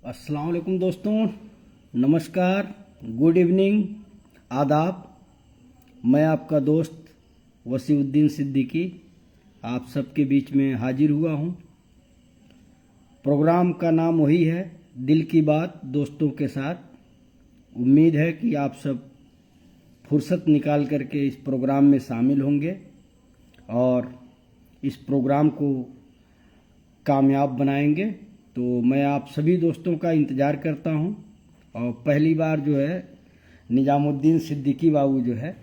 अस्सलाम वालेकुम दोस्तों, नमस्कार, गुड इवनिंग, आदाब। मैं आपका दोस्त वसीउद्दीन सिद्दीकी आप सबके बीच में हाजिर हुआ हूँ। प्रोग्राम का नाम वही है, दिल की बात दोस्तों के साथ। उम्मीद है कि आप सब फुर्सत निकाल करके इस प्रोग्राम में शामिल होंगे और इस प्रोग्राम को कामयाब बनाएंगे। तो मैं आप सभी दोस्तों का इंतज़ार करता हूं। और पहली बार जो है निजामुद्दीन सिद्दीकी बाबू जो है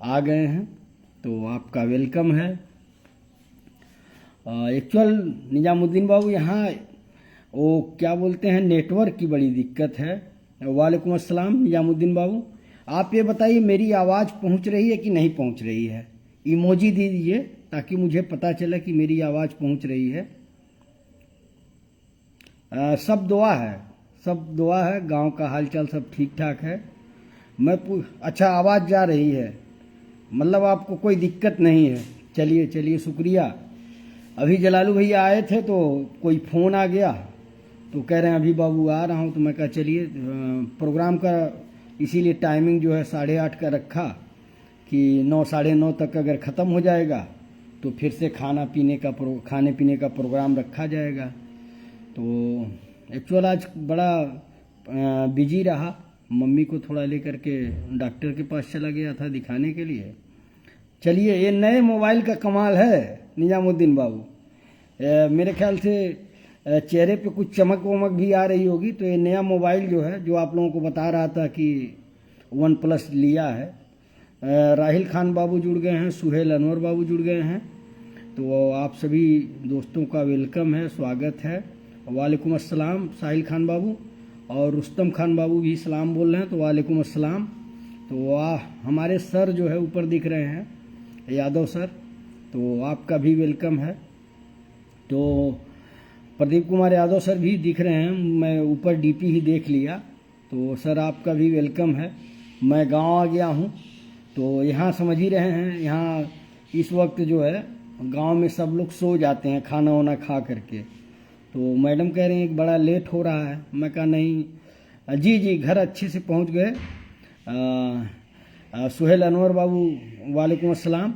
आ गए हैं, तो आपका वेलकम है। एक्चुअल निजामुद्दीन बाबू यहाँ वो क्या बोलते हैं, नेटवर्क की बड़ी दिक्कत है। वालेकुम अस्सलाम निजामुद्दीन बाबू, आप ये बताइए मेरी आवाज़ पहुँच रही है कि नहीं पहुँच रही है? इमोजी दे दीजिए ताकि मुझे पता चले कि मेरी आवाज़ पहुँच रही है। सब दुआ है, सब दुआ है, गांव का हालचाल सब ठीक ठाक है। अच्छा आवाज़ जा रही है, मतलब आपको कोई दिक्कत नहीं है। चलिए चलिए, शुक्रिया। अभी जलालू भैया आए थे तो कोई फ़ोन आ गया तो कह रहे हैं अभी बाबू आ रहा हूँ, तो मैं कहा चलिए। प्रोग्राम का इसीलिए टाइमिंग जो है 8:30 का रखा कि 9 साढ़े 9 तक अगर ख़त्म हो जाएगा तो फिर से खाने पीने का प्रोग्राम रखा जाएगा। तो एक्चुअल आज बड़ा बिजी रहा, मम्मी को थोड़ा लेकर के डॉक्टर के पास चला गया था दिखाने के लिए। चलिए, ये नए मोबाइल का कमाल है निजामुद्दीन बाबू। मेरे ख्याल से चेहरे पे कुछ चमक वमक भी आ रही होगी। तो ये नया मोबाइल जो है, जो आप लोगों को बता रहा था कि OnePlus लिया है। राहिल खान बाबू जुड़ गए हैं, सुहेल अनवर बाबू जुड़ गए हैं। तो आप सभी दोस्तों का वेलकम है, स्वागत है। वालेकुम अस्सलाम साहिल खान बाबू, और रुस्तम खान बाबू भी सलाम बोल रहे हैं, तो वालेकुम अस्सलाम। तो हमारे सर जो है ऊपर दिख रहे हैं, यादव सर, तो आपका भी वेलकम है। तो प्रदीप कुमार यादव सर भी दिख रहे हैं, मैं ऊपर डीपी ही देख लिया। तो सर आपका भी वेलकम है। मैं गांव आ गया हूं, तो यहाँ समझ ही रहे हैं, यहाँ इस वक्त जो है गांव में सब लोग सो जाते हैं खाना वाना खा करके। तो मैडम कह रही हैं कि बड़ा लेट हो रहा है। मैं कहा नहीं, जी जी घर अच्छे से पहुंच गए। सुहेल अनवर बाबू वालेकुम अस्सलाम।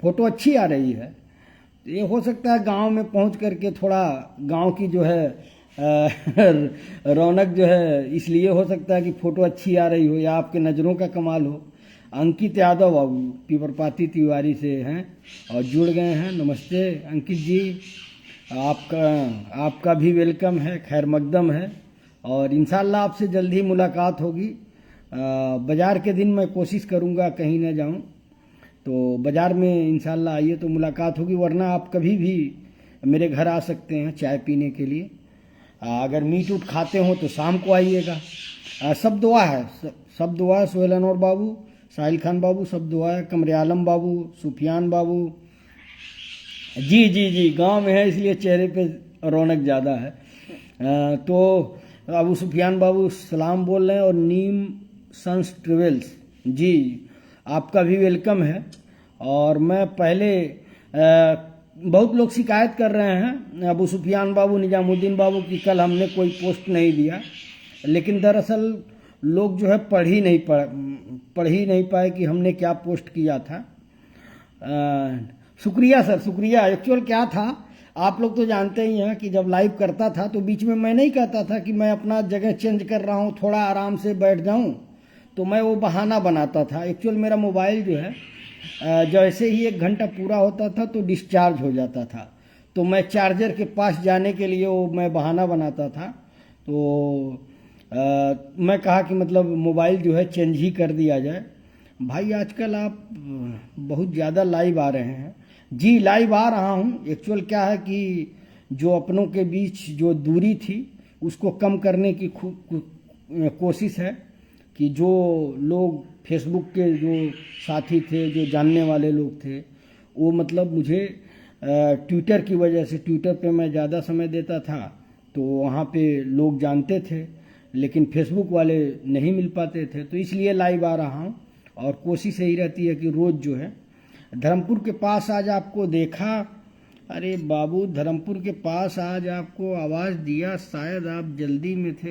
फ़ोटो अच्छी आ रही है। ये हो सकता है गांव में पहुंच करके थोड़ा गांव की जो है रौनक जो है, इसलिए हो सकता है कि फ़ोटो अच्छी आ रही हो या आपके नज़रों का कमाल हो। अंकित यादव बाबू पीपरपाती तिवारी से हैं और जुड़ गए हैं। नमस्ते अंकित जी, आपका भी वेलकम है, खैर मकदम है। और इंशाल्लाह आपसे जल्द ही मुलाकात होगी। बाज़ार के दिन मैं कोशिश करूंगा कहीं ना जाऊं, तो बाज़ार में इंशाल्लाह आइए तो मुलाकात होगी, वरना आप कभी भी मेरे घर आ सकते हैं चाय पीने के लिए। अगर मीट उट खाते हो तो शाम को आइएगा। सब दुआ है, सब दुआ है। सोहेल अनवर बाबू, साहिल खान बाबू, सब दुआ है। कमरे आलम बाबू, सुफियान बाबू, जी जी जी गांव में है इसलिए चेहरे पे रौनक ज़्यादा है। तो अबू सुफियान बाबू सलाम बोल रहे हैं। और नीम सन्स ट्रेवल्स, जी आपका भी वेलकम है। और मैं पहले बहुत लोग शिकायत कर रहे हैं अबू सुफियान बाबू, निजामुद्दीन बाबू की कल हमने कोई पोस्ट नहीं दिया, लेकिन दरअसल लोग जो है पढ़ ही नहीं पाए कि हमने क्या पोस्ट किया था। शुक्रिया सर, शुक्रिया। एक्चुअल क्या था, आप लोग तो जानते ही हैं कि जब लाइव करता था तो बीच में मैं नहीं कहता था कि मैं अपना जगह चेंज कर रहा हूं, थोड़ा आराम से बैठ जाऊं, तो मैं वो बहाना बनाता था। एक्चुअल मेरा मोबाइल जो है जैसे ही 1 घंटा पूरा होता था तो डिस्चार्ज हो जाता था, तो मैं चार्जर के पास जाने के लिए वो मैं बहाना बनाता था। तो मैं कहा कि मतलब मोबाइल जो है चेंज ही कर दिया जाए। भाई आजकल आप बहुत ज़्यादा लाइव आ रहे हैं। जी लाइव आ रहा हूँ। एक्चुअल क्या है कि जो अपनों के बीच जो दूरी थी उसको कम करने की कोशिश है कि जो लोग फेसबुक के जो साथी थे, जो जानने वाले लोग थे, वो मतलब मुझे ट्विटर की वजह से, ट्विटर पे मैं ज़्यादा समय देता था तो वहाँ पे लोग जानते थे, लेकिन फेसबुक वाले नहीं मिल पाते थे, तो इसलिए लाइव आ रहा हूँ। और कोशिश यही रहती है कि रोज़ जो है धर्मपुर के पास आज आपको देखा अरे बाबू, धर्मपुर के पास आज आपको आवाज़ दिया, शायद आप जल्दी में थे।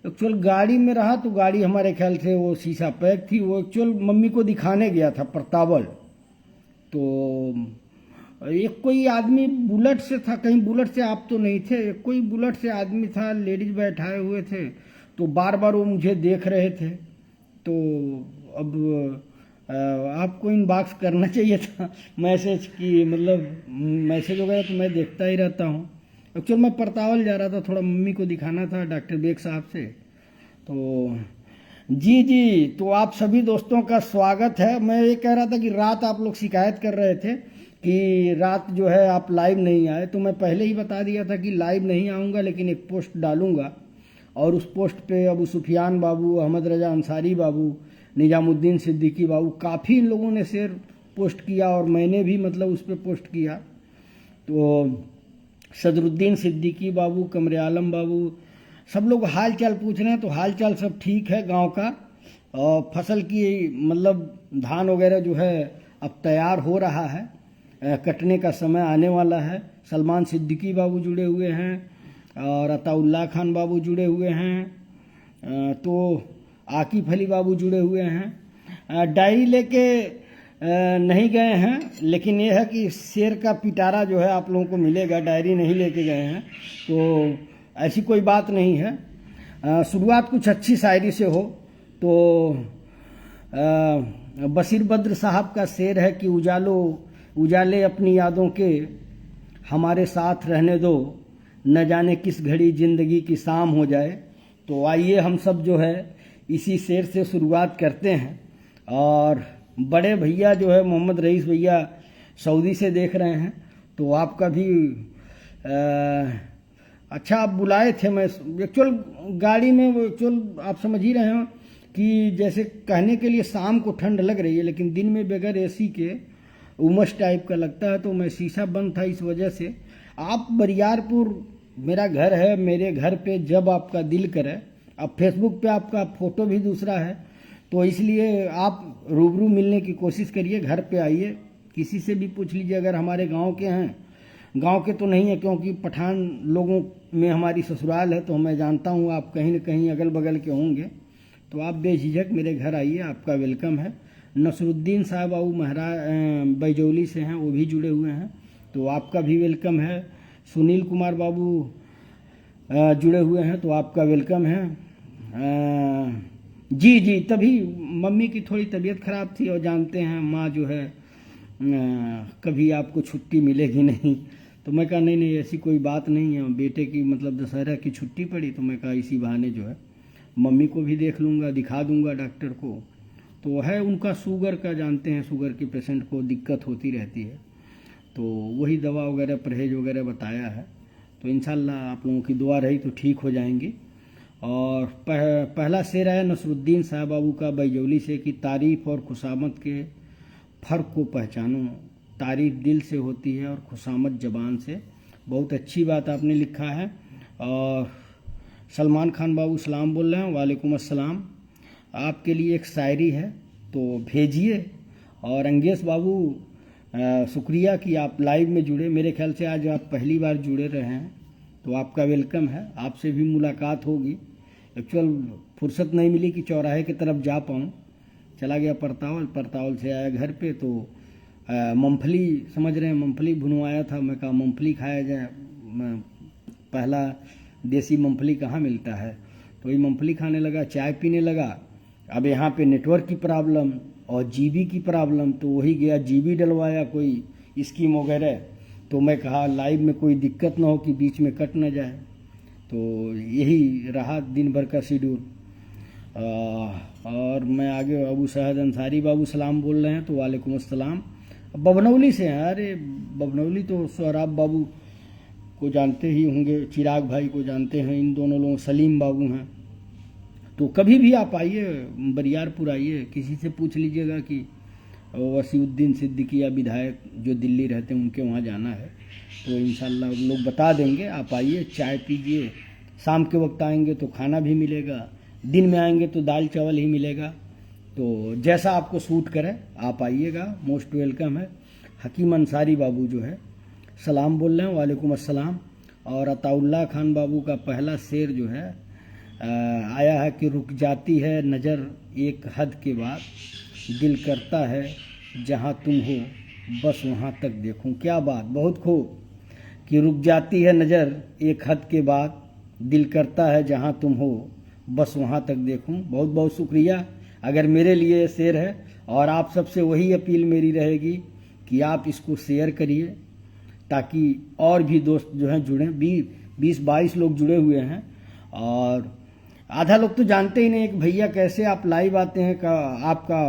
एक्चुअल गाड़ी में रहा तो गाड़ी हमारे ख्याल से वो शीशा पैक थी। वो एक्चुअल मम्मी को दिखाने गया था प्रतावल। तो एक कोई आदमी बुलेट से था, कहीं बुलेट से आप तो नहीं थे, एक कोई बुलेट से आदमी था, लेडीज बैठाए हुए थे। तो बार बार वो मुझे देख रहे थे। तो अब आपको इनबॉक्स करना चाहिए था मैसेज की, मतलब मैसेज वगैरह तो मैं देखता ही रहता हूँ। एक्चुअल मैं परतावल जा रहा था, थोड़ा मम्मी को दिखाना था डॉक्टर बेग साहब से। तो जी जी, तो आप सभी दोस्तों का स्वागत है। मैं ये कह रहा था कि रात आप लोग शिकायत कर रहे थे कि रात जो है आप लाइव नहीं आए, तो मैं पहले ही बता दिया था कि लाइव नहीं आऊँगा, लेकिन एक पोस्ट डालूँगा। और उस पोस्ट पे अबू सुफियान बाबू, अहमद रजा अंसारी बाबू, निजामुद्दीन सिद्दीकी बाबू, काफ़ी लोगों ने शेयर पोस्ट किया और मैंने भी मतलब उस पर पोस्ट किया। तो सदरुद्दीन सिद्दीकी बाबू, कमरे आलम बाबू, सब लोग हाल चाल पूछ रहे हैं। तो हाल चाल सब ठीक है गांव का। और फसल की मतलब धान वगैरह जो है अब तैयार हो रहा है, कटने का समय आने वाला है। सलमान सिद्दीकी बाबू जुड़े हुए हैं और अताउल्लाह खान बाबू जुड़े हुए हैं, तो आकिफ अली बाबू जुड़े हुए हैं। डायरी लेके नहीं गए हैं, लेकिन ये है कि शेर का पिटारा जो है आप लोगों को मिलेगा। डायरी नहीं लेके गए हैं तो ऐसी कोई बात नहीं है। शुरुआत कुछ अच्छी शायरी से हो तो बशीर बद्र साहब का शेर है कि उजाले अपनी यादों के हमारे साथ रहने दो, न जाने किस घड़ी जिंदगी की शाम हो जाए। तो आइए हम सब जो है इसी शेर से शुरुआत करते हैं। और बड़े भैया जो है मोहम्मद रईस भैया सऊदी से देख रहे हैं, तो आपका भी अच्छा आप बुलाए थे। मैं एक्चुअल गाड़ी में वो एक्चुअल आप समझ ही रहे हो कि जैसे कहने के लिए शाम को ठंड लग रही है, लेकिन दिन में बगैर एसी के उमस टाइप का लगता है। तो मैं शीशा बंद था, इस वजह से। आप बरियारपुर मेरा घर है, मेरे घर पे जब आपका दिल करे। अब फेसबुक पे आपका फ़ोटो भी दूसरा है, तो इसलिए आप रूबरू मिलने की कोशिश करिए, घर पे आइए। किसी से भी पूछ लीजिए अगर हमारे गांव के हैं। गांव के तो नहीं है क्योंकि पठान लोगों में हमारी ससुराल है, तो मैं जानता हूँ आप कहीं न कहीं अगल बगल के होंगे। तो आप बेझिझक मेरे घर आइए, आपका वेलकम है। नसरुद्दीन साहब बाबू बैजौली से हैं, वो भी जुड़े हुए हैं, तो आपका भी वेलकम है। सुनील कुमार बाबू जुड़े हुए हैं, तो आपका वेलकम है। जी जी, तभी मम्मी की थोड़ी तबीयत खराब थी, और जानते हैं माँ जो है कभी आपको छुट्टी मिलेगी नहीं। तो मैं कहा नहीं ऐसी कोई बात नहीं है। बेटे की मतलब दशहरा की छुट्टी पड़ी, तो मैं कहा इसी बहाने जो है मम्मी को भी देख लूँगा, दिखा दूँगा डॉक्टर को। तो है उनका शुगर का, जानते हैं शुगर के पेशेंट को दिक्कत होती रहती है, तो वही दवा वगैरह परहेज वगैरह बताया है। तो इंशाल्लाह आप लोगों की दुआ रही तो ठीक हो जाएंगी। और पहला शेर है नसरुद्दीन साहब बाबू का बैजौली से कि तारीफ़ और खुशामद के फ़र्क को पहचानो, तारीफ़ दिल से होती है और खुशामद ज़बान से। बहुत अच्छी बात आपने लिखा है। और सलमान खान बाबू सलाम बोल रहे हैं। वालेकुम अस्सलाम। आपके लिए एक शायरी है तो भेजिए। और अंगेश बाबू शुक्रिया कि आप लाइव में जुड़े। मेरे ख्याल से आज आप पहली बार जुड़े रहे हैं, तो आपका वेलकम है। आपसे भी मुलाकात होगी। एक्चुअल फुर्सत नहीं मिली कि चौराहे की तरफ जा पाऊँ, चला गया परतावल से आया घर पे। तो मूंगफली समझ रहे हैं, मूंगफली भुनवाया था। मैं कहा मूंगफली खाया जाए, पहला देसी मूंगफली कहाँ मिलता है। तो ये मूंगफली खाने लगा, चाय पीने लगा। अब यहाँ पे नेटवर्क की प्रॉब्लम और जीबी की प्रॉब्लम, तो वही गया जीबी डलवाया कोई स्कीम वगैरह। तो मैं कहा लाइव में कोई दिक्कत ना हो कि बीच में कट ना जाए। तो यही रहा दिन भर का शेड्यूल। और मैं आगे अबू शहद अंसारी बाबू सलाम बोल रहे हैं, तो वालेकुम अस्सलाम। बबनौली से हैं। अरे बबनौली तो सोहराब बाबू को जानते ही होंगे, चिराग भाई को जानते हैं, इन दोनों लोग सलीम बाबू हैं। तो कभी भी आप आइए, बरियारपुर आइए, किसी से पूछ लीजिएगा कि वसीउद्दीन सिद्दीकी विधायक जो दिल्ली रहते हैं उनके वहाँ जाना है, तो इंशाल्लाह लोग बता देंगे। आप आइए, चाय पीजिए। शाम के वक्त आएंगे तो खाना भी मिलेगा, दिन में आएंगे तो दाल चावल ही मिलेगा। तो जैसा आपको सूट करे आप आइएगा, मोस्ट वेलकम है। हकीम अंसारी बाबू जो है सलाम बोल रहे हैं, वालेकुम अस्सलाम। और अताउल्लाह खान बाबू का पहला शेर जो है आया है कि रुक जाती है नज़र एक हद के बाद, दिल करता है जहाँ तुम हो बस वहाँ तक देखूं। क्या बात, बहुत खूब। कि रुक जाती है नज़र एक हद के बाद, दिल करता है जहाँ तुम हो बस वहाँ तक देखूं। बहुत बहुत शुक्रिया। अगर मेरे लिए शेर है, और आप सबसे वही अपील मेरी रहेगी कि आप इसको शेयर करिए ताकि और भी दोस्त जो हैं जुड़ें। 20-22 लोग जुड़े हुए हैं, और आधा लोग तो जानते ही नहीं कि भैया कैसे आप लाइव आते हैं। आपका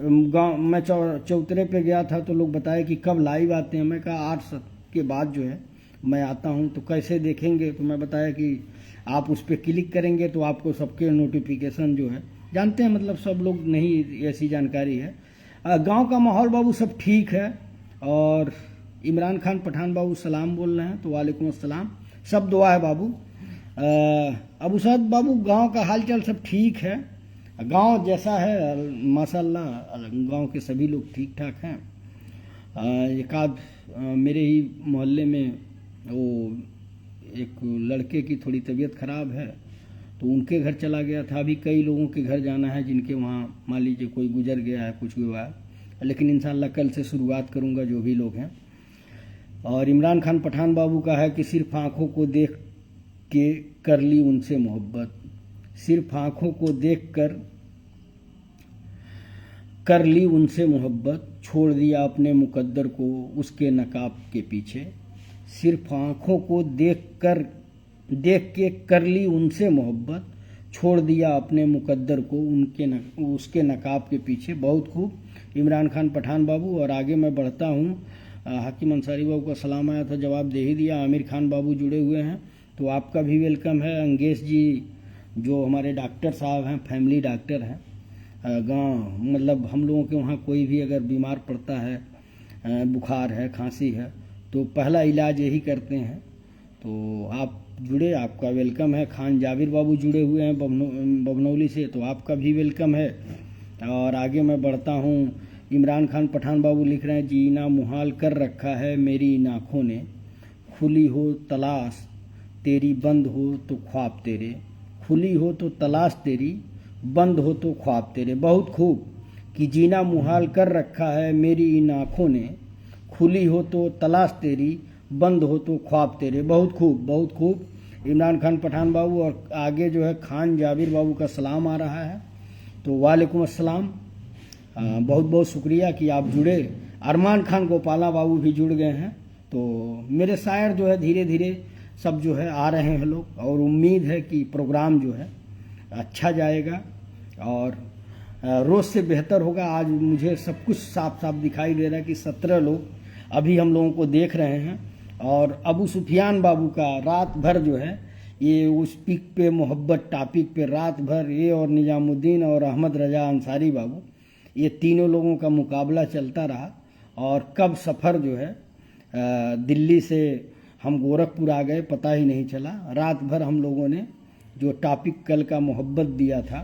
गांव, मैं चौतरे पे गया था तो लोग बताए कि कब लाइव आते हैं। मैं कहा 8 के बाद जो है मैं आता हूं, तो कैसे देखेंगे। तो मैं बताया कि आप उस पर क्लिक करेंगे तो आपको सबके नोटिफिकेशन जो है, जानते हैं मतलब सब लोग नहीं ऐसी जानकारी है। गांव का माहौल बाबू सब ठीक है। और इमरान खान पठान बाबू सलाम बोल रहे हैं, तो वालेकुम अस्सलाम। सब दुआ है बाबू। अबू सद बाबू, गांव का हालचाल सब ठीक है। गांव जैसा है माशाल्लाह, गांव के सभी लोग ठीक ठाक हैं। एक आध मेरे ही मोहल्ले में वो एक लड़के की थोड़ी तबीयत ख़राब है, तो उनके घर चला गया था। अभी कई लोगों के घर जाना है जिनके वहाँ मान लीजिए कोई गुजर गया है, कुछ हुआ है, लेकिन इंशाअल्लाह कल से शुरुआत करूँगा जो भी लोग हैं। और इमरान खान पठान बाबू का है कि सिर्फ आँखों को देख के कर ली उनसे मोहब्बत, सिर्फ आँखों को देख कर ली उनसे मोहब्बत, छोड़ दिया अपने मुकद्दर को उसके नकाब के पीछे। सिर्फ आँखों को देख के कर ली उनसे मोहब्बत, छोड़ दिया अपने मुकद्दर को उसके नकाब के पीछे। बहुत खूब इमरान खान पठान बाबू। और आगे मैं बढ़ता हूँ। हाकिम अंसारी बाबू का सलाम आया था, जवाब दे ही दिया। आमिर खान बाबू जुड़े हुए हैं, तो आपका भी वेलकम है। अंगेश जी जो हमारे डॉक्टर साहब हैं, फैमिली डॉक्टर हैं गाँव, मतलब हम लोगों के वहाँ कोई भी अगर बीमार पड़ता है, बुखार है, खांसी है, तो पहला इलाज यही करते हैं। तो आप जुड़े, आपका वेलकम है। खान जाबिर बाबू जुड़े हुए हैं बबनौली से, तो आपका भी वेलकम है। और आगे मैं बढ़ता हूँ। इमरान खान पठान बाबू लिख रहे हैं, जीना मुहाल कर रखा है मेरी इन आँखों ने, खुली हो तलाश तेरी बंद हो तो ख्वाब तेरे, खुली हो तो तलाश तेरी बंद हो तो ख्वाब तेरे। बहुत खूब। कि जीना मुहाल कर रखा है मेरी इन आँखों ने, खुली हो तो तलाश तेरी बंद हो तो ख्वाब तेरे। बहुत खूब, बहुत खूब इमरान खान पठान बाबू। और आगे जो है खान जाबिर बाबू का सलाम आ रहा है, तो वालेकुम अस्सलाम। बहुत बहुत शुक्रिया कि आप जुड़े। अरमान खान गोपाला बाबू भी जुड़ गए हैं। तो मेरे शायर जो है धीरे धीरे सब जो है आ रहे हैं लोग, और उम्मीद है कि प्रोग्राम जो है अच्छा जाएगा और रोज़ से बेहतर होगा। आज मुझे सब कुछ साफ साफ दिखाई दे रहा है कि 17 लोग अभी हम लोगों को देख रहे हैं। और अबू सुफियान बाबू का रात भर जो है ये उस पिक पे मोहब्बत टॉपिक पे रात भर ये और निजामुद्दीन और अहमद रजा अंसारी बाबू, ये तीनों लोगों का मुकाबला चलता रहा। और कब सफ़र जो है दिल्ली से हम गोरखपुर आ गए पता ही नहीं चला। रात भर हम लोगों ने जो टॉपिक कल का मोहब्बत दिया था,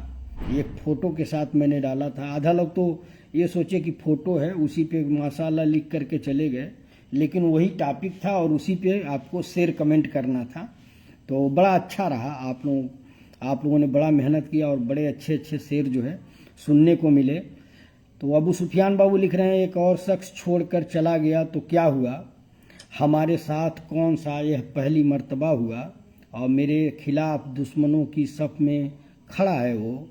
एक फ़ोटो के साथ मैंने डाला था। आधा लोग तो ये सोचे कि फ़ोटो है, उसी पे माशाल्लाह लिख करके चले गए, लेकिन वही टॉपिक था और उसी पे आपको शेयर कमेंट करना था। तो बड़ा अच्छा रहा। आप लोगों ने बड़ा मेहनत किया और बड़े अच्छे अच्छे शेर जो है सुनने को मिले। तो अबू सुफियान बाबू लिख रहे हैं, एक और शख्स छोड़कर चला गया तो क्या हुआ, हमारे साथ कौन सा यह पहली मर्तबा हुआ, और मेरे खिलाफ दुश्मनों की सफ़ में खड़ा है वो,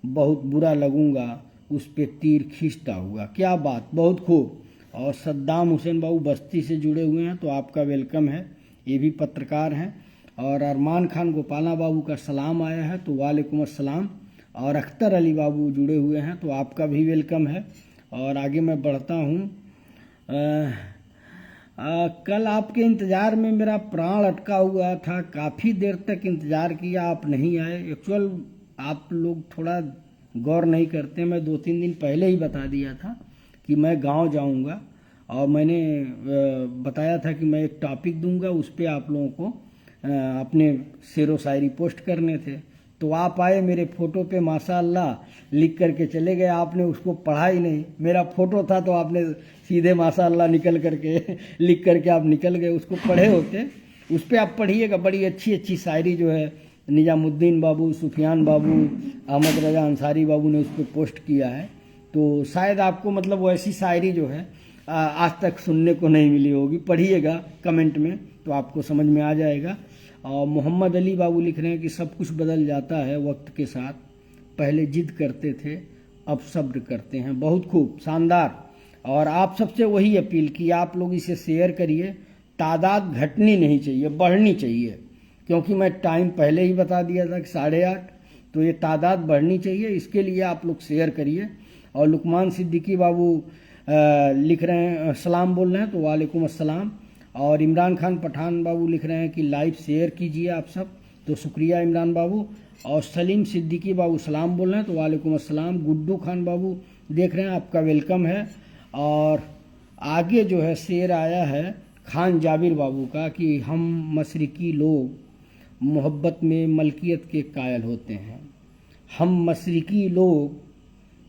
बहुत बुरा लगूंगा उस पे तीर खींचता हुआ। क्या बात, बहुत खूब। और सद्दाम हुसैन बाबू बस्ती से जुड़े हुए हैं, तो आपका वेलकम है, ये भी पत्रकार हैं। और अरमान खान गोपाला बाबू का सलाम आया है, तो वालेकुम अस्सलाम। और अख्तर अली बाबू जुड़े हुए हैं, तो आपका भी वेलकम है। और आगे मैं बढ़ता हूँ। कल आपके इंतज़ार में मेरा प्राण अटका हुआ था, काफ़ी देर तक इंतज़ार किया, आप नहीं आए। एक्चुअल आप लोग थोड़ा गौर नहीं करते। मैं 2-3 दिन पहले ही बता दिया था कि मैं गांव जाऊंगा, और मैंने बताया था कि मैं एक टॉपिक दूंगा, उस पर आप लोगों को अपने शेरो शायरी पोस्ट करने थे। तो आप आए मेरे फ़ोटो पे माशाअल्लाह लिख करके चले गए, आपने उसको पढ़ा ही नहीं। मेरा फ़ोटो था तो आपने सीधे माशाअल्लाह निकल करके लिख करके आप निकल गए, उसको पढ़े होते। उस पर आप पढ़िएगा, बड़ी अच्छी अच्छी शायरी जो है निजामुद्दीन बाबू, सुफियान बाबू, अहमद रजा अंसारी बाबू ने उस पर पोस्ट किया है। तो शायद आपको मतलब वैसी शायरी जो है आज तक सुनने को नहीं मिली होगी। पढ़िएगा कमेंट में तो आपको समझ में आ जाएगा। और मोहम्मद अली बाबू लिख रहे हैं कि सब कुछ बदल जाता है वक्त के साथ, पहले जिद करते थे अब सब्र करते हैं। बहुत खूब, शानदार। और आप सबसे वही अपील कि आप लोग इसे शेयर करिए, तादाद घटनी नहीं चाहिए, बढ़नी चाहिए, क्योंकि मैं टाइम पहले ही बता दिया था कि 8:30, तो ये तादाद बढ़नी चाहिए, इसके लिए आप लोग शेयर करिए। और लुकमान सिद्दीकी बाबू लिख रहे हैं, सलाम बोल रहे हैं, तो वालेकुम अस्सलाम। और इमरान खान पठान बाबू लिख रहे हैं कि लाइव शेयर कीजिए आप सब, तो शुक्रिया इमरान बाबू। और सलीम सिद्दीकी बाबू सलाम बोल रहे हैं, तो वालेकुम अस्सलाम। गुड्डू खान बाबू देख रहे हैं, आपका वेलकम है। और आगे जो है शेर आया है खान जाबिर बाबू का कि हम मशरिकी लोग मोहब्बत में मलकियत के कायल होते हैं। हम मशरिकी लोग,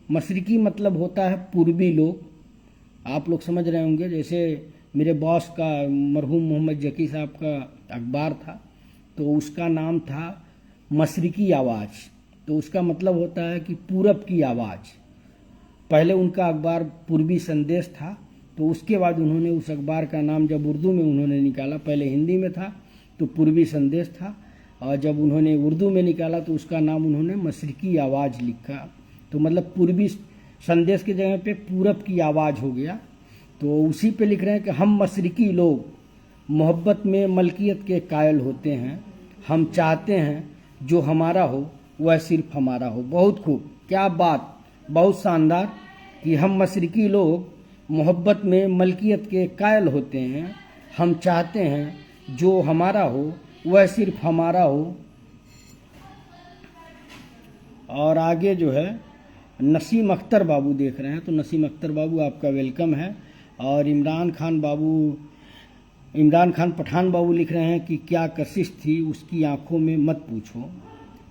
मशरिकी मतलब होता है पूर्वी लोग, आप लोग समझ रहे होंगे। जैसे मेरे बॉस का मरहूम मोहम्मद जकी साहब का अखबार था, तो उसका नाम था मशरिकी आवाज़, तो उसका मतलब होता है कि पूरब की आवाज़। पहले उनका अखबार पूर्वी संदेश था, तो उसके बाद उन्होंने उस अखबार का नाम जब उर्दू में उन्होंने निकाला, पहले हिंदी में था तो पूर्वी संदेश था, और जब उन्होंने उर्दू में निकाला तो उसका नाम उन्होंने मशरिकी आवाज़ लिखा। तो मतलब पूर्वी संदेश की जगह पे पूरब की आवाज़ हो गया। तो उसी पे लिख रहे हैं कि हम मशरिकी लोग मोहब्बत में मलकियत के कायल होते हैं, हम चाहते हैं जो हमारा हो वह सिर्फ हमारा हो। बहुत खूब, क्या बात, बहुत शानदार कि हम मशरिकी लोग मोहब्बत में मलकियत के कायल होते हैं, हम चाहते हैं जो हमारा हो वह सिर्फ हमारा हो। और आगे जो है नसीम अख्तर बाबू देख रहे हैं, तो नसीम अख्तर बाबू आपका वेलकम है। और इमरान खान पठान बाबू लिख रहे हैं कि क्या कशिश थी उसकी आंखों में मत पूछो,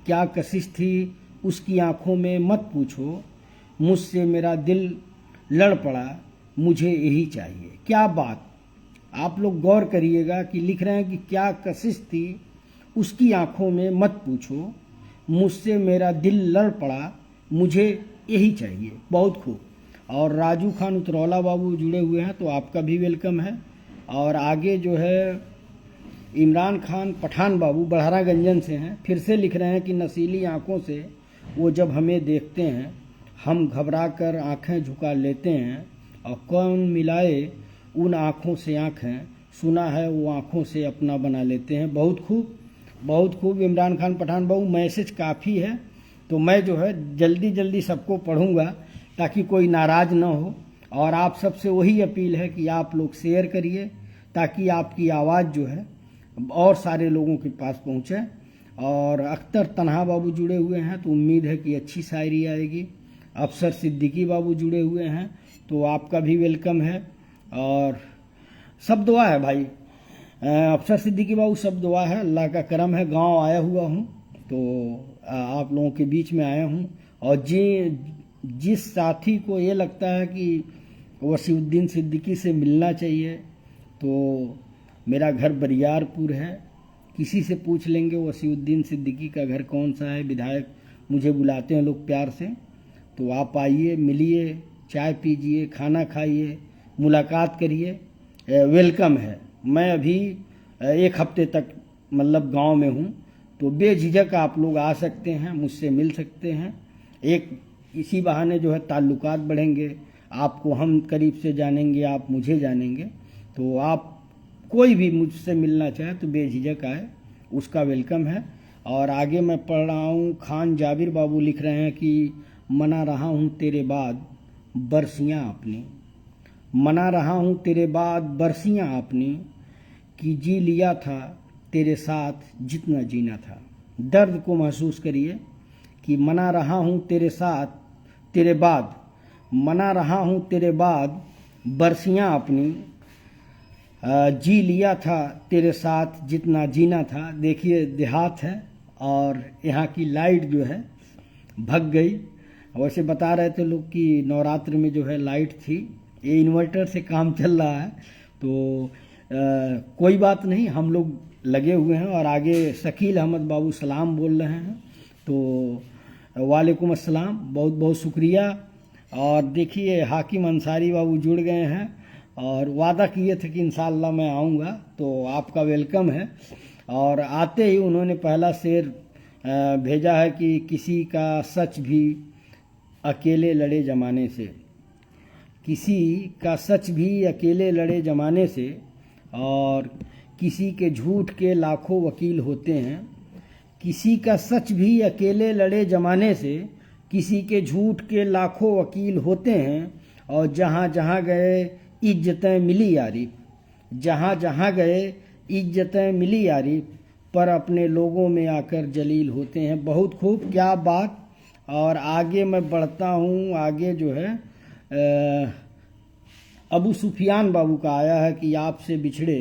क्या कशिश थी उसकी आंखों में मत पूछो, मुझसे मेरा दिल लड़ पड़ा मुझे यही चाहिए। क्या बात, आप लोग गौर करिएगा कि लिख रहे हैं कि क्या कशिश थी उसकी आंखों में मत पूछो, मुझसे मेरा दिल लड़ पड़ा मुझे यही चाहिए। बहुत खूब। और राजू खान उतरौला बाबू जुड़े हुए हैं, तो आपका भी वेलकम है। और आगे जो है इमरान खान पठान बाबू बड़हरागंजन से हैं, फिर से लिख रहे हैं कि नशीली आंखों से वो जब हमें देखते हैं हम घबरा कर आँखें झुका लेते हैं, और कौन मिलाए उन आँखों से आँखें, सुना है वो आँखों से अपना बना लेते हैं। बहुत खूब, बहुत खूब इमरान खान पठान बाबू, मैसेज काफ़ी है, तो मैं जो है जल्दी जल्दी सबको पढ़ूंगा ताकि कोई नाराज़ ना हो। और आप सबसे वही अपील है कि आप लोग शेयर करिए ताकि आपकी आवाज़ जो है और सारे लोगों के पास पहुँचे। और अख्तर तन्हा बाबू जुड़े हुए हैं, तो उम्मीद है कि अच्छी शायरी आएगी। अफसर सिद्दीकी बाबू जुड़े हुए हैं, तो आपका भी वेलकम है। और सब दुआ है भाई, अफसर सिद्दीकी बाबू, सब दुआ है, अल्लाह का करम है। गांव आया हुआ हूं, तो आप लोगों के बीच में आया हूं। और जिस साथी को ये लगता है कि वसीउद्दीन सिद्दीकी से मिलना चाहिए, तो मेरा घर बरियारपुर है, किसी से पूछ लेंगे वसीउद्दीन सिद्दीकी का घर कौन सा है। विधायक मुझे बुलाते हैं लोग प्यार से, तो आप आइए, मिलिए, चाय पीजिए, खाना खाइए, मुलाकात करिए, वेलकम है। मैं अभी 1 हफ्ते तक मतलब गांव में हूं, तो बेझिझक आप लोग आ सकते हैं, मुझसे मिल सकते हैं। एक इसी बहाने जो है ताल्लुकात बढ़ेंगे, आपको हम करीब से जानेंगे, आप मुझे जानेंगे। तो आप कोई भी मुझसे मिलना चाहे तो बेझिझक आए, उसका वेलकम है। और आगे मैं पढ़ रहा हूँ, खान जाबिर बाबू लिख रहे हैं कि मना रहा हूँ तेरे बाद बरसियाँ अपनी, मना रहा हूँ तेरे बाद बरसियाँ अपनी, कि जी लिया था तेरे साथ जितना जीना था। दर्द को महसूस करिए कि मना रहा हूँ तेरे साथ तेरे बाद, मना रहा हूँ तेरे बाद बरसियाँ अपनी, जी लिया था तेरे साथ जितना जीना था। देखिए देहात है और यहाँ की लाइट जो है भग गई। वैसे बता रहे थे लोग कि नवरात्र में जो है लाइट थी, ये इन्वर्टर से काम चल रहा है। तो कोई बात नहीं, हम लोग लगे हुए हैं। और आगे शकील अहमद बाबू सलाम बोल रहे हैं, तो वालेकुम अस्सलाम, बहुत बहुत शुक्रिया। और देखिए हाकिम अंसारी बाबू जुड़ गए हैं और वादा किए थे कि इंशाअल्लाह मैं आऊँगा, तो आपका वेलकम है। और आते ही उन्होंने पहला शेर भेजा है कि किसी का सच भी अकेले लड़े ज़माने से, किसी का सच भी अकेले लड़े ज़माने से, और किसी के झूठ के लाखों वकील होते हैं। किसी का सच भी अकेले लड़े ज़माने से, किसी के झूठ के लाखों वकील होते हैं। और जहाँ जहाँ गए इज्जतें मिली यारी, जहाँ जहाँ गए इज्जतें मिली यारी, पर अपने लोगों में आकर जलील होते हैं। बहुत खूब, क्या बात। और आगे मैं बढ़ता हूँ। आगे जो है अबू सुफियान बाबू का आया है कि आपसे बिछड़े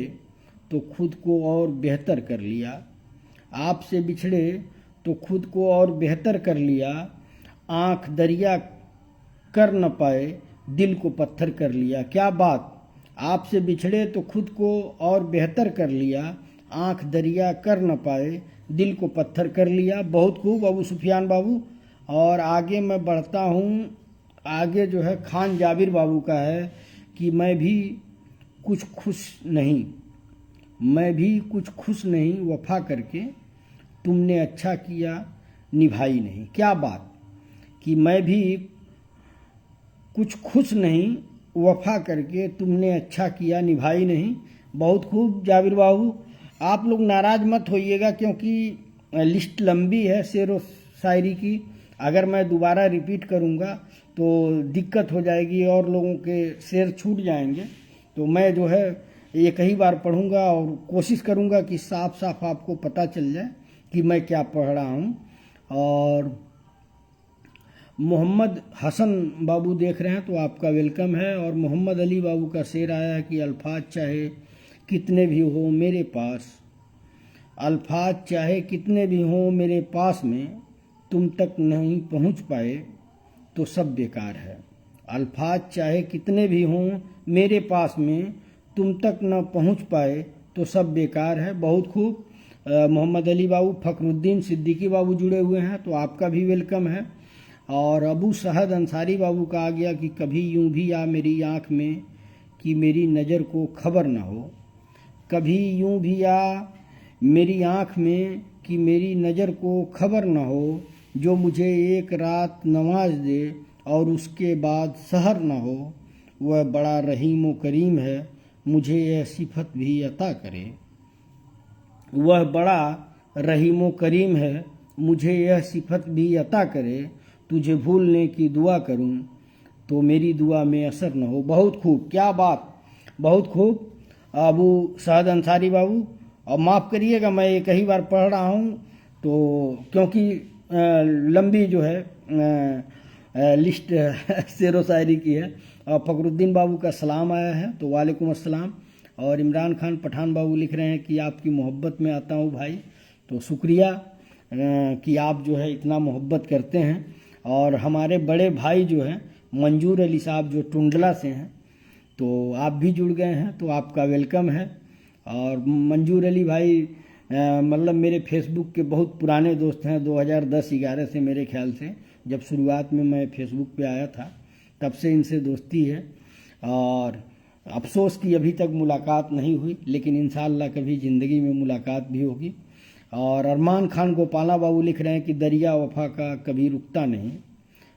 तो खुद को और बेहतर कर लिया, आपसे बिछड़े तो खुद को और बेहतर कर लिया, आँख दरिया कर न पाए दिल को पत्थर कर लिया। क्या बात, आपसे बिछड़े तो खुद को और बेहतर कर लिया, आँख दरिया कर न पाए दिल को पत्थर कर लिया। बहुत खूब अबू सुफियान बाबू। और आगे मैं बढ़ता हूँ। आगे जो है खान जाबिर बाबू का है कि मैं भी कुछ खुश नहीं, मैं भी कुछ खुश नहीं, वफा करके तुमने अच्छा किया निभाई नहीं। क्या बात, कि मैं भी कुछ खुश नहीं, वफा करके तुमने अच्छा किया निभाई नहीं। बहुत खूब जाबिर बाबू। आप लोग नाराज़ मत होइएगा क्योंकि लिस्ट लंबी है शेर व शायरी की। अगर मैं दोबारा रिपीट करूँगा तो दिक्कत हो जाएगी और लोगों के शेर छूट जाएंगे। तो मैं जो है एक ही बार पढ़ूँगा और कोशिश करूँगा कि साफ साफ आपको पता चल जाए कि मैं क्या पढ़ रहा हूँ। और मोहम्मद हसन बाबू देख रहे हैं तो आपका वेलकम है। और मोहम्मद अली बाबू का शेर आया है कि अल्फाज चाहे कितने भी हो मेरे पास, अल्फाज चाहे कितने भी हों मेरे पास में, तुम तक नहीं पहुंच पाए तो सब बेकार है। अल्फाज चाहे कितने भी हों मेरे पास में, तुम तक न पहुंच पाए तो सब बेकार है। बहुत खूब। मोहम्मद अली बाबू, फ़खरुद्दीन सिद्दीकी बाबू जुड़े हुए हैं तो आपका भी वेलकम है। और अबू सहद अंसारी बाबू का आ गया कि कभी यूं भी आ मेरी आँख में कि मेरी नज़र को खबर न हो, कभी यूं भी आ मेरी आँख में कि मेरी नज़र को खबर न हो, जो मुझे एक रात नवाज दे और उसके बाद सहर न हो, वह बड़ा रहीम व करीम है मुझे यह सिफत भी अता करे। वह बड़ा रहीम व करीम है मुझे यह सिफत भी अता करे, तुझे भूलने की दुआ करूं तो मेरी दुआ में असर न हो। बहुत खूब, क्या बात, बहुत खूब अबू सहद अंसारी बाबू। और माफ़ करिएगा मैं एक ही बार पढ़ रहा हूँ तो क्योंकि लंबी जो है लिस्ट शेर व शायरी की है। और फ़खरुद्दीन बाबू का सलाम आया है तो वालेकुम अस्सलाम। और इमरान खान पठान बाबू लिख रहे हैं कि आपकी मोहब्बत में आता हूँ भाई, तो शुक्रिया कि आप जो है इतना मोहब्बत करते हैं। और हमारे बड़े भाई जो हैं मंजूर अली साहब जो टुंडला से हैं तो आप भी जुड़ गए हैं तो आपका वेलकम है। और मंजूर अली भाई मतलब मेरे फेसबुक के बहुत पुराने दोस्त हैं, 2010-11 से मेरे ख्याल से जब शुरुआत में मैं फेसबुक पे आया था तब से इनसे दोस्ती है। और अफसोस कि अभी तक मुलाकात नहीं हुई, लेकिन इंशाअल्लाह कभी ज़िंदगी में मुलाकात भी होगी। और अरमान खान गोपाला बाबू लिख रहे हैं कि दरिया वफा का कभी रुकता नहीं,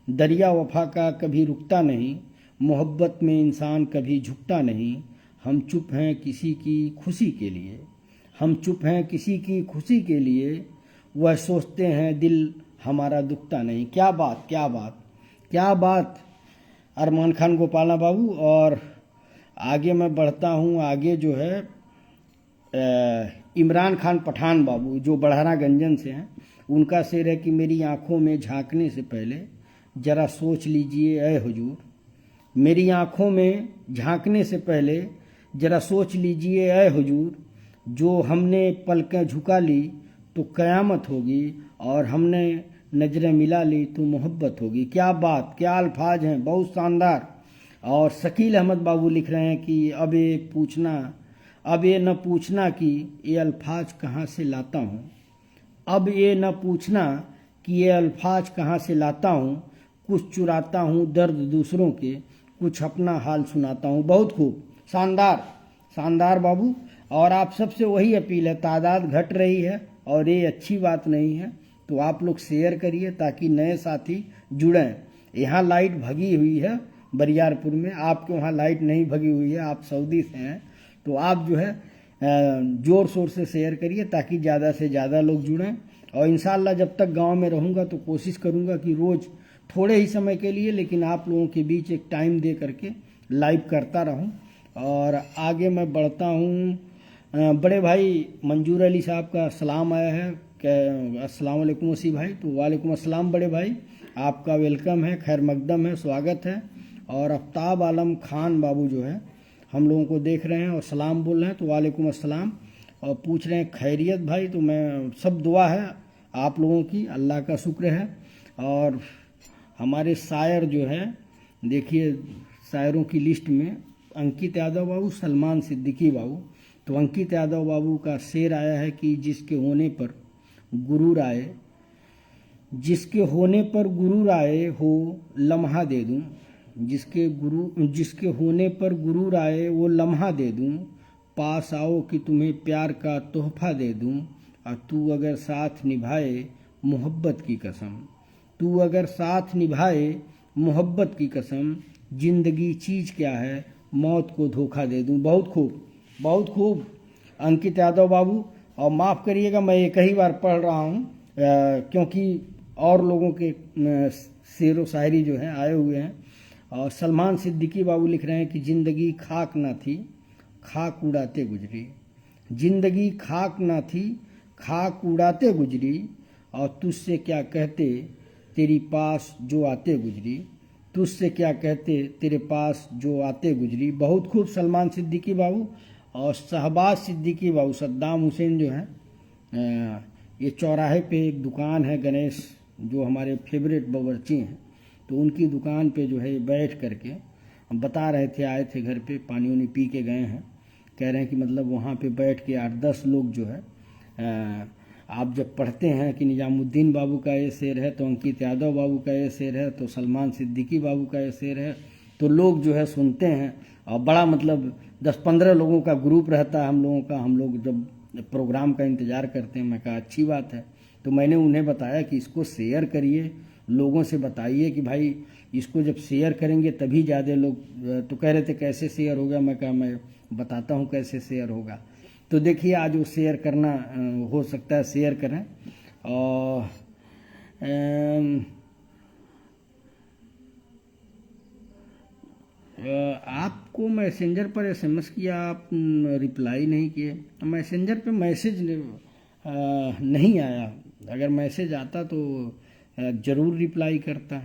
दरिया वफा का कभी रुकता नहीं, मोहब्बत में इंसान कभी झुकता नहीं, हम चुप हैं किसी की खुशी के लिए, हम चुप हैं किसी की खुशी के लिए, वह सोचते हैं दिल हमारा दुखता नहीं। क्या बात, क्या बात, क्या बात अरमान खान गोपाला बाबू। और आगे मैं बढ़ता हूँ। आगे जो है इमरान खान पठान बाबू जो बढ़ाना गंजन से हैं, उनका शेर है कि मेरी आँखों में झांकने से पहले ज़रा सोच लीजिए ऐ हुजूर, मेरी आँखों में झांकने से पहले ज़रा सोच लीजिए ऐ हुजूर, जो हमने पलकें झुका ली तो क़यामत होगी, और हमने नजरें मिला ली तो मोहब्बत होगी। क्या बात, क्या अल्फाज हैं, बहुत शानदार। और शकील अहमद बाबू लिख रहे हैं कि अब ये न पूछना कि ये अल्फाज कहाँ से लाता हूँ, अब ये न पूछना कि ये अल्फाज कहाँ से लाता हूँ, कुछ चुराता हूँ दर्द दूसरों के, कुछ अपना हाल सुनाता हूँ। बहुत खूब, शानदार शानदार बाबू। और आप सबसे वही अपील है, तादाद घट रही है और ये अच्छी बात नहीं है, तो आप लोग शेयर करिए ताकि नए साथी जुड़ें। यहाँ लाइट भगी हुई है बरियारपुर में, आपके वहाँ लाइट नहीं भगी हुई है, आप सऊदी से हैं, तो आप जो है ज़ोर शोर से शेयर करिए ताकि ज़्यादा से ज़्यादा लोग जुड़ें। और इंशाल्लाह जब तक गांव में रहूँगा तो कोशिश करूँगा कि रोज़ थोड़े ही समय के लिए, लेकिन आप लोगों के बीच एक टाइम दे करके लाइव करता रहूँ। और आगे मैं बढ़ता हूँ। बड़े भाई मंजूर अली साहब का सलाम आया है, अस्सलाम वालेकुम वसी भाई। तो वालेकुम अस्सलाम बड़े भाई, आपका वेलकम है, खैर मकदम है, स्वागत है। और आफ्ताब आलम खान बाबू जो है हम लोगों को देख रहे हैं और सलाम बोल रहे हैं, तो वालेकुम अस्सलाम। और पूछ रहे हैं खैरियत भाई, तो मैं सब दुआ है आप लोगों की, अल्लाह का शुक्र है। और हमारे शायर जो है, देखिए शायरों की लिस्ट में अंकित यादव बाबू, सलमान सिद्दीकी बाबू। तो अंकित यादव बाबू का शेर आया है कि जिसके होने पर गुरूर आए, जिसके होने पर गुरूर आए हो लम्हा दे दूं, जिसके होने पर गुरूर आए वो लम्हा दे दूं, पास आओ कि तुम्हें प्यार का तोहफा दे दूं, और तू अगर साथ निभाए मोहब्बत की कसम, तू अगर साथ निभाए मोहब्बत की कसम, जिंदगी चीज़ क्या है मौत को धोखा दे दूं। बहुत खूब, बहुत खूब अंकित यादव बाबू। और माफ़ करिएगा मैं एक ही बार पढ़ रहा हूँ क्योंकि और लोगों के शेर व शायरी जो है आए हुए हैं। और सलमान सिद्दीकी बाबू लिख रहे हैं कि ज़िंदगी खाक ना थी, खाक उड़ाते गुजरी, जिंदगी खाक ना थी, खाक उड़ाते गुजरी, और तुझसे क्या कहते तेरी पास जो आते गुजरी, तुझसे क्या कहते तेरे पास जो आते गुजरी। बहुत खूब सलमान सिद्दीकी बाबू। और शहबाज सिद्दीकी बाबू, सद्दाम हुसैन जो हैं, ये चौराहे पे एक दुकान है गणेश, जो हमारे फेवरेट बावर्ची हैं, तो उनकी दुकान पे जो है बैठ करके हम बता रहे थे, आए थे घर पे, पानी वानी पी के गए हैं, कह रहे हैं कि मतलब वहाँ पे बैठ के 8-10 लोग जो है, आप जब पढ़ते हैं कि निजामुद्दीन बाबू का ये शेर है, तो अंकित यादव बाबू का ये शेर है, तो सलमान सिद्दीकी बाबू का ये शेर है, तो लोग जो है सुनते हैं। और बड़ा मतलब 10-15 लोगों का ग्रुप रहता है हम लोगों का, हम लोग जब प्रोग्राम का इंतज़ार करते हैं। मैं कहा अच्छी बात है, तो मैंने उन्हें बताया कि इसको शेयर करिए, लोगों से बताइए कि भाई इसको जब शेयर करेंगे तभी ज़्यादा लोग। तो कह रहे थे कैसे शेयर होगा, मैं कहा मैं बताता हूँ कैसे शेयर होगा। तो देखिए आज वो शेयर करना हो सकता है, शेयर करें। और आपको मैसेंजर पर एसएमएस किया, आप रिप्लाई नहीं किए। मैसेंजर पे मैसेज नहीं आया, अगर मैसेज आता तो ज़रूर रिप्लाई करता।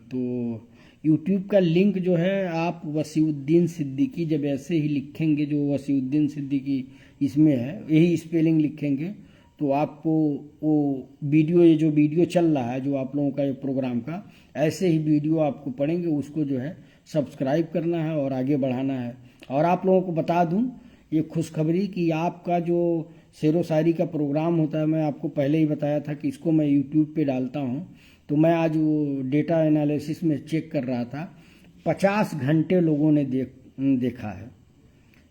तो यूट्यूब का लिंक जो है, आप वसीउद्दीन सिद्दीकी जब ऐसे ही लिखेंगे, जो वसीउद्दीन सिद्दीकी इसमें है, यही स्पेलिंग लिखेंगे, तो आपको वो वीडियो, ये जो वीडियो चल रहा है जो आप लोगों का ये प्रोग्राम का, ऐसे ही वीडियो आपको पढ़ेंगे, उसको जो है सब्सक्राइब करना है और आगे बढ़ाना है। और आप लोगों को बता दूं ये खुशखबरी कि आपका जो शेर व शायरी का प्रोग्राम होता है, मैं आपको पहले ही बताया था कि इसको मैं यूट्यूब पे डालता हूँ। तो मैं आज वो डेटा एनालिसिस में चेक कर रहा था, 50 घंटे लोगों ने देखा है,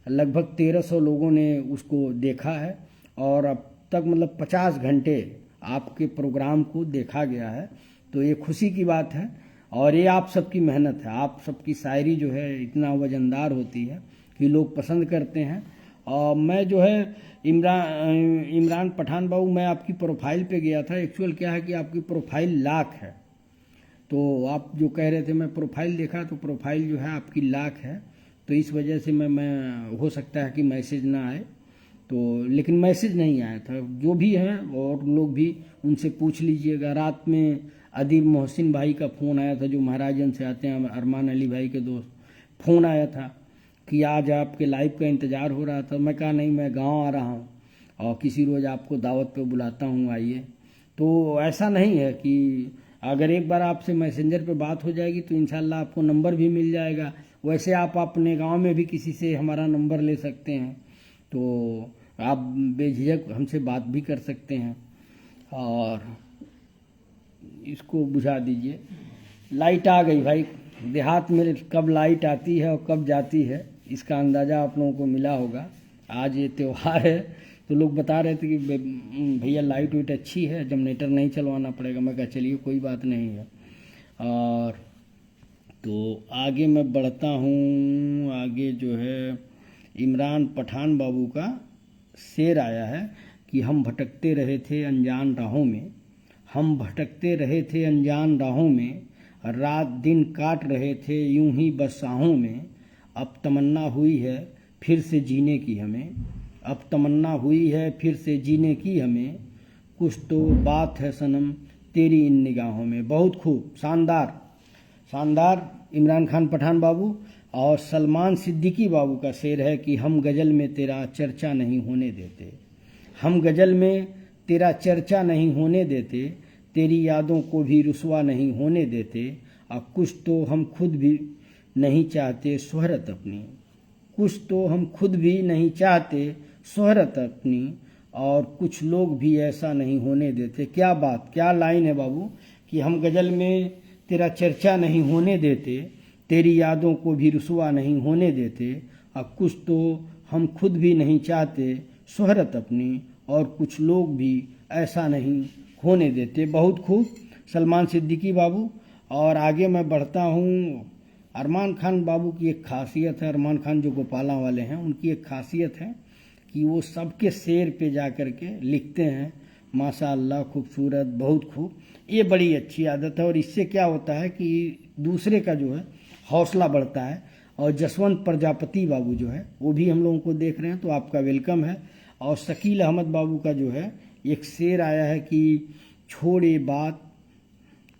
लगभग 1300 लोगों ने उसको देखा है, और अब तक मतलब 50 घंटे आपके प्रोग्राम को देखा गया है। तो ये खुशी की बात है, और ये आप सबकी मेहनत है, आप सबकी शायरी जो है इतना वजनदार होती है कि लोग पसंद करते हैं। और मैं जो है इमरान पठान बाबू, मैं आपकी प्रोफाइल पे गया था। एक्चुअल क्या है कि आपकी प्रोफाइल लाख है, तो आप जो कह रहे थे मैं प्रोफाइल देखा, तो प्रोफाइल जो है आपकी लाख है, तो इस वजह से मैं हो सकता है कि मैसेज ना आए, तो लेकिन मैसेज नहीं आया था। जो भी हैं और लोग भी उनसे पूछ लीजिएगा। रात में अदीब मोहसिन भाई का फ़ोन आया था, जो महाराजगंज से आते हैं, अरमान अली भाई के दोस्त, फ़ोन आया था कि आज आपके लाइव का इंतज़ार हो रहा था। मैं कहा नहीं, मैं गांव आ रहा हूं। और किसी रोज़ आपको दावत पे बुलाता हूँ, आइए। तो ऐसा नहीं है कि अगर एक बार आपसे मैसेंजर पे बात हो जाएगी तो इंशाल्लाह आपको नंबर भी मिल जाएगा। वैसे आप अपने गांव में भी किसी से हमारा नंबर ले सकते हैं, तो आप बेझिझक हमसे बात भी कर सकते हैं। और इसको बुझा दीजिए। लाइट आ गई भाई। देहात में कब लाइट आती है और कब जाती है इसका अंदाज़ा आप लोगों को मिला होगा। आज ये त्यौहार है तो लोग बता रहे थे कि भैया लाइट वाइट अच्छी है, जनरेटर नहीं चलवाना पड़ेगा। मैं कहा चलिए कोई बात नहीं है। और तो आगे मैं बढ़ता हूँ। आगे जो है इमरान पठान बाबू का शेर आया है कि हम भटकते रहे थे अनजान राहों में, हम भटकते रहे थे अनजान राहों में, रात दिन काट रहे थे यूं ही बस आहों में। अब तमन्ना हुई है फिर से जीने की हमें, अब तमन्ना हुई है फिर से जीने की हमें, कुछ तो बात है सनम तेरी इन निगाहों में। बहुत खूब, शानदार शानदार इमरान खान पठान बाबू। और सलमान सिद्दीकी बाबू का शेर है कि हम गज़ल में तेरा चर्चा नहीं होने देते, हम गज़ल में तेरा चर्चा नहीं होने देते, तेरी यादों को भी रुसवा नहीं होने देते। अब कुछ तो हम खुद भी नहीं चाहते शोहरत अपनी, कुछ तो हम खुद भी नहीं चाहते शोहरत अपनी, और कुछ लोग भी ऐसा नहीं होने देते। क्या बात, क्या लाइन है बाबू कि हम गज़ल में तेरा चर्चा नहीं होने देते, तेरी यादों को भी रुसवा नहीं होने देते। अब कुछ तो हम खुद भी नहीं चाहते शोहरत अपनी, और कुछ लोग भी ऐसा नहीं होने देते। बहुत खूब सलमान सिद्दीकी बाबू। और आगे मैं बढ़ता हूँ। अरमान खान बाबू की एक खासियत है, अरमान खान जो गोपाला वाले हैं उनकी एक खासियत है कि वो सबके शेर पे जा कर के लिखते हैं माशाअल्लाह खूबसूरत, बहुत खूब। ये बड़ी अच्छी आदत है और इससे क्या होता है कि दूसरे का जो है हौसला बढ़ता है। और जसवंत प्रजापति बाबू जो है वो भी हम लोगों को देख रहे हैं, तो आपका वेलकम है। और शकील अहमद बाबू का जो है एक शेर आया है कि छोड़े बात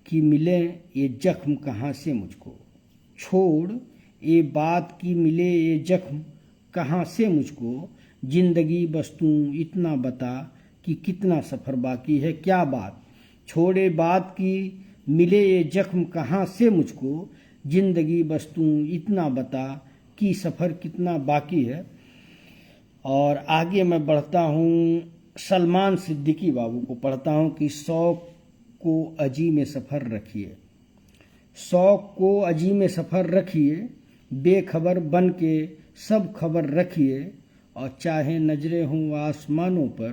की मिले ये जख्म कहाँ से मुझको, छोड़ ये बात की मिले ये जख्म कहाँ से मुझको, जिंदगी बस तू इतना बता कि कितना सफ़र बाकी है। क्या बात, छोड़े बात की मिले ये जख्म कहाँ से मुझको, जिंदगी बस तू इतना बता कि सफ़र कितना बाकी है। और आगे मैं बढ़ता हूँ। सलमान सिद्दीकी बाबू को पढ़ता हूँ कि शौक़ को अजी में सफ़र रखिए, शौक़ को अजी में सफ़र रखिए, बेखबर बन के सब खबर रखिए, और चाहे नजरें हों आसमानों पर,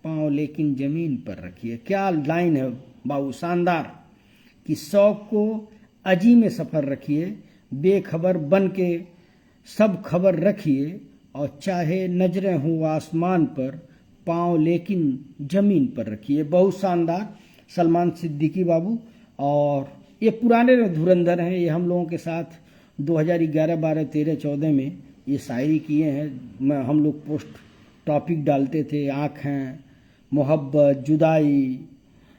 पाँव लेकिन ज़मीन पर रखिए। क्या लाइन है बाबू, शानदार कि शौक़ को अजी में सफ़र रखिए, बेखबर बन के सब खबर रखिए, और चाहे नजरें हों आसमान पर, पाँव लेकिन ज़मीन पर रखिए। बहुत शानदार सलमान सिद्दीकी बाबू। और ये पुराने धुरंधर हैं, ये हम लोगों के साथ 2011, 12, 13, 14 में ये शायरी किए हैं। हम लोग पोस्ट टॉपिक डालते थे, आँखें, मोहब्बत, जुदाई,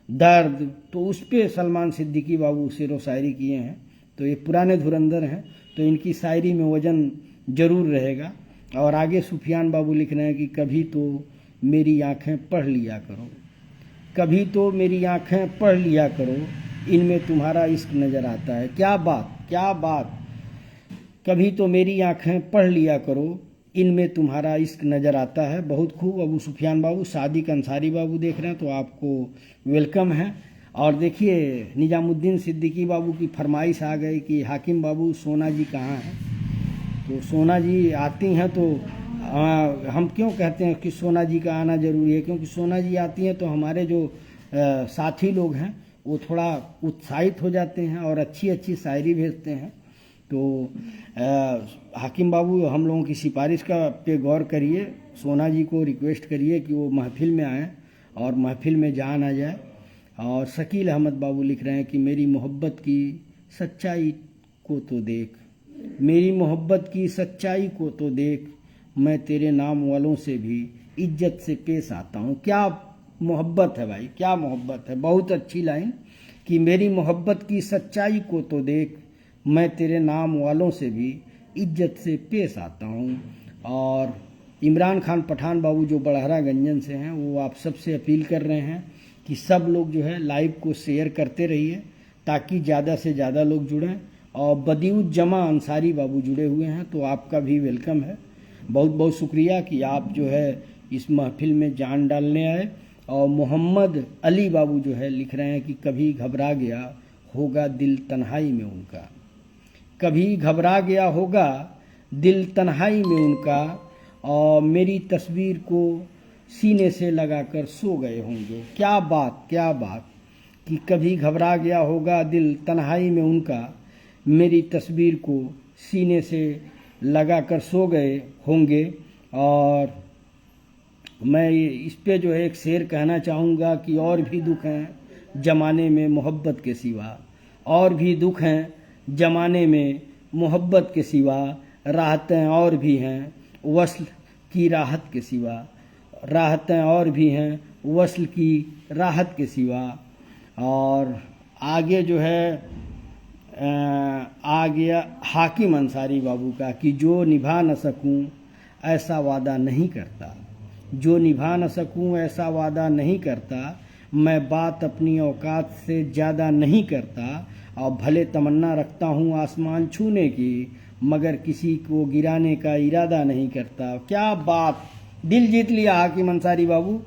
दर्द, तो उस पर सलमान सिद्दीकी बाबू शेर व शायरी किए हैं। तो ये पुराने धुरंधर हैं, तो इनकी शायरी में वजन ज़रूर रहेगा। और आगे सुफियान बाबू लिख रहे हैं कि कभी तो मेरी आँखें पढ़ लिया करो, कभी तो मेरी आँखें पढ़ लिया करो, इनमें तुम्हारा इश्क नज़र आता है। क्या बात, क्या बात, कभी तो मेरी आँखें पढ़ लिया करो, इनमें तुम्हारा इश्क नज़र आता है। बहुत खूब अबू सुफियान बाबू। सादिक अंसारी बाबू देख रहे हैं तो आपको वेलकम है। और देखिए निजामुद्दीन सिद्दीकी बाबू की फरमाइश आ गई कि हाकिम बाबू सोना जी कहाँ हैं। तो सोना जी आती हैं तो हम क्यों कहते हैं कि सोना जी का आना ज़रूरी है, क्योंकि सोना जी आती हैं तो हमारे जो साथी लोग हैं वो थोड़ा उत्साहित हो जाते हैं और अच्छी अच्छी शायरी भेजते हैं। तो हाकिम बाबू हम लोगों की सिफारिश का पे गौर करिए, सोना जी को रिक्वेस्ट करिए कि वो महफिल में आएँ और महफिल में जान आ जाए। और शकील अहमद बाबू लिख रहे हैं कि मेरी मोहब्बत की सच्चाई को तो देख, मेरी मोहब्बत की सच्चाई को तो देख, मैं तेरे नाम वालों से भी इज्जत से पेश आता हूँ। क्या मोहब्बत है भाई, क्या मोहब्बत है। बहुत अच्छी लाइन कि मेरी मोहब्बत की सच्चाई को तो देख, मैं तेरे नाम वालों से भी इज्जत से पेश आता हूँ। और इमरान खान पठान बाबू जो बड़हरा गंजन से हैं, वो आप सबसे अपील कर रहे हैं कि सब लोग जो है लाइव को शेयर करते रहिए ताकि ज़्यादा से ज़्यादा लोग जुड़ें। और बदिउज्जमा अंसारी बाबू जुड़े हुए हैं, तो आपका भी वेलकम है। बहुत बहुत शुक्रिया कि आप जो है इस महफिल में जान डालने आए। और मोहम्मद अली बाबू जो है लिख रहे हैं कि कभी घबरा गया होगा दिल तन्हाई में उनका, कभी घबरा गया होगा दिल तन्हाई में उनका, और मेरी तस्वीर को सीने से लगाकर सो गए होंगे। क्या बात, क्या बात कि कभी घबरा गया होगा दिल तन्हाई में उनका, मेरी तस्वीर को सीने से लगाकर सो गए होंगे। और मैं इस पे जो है एक शेर कहना चाहूँगा कि और भी दुख हैं ज़माने में मोहब्बत के सिवा, और भी दुख हैं ज़माने में मोहब्बत के सिवा, राहतें और भी हैं वस्ल की राहत के सिवा, राहतें और भी हैं वस्ल की राहत के सिवा। और आगे जो है आ गया हाकिम अंसारी बाबू का कि जो निभा न सकूं ऐसा वादा नहीं करता, जो निभा न सकूं ऐसा वादा नहीं करता, मैं बात अपनी औकात से ज़्यादा नहीं करता, और भले तमन्ना रखता हूँ आसमान छूने की, मगर किसी को गिराने का इरादा नहीं करता। क्या बात, दिल जीत लिया हाकिम अंसारी बाबू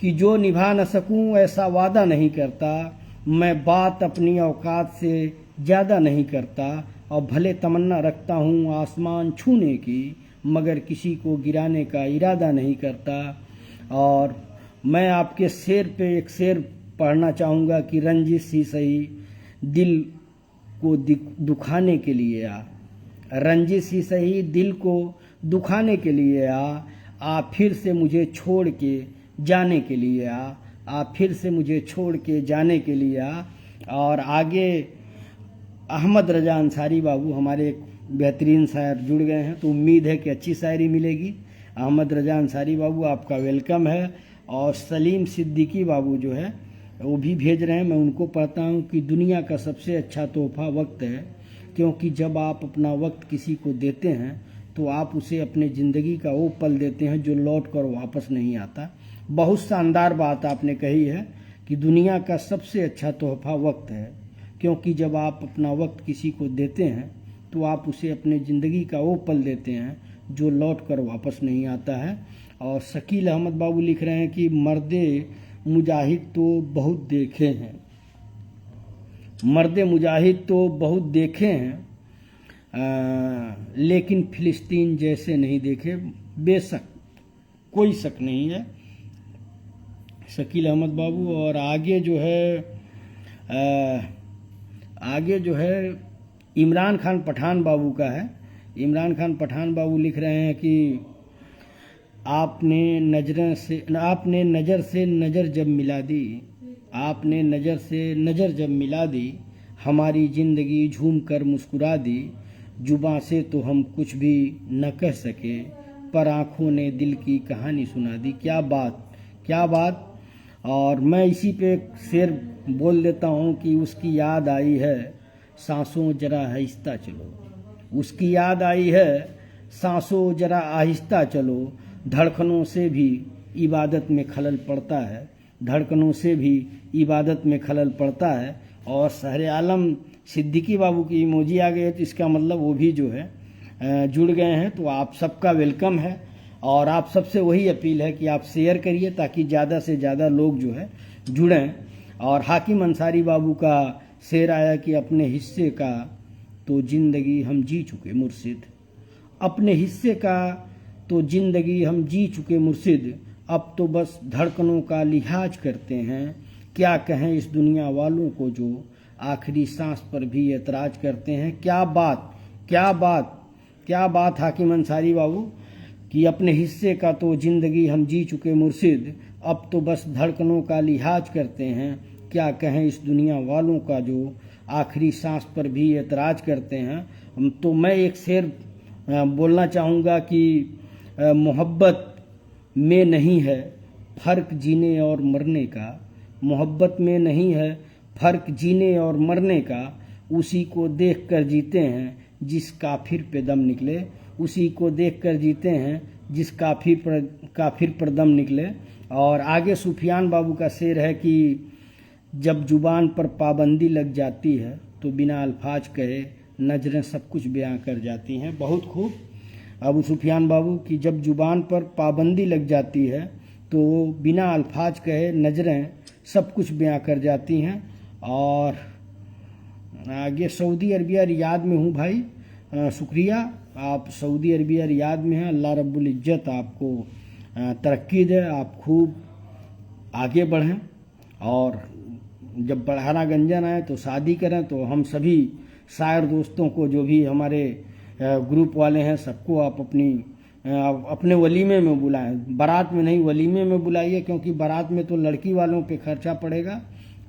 कि जो निभा न सकूं ऐसा वादा नहीं करता, मैं बात अपनी औकात से ज़्यादा नहीं करता, और भले तमन्ना रखता हूँ आसमान छूने की, मगर किसी को गिराने का इरादा नहीं करता। और मैं आपके शेर पे एक शेर पढ़ना चाहूँगा कि रंजिश सी सही दिल को दुखाने के लिए आ, रंजिश सी सही दिल को दुखाने के लिए आ फिर से मुझे छोड़ के जाने के लिए आ फिर से मुझे छोड़ के जाने के लिए आ। और आगे अहमद रजा अंसारी बाबू हमारे एक बेहतरीन शायर जुड़ गए हैं, तो उम्मीद है कि अच्छी शायरी मिलेगी। अहमद रजा अंसारी बाबू आपका वेलकम है। और सलीम सिद्दीकी बाबू जो है वो भी भेज रहे हैं, मैं उनको पढ़ता हूँ कि दुनिया का सबसे अच्छा तोहफा वक्त है, क्योंकि जब आप अपना वक्त किसी को देते हैं तो आप उसे अपने ज़िंदगी का वो पल देते हैं जो लौट कर वापस नहीं आता। बहुत शानदार बात आपने कही है कि दुनिया का सबसे अच्छा तोहफा वक्त है, क्योंकि जब आप अपना वक्त किसी को देते हैं तो आप उसे अपने ज़िंदगी का वो पल देते हैं जो लौट कर वापस नहीं आता है। और शकील अहमद बाबू लिख रहे हैं कि मर्दे मुजाहिद तो बहुत देखे हैं, मर्दे मुजाहिद तो बहुत देखे हैं, लेकिन फ़िलिस्तीन जैसे नहीं देखे। बेशक कोई शक नहीं है शकील अहमद बाबू। और आगे जो है इमरान खान पठान बाबू का है। इमरान खान पठान बाबू लिख रहे हैं कि आपने नज़र से नज़र जब मिला दी, आपने नज़र से नज़र जब मिला दी, हमारी ज़िंदगी झूम कर मुस्कुरा दी, जुबां से तो हम कुछ भी न कह सके, पर आँखों ने दिल की कहानी सुना दी। क्या बात, क्या बात। और मैं इसी पे शेर बोल देता हूँ कि उसकी याद आई है सांसों जरा आहिस्ता चलो, उसकी याद आई है सांसों जरा आहिस्ता चलो, धड़कनों से भी इबादत में खलल पड़ता है, धड़कनों से भी इबादत में खलल पड़ता है। और शहर आलम सिद्दीकी बाबू की इमोजी आ गई है, तो इसका मतलब वो भी जो है जुड़ गए हैं, तो आप सबका वेलकम है। और आप सबसे वही अपील है कि आप शेयर करिए ताकि ज़्यादा से ज़्यादा लोग जो है जुड़ें। और हाकिम अंसारी बाबू का शेर आया कि अपने हिस्से का तो ज़िंदगी हम जी चुके मुर्शिद, अपने हिस्से का तो ज़िंदगी हम जी चुके मुर्शिद, अब तो बस धड़कनों का लिहाज करते हैं, क्या कहें इस दुनिया वालों को जो आखिरी सांस पर भी एतराज़ करते हैं। क्या बात, क्या बात, क्या बात हाकिम अंसारी बाबू कि अपने हिस्से का तो ज़िंदगी हम जी चुके मुर्शिद, अब तो बस धड़कनों का लिहाज करते हैं, क्या कहें इस दुनिया वालों का जो आखिरी सांस पर भी एतराज़ करते हैं। तो मैं एक शेर बोलना चाहूँगा कि मोहब्बत में नहीं है फ़र्क जीने और मरने का, मोहब्बत में नहीं है फ़र्क जीने और मरने का, उसी को देख कर जीते हैं जिस काफिर पे दम निकले, उसी को देख कर जीते हैं जिस काफिर पर दम निकले। और आगे सुफियान बाबू का शेर है कि जब जुबान पर पाबंदी लग जाती है तो बिना अल्फाज कहे नजरें सब कुछ बयां कर जाती हैं। बहुत खूब अबू सुफियान बाबू की जब जुबान पर पाबंदी लग जाती है तो बिना अल्फाज कहे नजरें सब कुछ बयां कर जाती हैं। और आगे सऊदी अरबिया रियाद में हूँ भाई, शुक्रिया, आप सऊदी अरबिया रियाद में हैं। अल्लाह रब्बुल इज़्ज़त आपको तरक्की दे, आप खूब आगे बढ़ें और जब बढ़ाना गंजन आए तो शादी करें। तो हम सभी शायर दोस्तों को, जो भी हमारे ग्रुप वाले हैं, सबको आप अपने वलीमे में बुलाएं। बारात में नहीं, वलीमे में बुलाइए, क्योंकि बारात में तो लड़की वालों पे खर्चा पड़ेगा।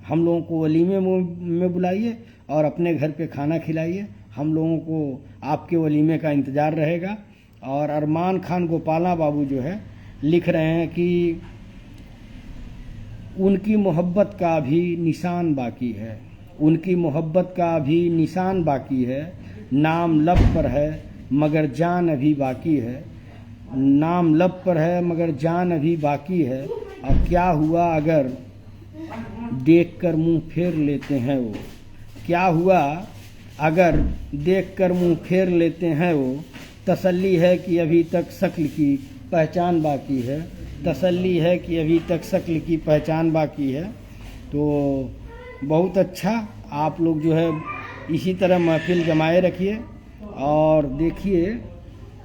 हम लोगों को वलीमे में बुलाइए और अपने घर पे खाना खिलाइए। हम लोगों को आपके वलीमे का इंतज़ार रहेगा। और अरमान खान गोपाला बाबू जो है लिख रहे हैं कि उनकी मोहब्बत का भी निशान बाकी है, उनकी मोहब्बत का भी निशान बाकी है, नाम लब पर है मगर जान अभी बाकी है, नाम लब पर है मगर जान अभी बाकी है। और क्या हुआ अगर देखकर मुंह फेर लेते हैं वो, क्या हुआ अगर देखकर मुंह फेर लेते हैं वो, तसल्ली है कि अभी तक शक्ल की पहचान बाकी है, तसल्ली है कि अभी तक शक्ल की पहचान बाकी है। तो बहुत अच्छा, आप लोग जो है इसी तरह महफिल जमाए रखिए। और देखिए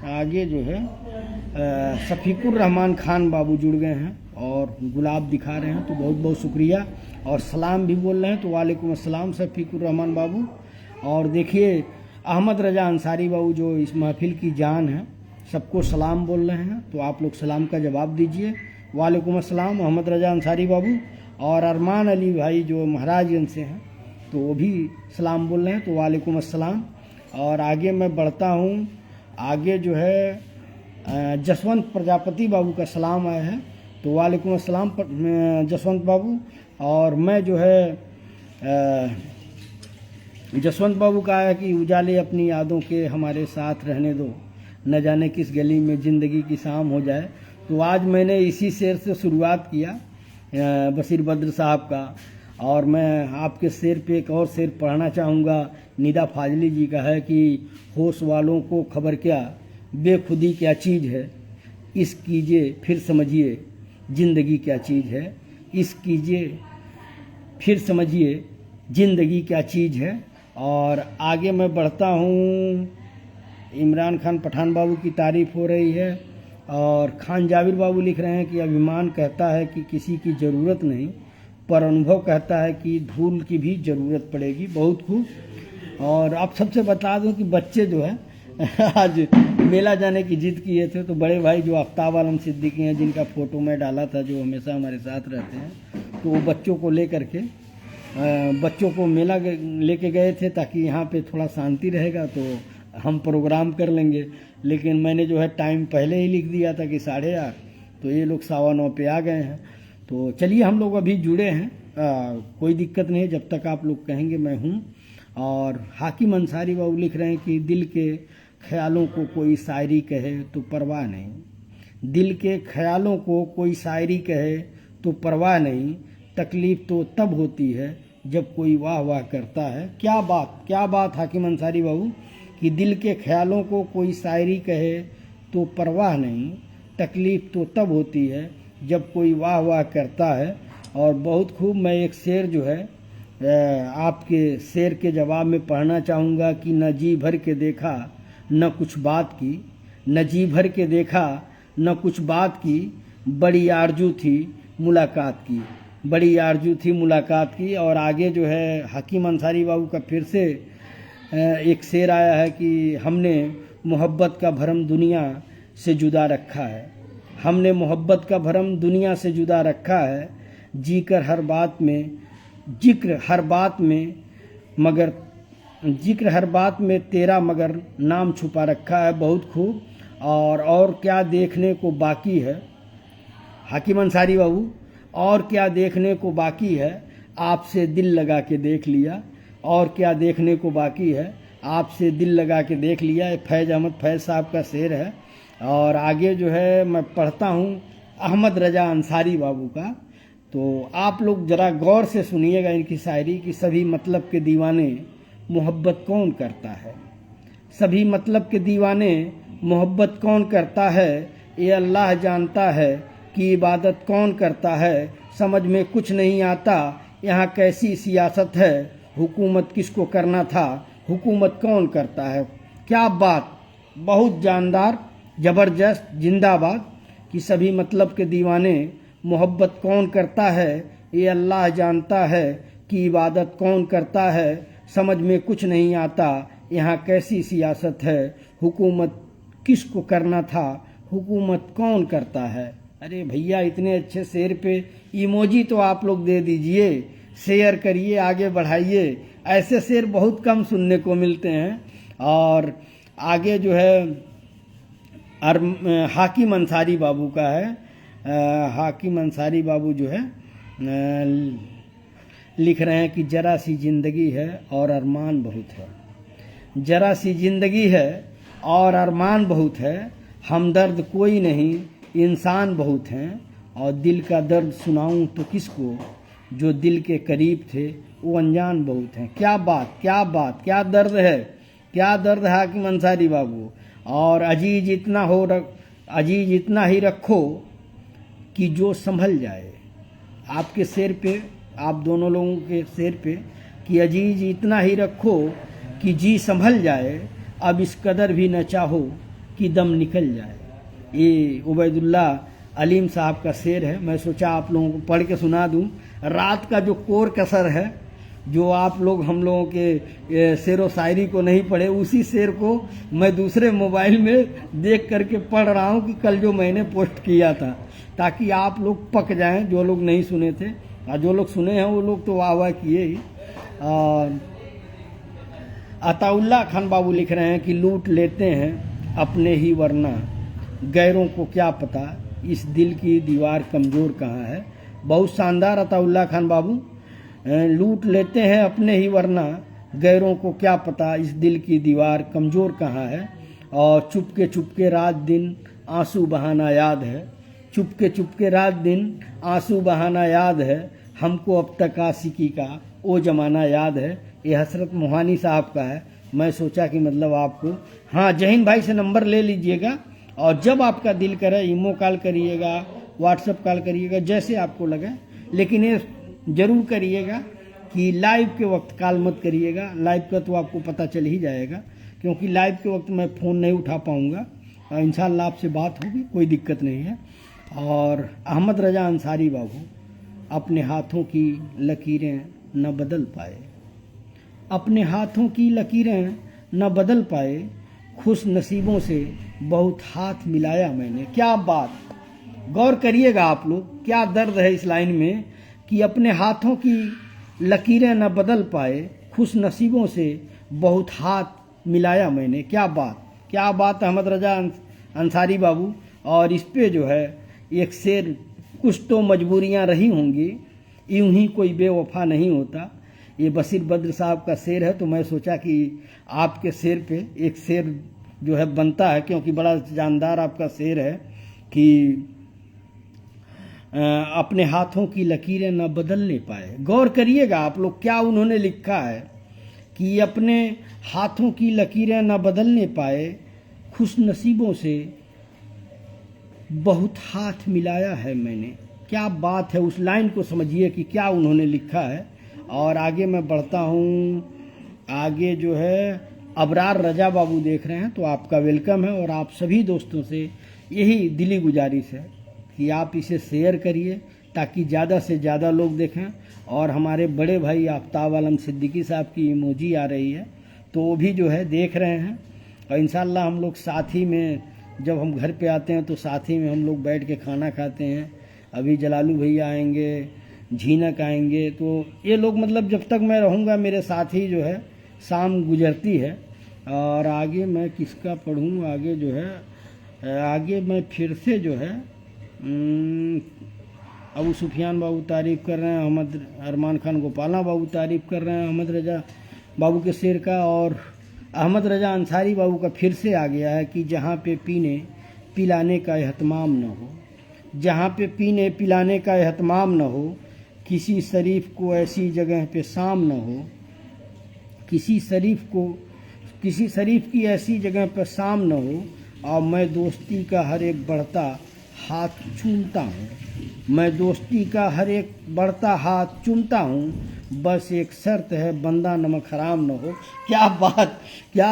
आगे जो है शफीकुर रहमान खान बाबू जुड़ गए हैं और गुलाब दिखा रहे हैं, तो बहुत बहुत शुक्रिया। और सलाम भी बोल रहे हैं, तो वालेकुम अस्सलाम शफीकुर रहमान बाबू। और देखिए अहमद रजा अंसारी बाबू जो इस महफिल की जान है, सबको सलाम बोल रहे हैं, तो आप लोग सलाम का जवाब दीजिए। वालेकुम अस्सलाम अहमद रजा अंसारी बाबू। और अरमान अली भाई जो महाराजगंज से हैं, तो वो भी सलाम बोल रहे हैं, तो वालेकुम अस्सलाम। और आगे मैं बढ़ता हूँ, आगे जो है जसवंत प्रजापति बाबू का सलाम आया है, तो वालेकुम अस्सलाम जसवंत बाबू। और मैं जो है जसवंत बाबू का आया कि उजाले अपनी यादों के हमारे साथ रहने दो, न जाने किस गली में ज़िंदगी की शाम हो जाए। तो आज मैंने इसी शेर से शुरुआत किया बशीर बद्र साहब का। और मैं आपके शेर पे एक और शेर पढ़ना चाहूँगा, निदा फाजली जी का है कि होश वालों को खबर क्या बेखुदी क्या चीज़ है, इस कीजिए फिर समझिए ज़िंदगी क्या चीज़ है, इस कीजिए फिर समझिए ज़िंदगी क्या चीज़ है। और आगे मैं बढ़ता हूँ, इमरान खान पठान बाबू की तारीफ़ हो रही है। और खान जाविर बाबू लिख रहे हैं कि अभिमान कहता है कि किसी की ज़रूरत नहीं, पर अनुभव कहता है कि धूल की भी ज़रूरत पड़ेगी। बहुत खूब। और आप सबसे बता दूं कि बच्चे जो है आज मेला जाने की जिद किए थे, तो बड़े भाई जो आफ्ताब आलम सिद्दीकी हैं, जिनका फ़ोटो मैं डाला था, जो हमेशा हमारे साथ रहते हैं, तो वो बच्चों को ले करके बच्चों को मेला लेके गए थे, ताकि यहाँ पे थोड़ा शांति रहेगा तो हम प्रोग्राम कर लेंगे। लेकिन मैंने जो है टाइम पहले ही लिख दिया था कि 8:30, तो ये लोग 9:15 पे आ गए हैं। तो चलिए हम लोग अभी जुड़े हैं, कोई दिक्कत नहीं, जब तक आप लोग कहेंगे मैं हूँ। और हाकिम अंसारी बाबू लिख रहे हैं कि दिल के ख्यालों को कोई शायरी कहे तो परवाह नहीं, दिल के ख्यालों को कोई शायरी कहे तो परवाह नहीं, तकलीफ़ तो तब होती है जब कोई वाह वाह करता है। क्या बात हाकिम अंसारी बाबू, कि दिल के ख्यालों को कोई शायरी कहे तो परवाह नहीं, तकलीफ़ तो तब होती है जब कोई वाह वाह करता है। और बहुत खूब, मैं एक शेर जो है आपके शेर के जवाब में पढ़ना चाहूँगा कि न जी भर के देखा न कुछ बात की, न जी भर के देखा न कुछ बात की, बड़ी आरजू थी मुलाकात की, बड़ी आरजू थी मुलाकात की। और आगे जो है हाकिम अंसारी बाबू का फिर से एक शेर आया है कि हमने मोहब्बत का भरम दुनिया से जुदा रखा है, हमने मोहब्बत का भरम दुनिया से जुदा रखा है, जिक्र हर बात में तेरा मगर नाम छुपा रखा है। बहुत खूब। और क्या देखने को बाकी है हाकिम अंसारी बाबू, और क्या देखने को बाकी है, आपसे दिल लगा के देख लिया, और क्या देखने को बाकी है, आपसे दिल लगा के देख लिया। फैज़ अहमद फैज़ साहब का शेर है। और आगे जो है मैं पढ़ता हूँ अहमद रजा अंसारी बाबू का। तो आप लोग ज़रा गौर से सुनिएगा इनकी शायरी कि सभी मतलब के दीवाने मोहब्बत कौन करता है। सभी मतलब के दीवाने मोहब्बत कौन करता है, ये अल्लाह जानता है कि इबादत कौन करता है। समझ में कुछ नहीं आता यहाँ कैसी सियासत है, हुकूमत किसको करना था, हुकूमत कौन करता है। क्या बात, बहुत जानदार, ज़बरदस्त, जिंदाबाद। कि सभी मतलब के दीवाने मोहब्बत कौन करता है, ये अल्लाह जानता है कि इबादत कौन करता है। समझ में कुछ नहीं आता यहाँ कैसी सियासत है, हुकूमत किसको करना था, हुकूमत कौन करता है। अरे भैया, इतने अच्छे शेर पे इमोजी तो आप लोग दे दीजिए, शेयर करिए, आगे बढ़ाइए। ऐसे शेर बहुत कम सुनने को मिलते हैं। और आगे जो है हाकिम अंसारी बाबू का है। हाकिम अंसारी बाबू जो है लिख रहे हैं कि जरा सी जिंदगी है और अरमान बहुत है। जरा सी जिंदगी है और अरमान बहुत है, हमदर्द कोई नहीं इंसान बहुत हैं। और दिल का दर्द सुनाऊं तो किसको, जो दिल के करीब थे वो अनजान बहुत हैं। क्या बात, क्या बात, क्या दर्द है, क्या दर्द है हाकिम अंसारी बाबू। और अजीज इतना ही रखो कि जो संभल जाए। आपके शेर पे, आप दोनों लोगों के शेर पे कि अजीज इतना ही रखो कि जी संभल जाए, अब इस कदर भी न चाहो कि दम निकल जाए। ये उबैदुल्ला अलीम साहब का शेर है। मैं सोचा आप लोगों को पढ़ के सुना दूं। रात का जो कोर कसर है, जो आप लोग हम लोगों के शेर व शायरी को नहीं पढ़े, उसी शेर को मैं दूसरे मोबाइल में देख करके पढ़ रहा हूँ कि कल जो मैंने पोस्ट किया था, ताकि आप लोग पक जाएं जो लोग नहीं सुने थे। और जो लोग सुने हैं वो लोग तो वाह वाह किए ही। अताउल्ला खान बाबू लिख रहे हैं कि लूट लेते हैं अपने ही वरना गैरों को क्या पता इस दिल की दीवार कमज़ोर कहाँ है। बहुत शानदार अताउल्ला खान बाबू। लूट लेते हैं अपने ही वरना गैरों को क्या पता इस दिल की दीवार कमज़ोर कहाँ है। और चुपके रात दिन आंसू बहाना याद है, चुपके रात दिन आंसू बहाना याद है, हमको अब तक आशिकी का वो ज़माना याद है। ये हसरत मोहानी साहब का है। मैं सोचा कि मतलब आपको, हाँ, जहीन भाई से नंबर ले लीजिएगा और जब आपका दिल करे ईमो कॉल करिएगा, व्हाट्सएप कॉल करिएगा, जैसे आपको लगे। लेकिन ये ज़रूर करिएगा कि लाइव के वक्त कॉल मत करिएगा। लाइव का तो आपको पता चल ही जाएगा, क्योंकि लाइव के वक्त मैं फ़ोन नहीं उठा पाऊँगा। इंशाअल्लाह आपसे बात होगी, कोई दिक्कत नहीं है। और अहमद रजा अंसारी बाबू, अपने हाथों की लकीरें न बदल पाए, अपने हाथों की लकीरें न बदल पाए, खुश नसीबों से बहुत हाथ मिलाया मैंने। क्या बात, गौर करिएगा आप लोग, क्या दर्द है इस लाइन में कि अपने हाथों की लकीरें न बदल पाए, खुश नसीबों से बहुत हाथ मिलाया मैंने। क्या बात, क्या बात अहमद रजा अंसारी बाबू। और इस पे जो है एक शेर, कुछ तो मजबूरियां रही होंगी, यूं ही कोई बेवफा नहीं होता। ये बशीर बद्र साहब का शेर है। तो मैं सोचा कि आपके शेर पे एक शेर जो है बनता है, क्योंकि बड़ा जानदार आपका शेर है कि अपने हाथों की लकीरें न बदलने पाए। गौर करिएगा आप लोग, क्या उन्होंने लिखा है कि अपने हाथों की लकीरें न बदलने पाए, खुश नसीबों से बहुत हाथ मिलाया है मैंने। क्या बात है, उस लाइन को समझिए कि क्या उन्होंने लिखा है। और आगे मैं बढ़ता हूँ। आगे जो है अबरार रजा बाबू देख रहे हैं, तो आपका वेलकम है। और आप सभी दोस्तों से यही दिली गुजारिश है कि आप इसे शेयर करिए ताकि ज़्यादा से ज़्यादा लोग देखें। और हमारे बड़े भाई आफ्ताब आलम सिद्दीकी साहब की इमोजी आ रही है, तो वो भी जो है देख रहे हैं। और इंशाल्लाह हम लोग साथ ही में, जब हम घर पे आते हैं तो साथ ही में हम लोग बैठ के खाना खाते हैं। अभी जलालू भैया आएंगे, झीनक आएंगे, तो ये लोग मतलब जब तक मैं रहूँगा मेरे साथ ही जो है शाम गुजरती है। और आगे मैं किसका पढ़ूँ, आगे जो है, आगे मैं फिर से जो है अबू सुफियान बाबू तारीफ़ कर रहे हैं, अहमद अरमान खान गोपाला बाबू तारीफ़ कर रहे हैं अहमद रजा बाबू के शेर का। और अहमद रजा अंसारी बाबू का फिर से आ गया है कि जहाँ पे पीने पिलाने का एहतमाम न हो, जहाँ पे पीने पिलाने का एहतमाम न हो, किसी शरीफ को ऐसी जगह पे शाम न हो, किसी शरीफ की ऐसी जगह पर शाम न हो, और मैं दोस्ती का हर एक बढ़ता हाथ चूमता हूँ, मैं दोस्ती का हर एक बढ़ता हाथ चूमता हूँ, बस एक शर्त है बंदा नमक हराम न हो। क्या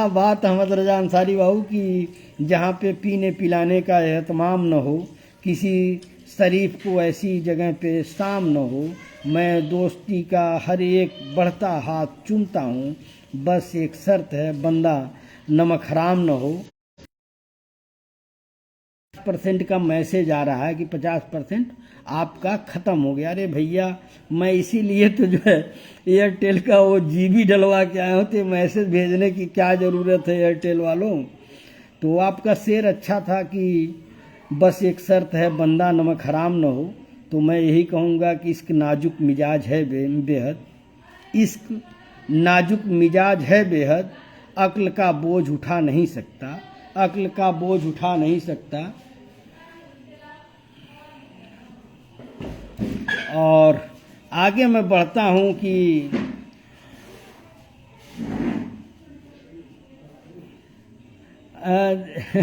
बात अहमद रजा अंसारी बाबू की, जहाँ पे पीने पिलाने का एहतमाम न हो, किसी शरीफ को ऐसी जगह पे शाम न हो, मैं दोस्ती का हर एक बढ़ता हाथ चूमता हूँ, बस एक शर्त है बंदा नमक हराम न हो। 50% का मैसेज आ रहा है कि 50% आपका ख़त्म हो गया। अरे भैया, मैं इसीलिए तो जो है एयरटेल का वो जीबी डलवा के आया हूँ, तो मैसेज भेजने की क्या ज़रूरत है एयरटेल वालों। तो आपका शेर अच्छा था कि बस एक शर्त है बंदा नमक हराम न हो। तो मैं यही कहूँगा कि इश्क नाजुक मिजाज है बेहद, इश्क नाजुक मिजाज है बेहद, अक्ल का बोझ उठा नहीं सकता, अक्ल का बोझ उठा नहीं सकता। और आगे मैं बढ़ता हूँ कि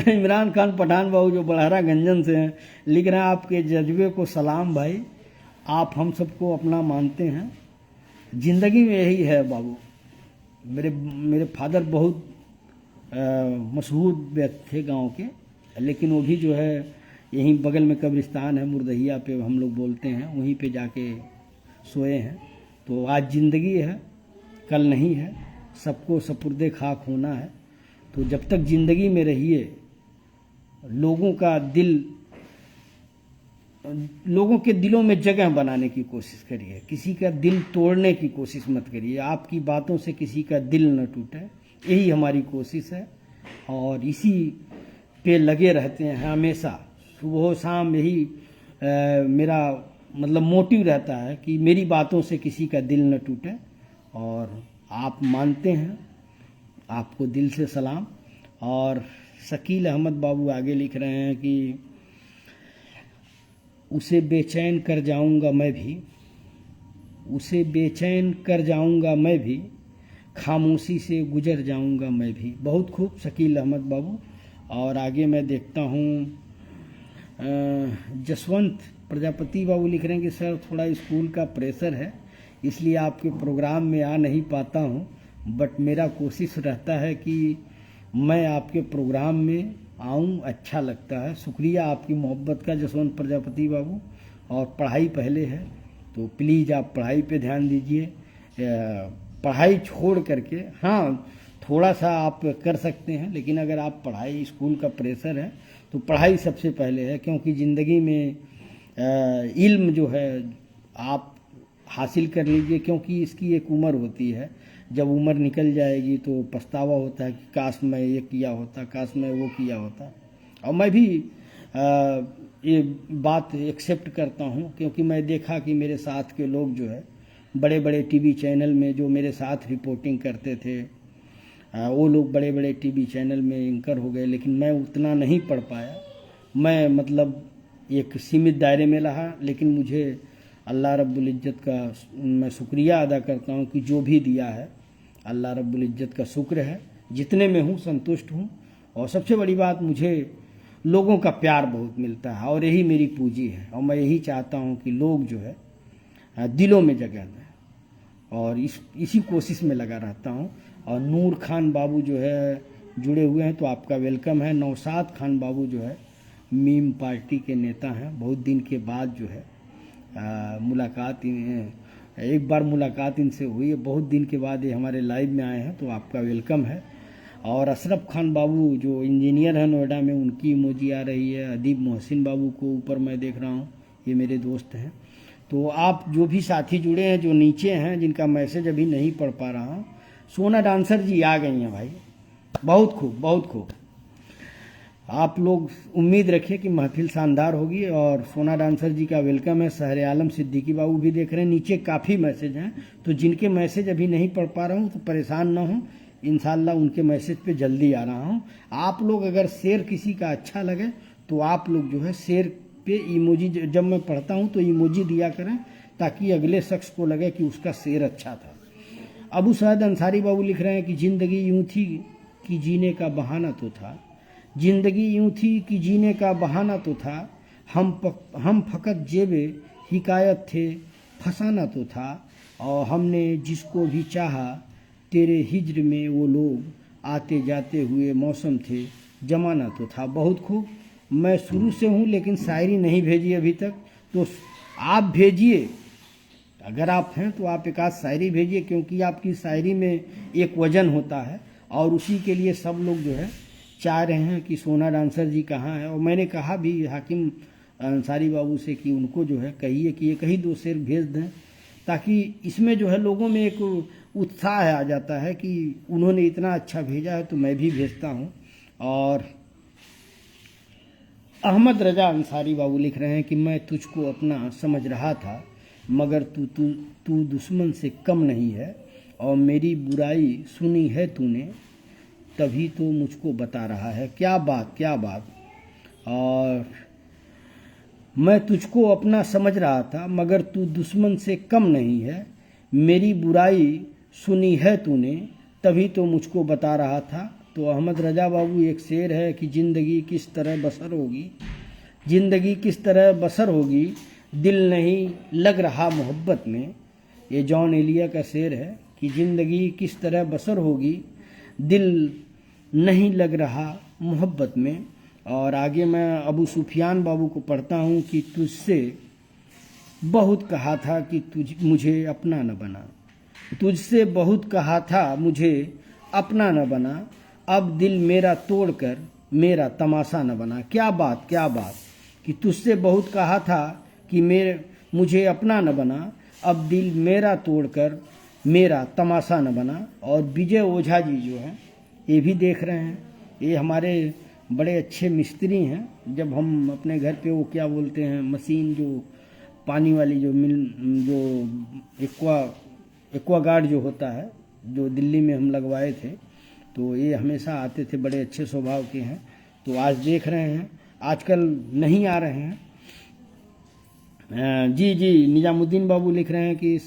इमरान खान पठान बाबू जो बड़हरा गंजन से हैं, लिख रहे हैं आपके जज्बे को सलाम भाई, आप हम सबको अपना मानते हैं। ज़िंदगी में यही है बाबू। मेरे फादर बहुत मशहूर व्यक्ति थे गांव के, लेकिन वो भी जो है यहीं बगल में कब्रिस्तान है मुर्दहिया पे हम लोग बोलते हैं, वहीं पे जाके सोए हैं। तो आज ज़िंदगी है, कल नहीं है, सबको सपुर्दे खाक होना है। तो जब तक ज़िंदगी में रहिए, लोगों के दिलों में जगह बनाने की कोशिश करिए, किसी का दिल तोड़ने की कोशिश मत करिए, आपकी बातों से किसी का दिल न टूटे, यही हमारी कोशिश है। और इसी पे लगे रहते हैं हमेशा, सुबह शाम यही मेरा मतलब मोटिव रहता है कि मेरी बातों से किसी का दिल न टूटे। और आप मानते हैं, आपको दिल से सलाम। और शकील अहमद बाबू आगे लिख रहे हैं कि उसे बेचैन कर जाऊंगा मैं भी, उसे बेचैन कर जाऊंगा मैं भी, खामोशी से गुजर जाऊंगा मैं भी। बहुत खूब शकील अहमद बाबू। और आगे मैं देखता हूँ जसवंत प्रजापति बाबू लिख रहे हैं कि सर थोड़ा स्कूल का प्रेशर है, इसलिए आपके प्रोग्राम में आ नहीं पाता हूँ, बट मेरा कोशिश रहता है कि मैं आपके प्रोग्राम में आऊँ, अच्छा लगता है। शुक्रिया आपकी मोहब्बत का जसवंत प्रजापति बाबू। और पढ़ाई पहले है, तो प्लीज़ आप पढ़ाई पे ध्यान दीजिए, पढ़ाई छोड़ करके, हाँ थोड़ा सा आप कर सकते हैं, लेकिन अगर आप पढ़ाई, स्कूल का प्रेशर है तो पढ़ाई सबसे पहले है। क्योंकि ज़िंदगी में इल्म जो है आप हासिल कर लीजिए, क्योंकि इसकी एक उम्र होती है, जब उम्र निकल जाएगी तो पछतावा होता है कि काश मैं ये किया होता, काश मैं वो किया होता। और मैं भी ये बात एक्सेप्ट करता हूँ, क्योंकि मैं देखा कि मेरे साथ के लोग जो है बड़े बड़े टीवी चैनल में जो मेरे साथ रिपोर्टिंग करते थे, वो लोग बड़े बड़े टीवी चैनल में एंकर हो गए, लेकिन मैं उतना नहीं पढ़ पाया। मैं मतलब एक सीमित दायरे में रहा, लेकिन मुझे अल्लाह रब्बुल इज़्ज़त का मैं शुक्रिया अदा करता हूँ कि जो भी दिया है अल्लाह रब्बुल इज़्ज़त का शुक्र है, जितने में हूँ संतुष्ट हूँ। और सबसे बड़ी बात, मुझे लोगों का प्यार बहुत मिलता है और यही मेरी पूंजी है। और मैं यही चाहता हूँ कि लोग जो है दिलों में जगह दें, और इसी कोशिश में लगा रहता हूँ। और नूर खान बाबू जो है जुड़े हुए हैं, तो आपका वेलकम है। नौशाद खान बाबू जो है मीम पार्टी के नेता हैं, बहुत दिन के बाद जो है मुलाकात, एक बार मुलाकात इनसे हुई है, बहुत दिन के बाद ये हमारे लाइव में आए हैं, तो आपका वेलकम है। और अशरफ खान बाबू जो इंजीनियर हैं नोएडा में, उनकी इमोजी आ रही है। अदीब मोहसिन बाबू को ऊपर मैं देख रहा हूँ, ये मेरे दोस्त हैं। तो आप जो भी साथी जुड़े हैं, जो नीचे हैं, जिनका मैसेज अभी नहीं पढ़ पा रहा हूँ, सोना डांसर जी आ गई हैं भाई, बहुत खूब बहुत खूब। आप लोग उम्मीद रखिए कि महफिल शानदार होगी। और सोना डांसर जी का वेलकम है। शहर आलम सिद्दीकी बाबू भी देख रहे हैं, नीचे काफ़ी मैसेज हैं, तो जिनके मैसेज अभी नहीं पढ़ पा रहा हूँ तो परेशान ना हो, इंशाल्लाह उनके मैसेज पे जल्दी आ रहा हूँ। आप लोग अगर शेयर किसी का अच्छा लगे तो आप लोग जो है शेर पे इमोजी, जब मैं पढ़ता हूँ तो इमोजी दिया करें ताकि अगले शख्स को लगे कि उसका शेर अच्छा था। अबू सईद अंसारी बाबू लिख रहे हैं कि ज़िंदगी यूँ थी कि जीने का बहाना तो था, ज़िंदगी यूँ थी कि जीने का बहाना तो था, हम फ़कत जेबे हिकायत थे, फसाना तो था, और हमने जिसको भी चाहा तेरे हिज्र में वो लोग आते जाते हुए मौसम थे, जमाना तो था। बहुत खूब। मैं शुरू से हूँ लेकिन शायरी नहीं भेजी अभी तक, तो आप भेजिए, अगर आप हैं तो आप एक आध शायरी भेजिए, क्योंकि आपकी शायरी में एक वजन होता है और उसी के लिए सब लोग जो है चाह रहे हैं कि सोना डांसर जी कहाँ है। और मैंने कहा भी हाकिम अंसारी बाबू से कि उनको जो है कहिए कि एक ही दो शेर भेज दें, ताकि इसमें जो है लोगों में एक उत्साह आ जाता है कि उन्होंने इतना अच्छा भेजा है तो मैं भी भेजता हूँ। और अहमद रजा अंसारी बाबू लिख रहे हैं कि मैं तुझको अपना समझ रहा था, मगर तू तू तू दुश्मन से कम नहीं है, और मेरी बुराई सुनी है तूने तभी तो मुझको बता रहा है। क्या बात, क्या बात। और मैं तुझको अपना समझ रहा था मगर तू दुश्मन से कम नहीं है, मेरी बुराई सुनी है तूने तभी तो मुझको बता रहा था। तो अहमद रजा बाबू एक शेर है कि ज़िंदगी किस तरह बसर होगी, ज़िंदगी किस तरह बसर होगी, दिल नहीं लग रहा मोहब्बत में। ये जॉन एलिया का शेर है कि ज़िंदगी किस तरह बसर होगी, दिल नहीं लग रहा मोहब्बत में। और आगे मैं अबू सुफियान बाबू को पढ़ता हूँ कि तुझसे बहुत कहा था कि मुझे अपना न बना, तुझसे बहुत कहा था मुझे अपना न बना, अब दिल मेरा तोड़कर मेरा तमाशा न बना। क्या बात, क्या बात कि तुझसे बहुत कहा था कि मुझे अपना न बना, अब दिल मेरा तोड़कर मेरा तमाशा न बना। और विजय ओझा जी जो हैं ये भी देख रहे हैं, ये हमारे बड़े अच्छे मिस्त्री हैं। जब हम अपने घर पे वो क्या बोलते हैं मशीन जो पानी वाली जो एक्वागार्ड जो होता है, जो दिल्ली में हम लगवाए थे, तो ये हमेशा आते थे, बड़े अच्छे स्वभाव के हैं। तो आज देख रहे हैं, आजकल नहीं आ रहे हैं। जी जी, निजामुद्दीन बाबू लिख रहे हैं कि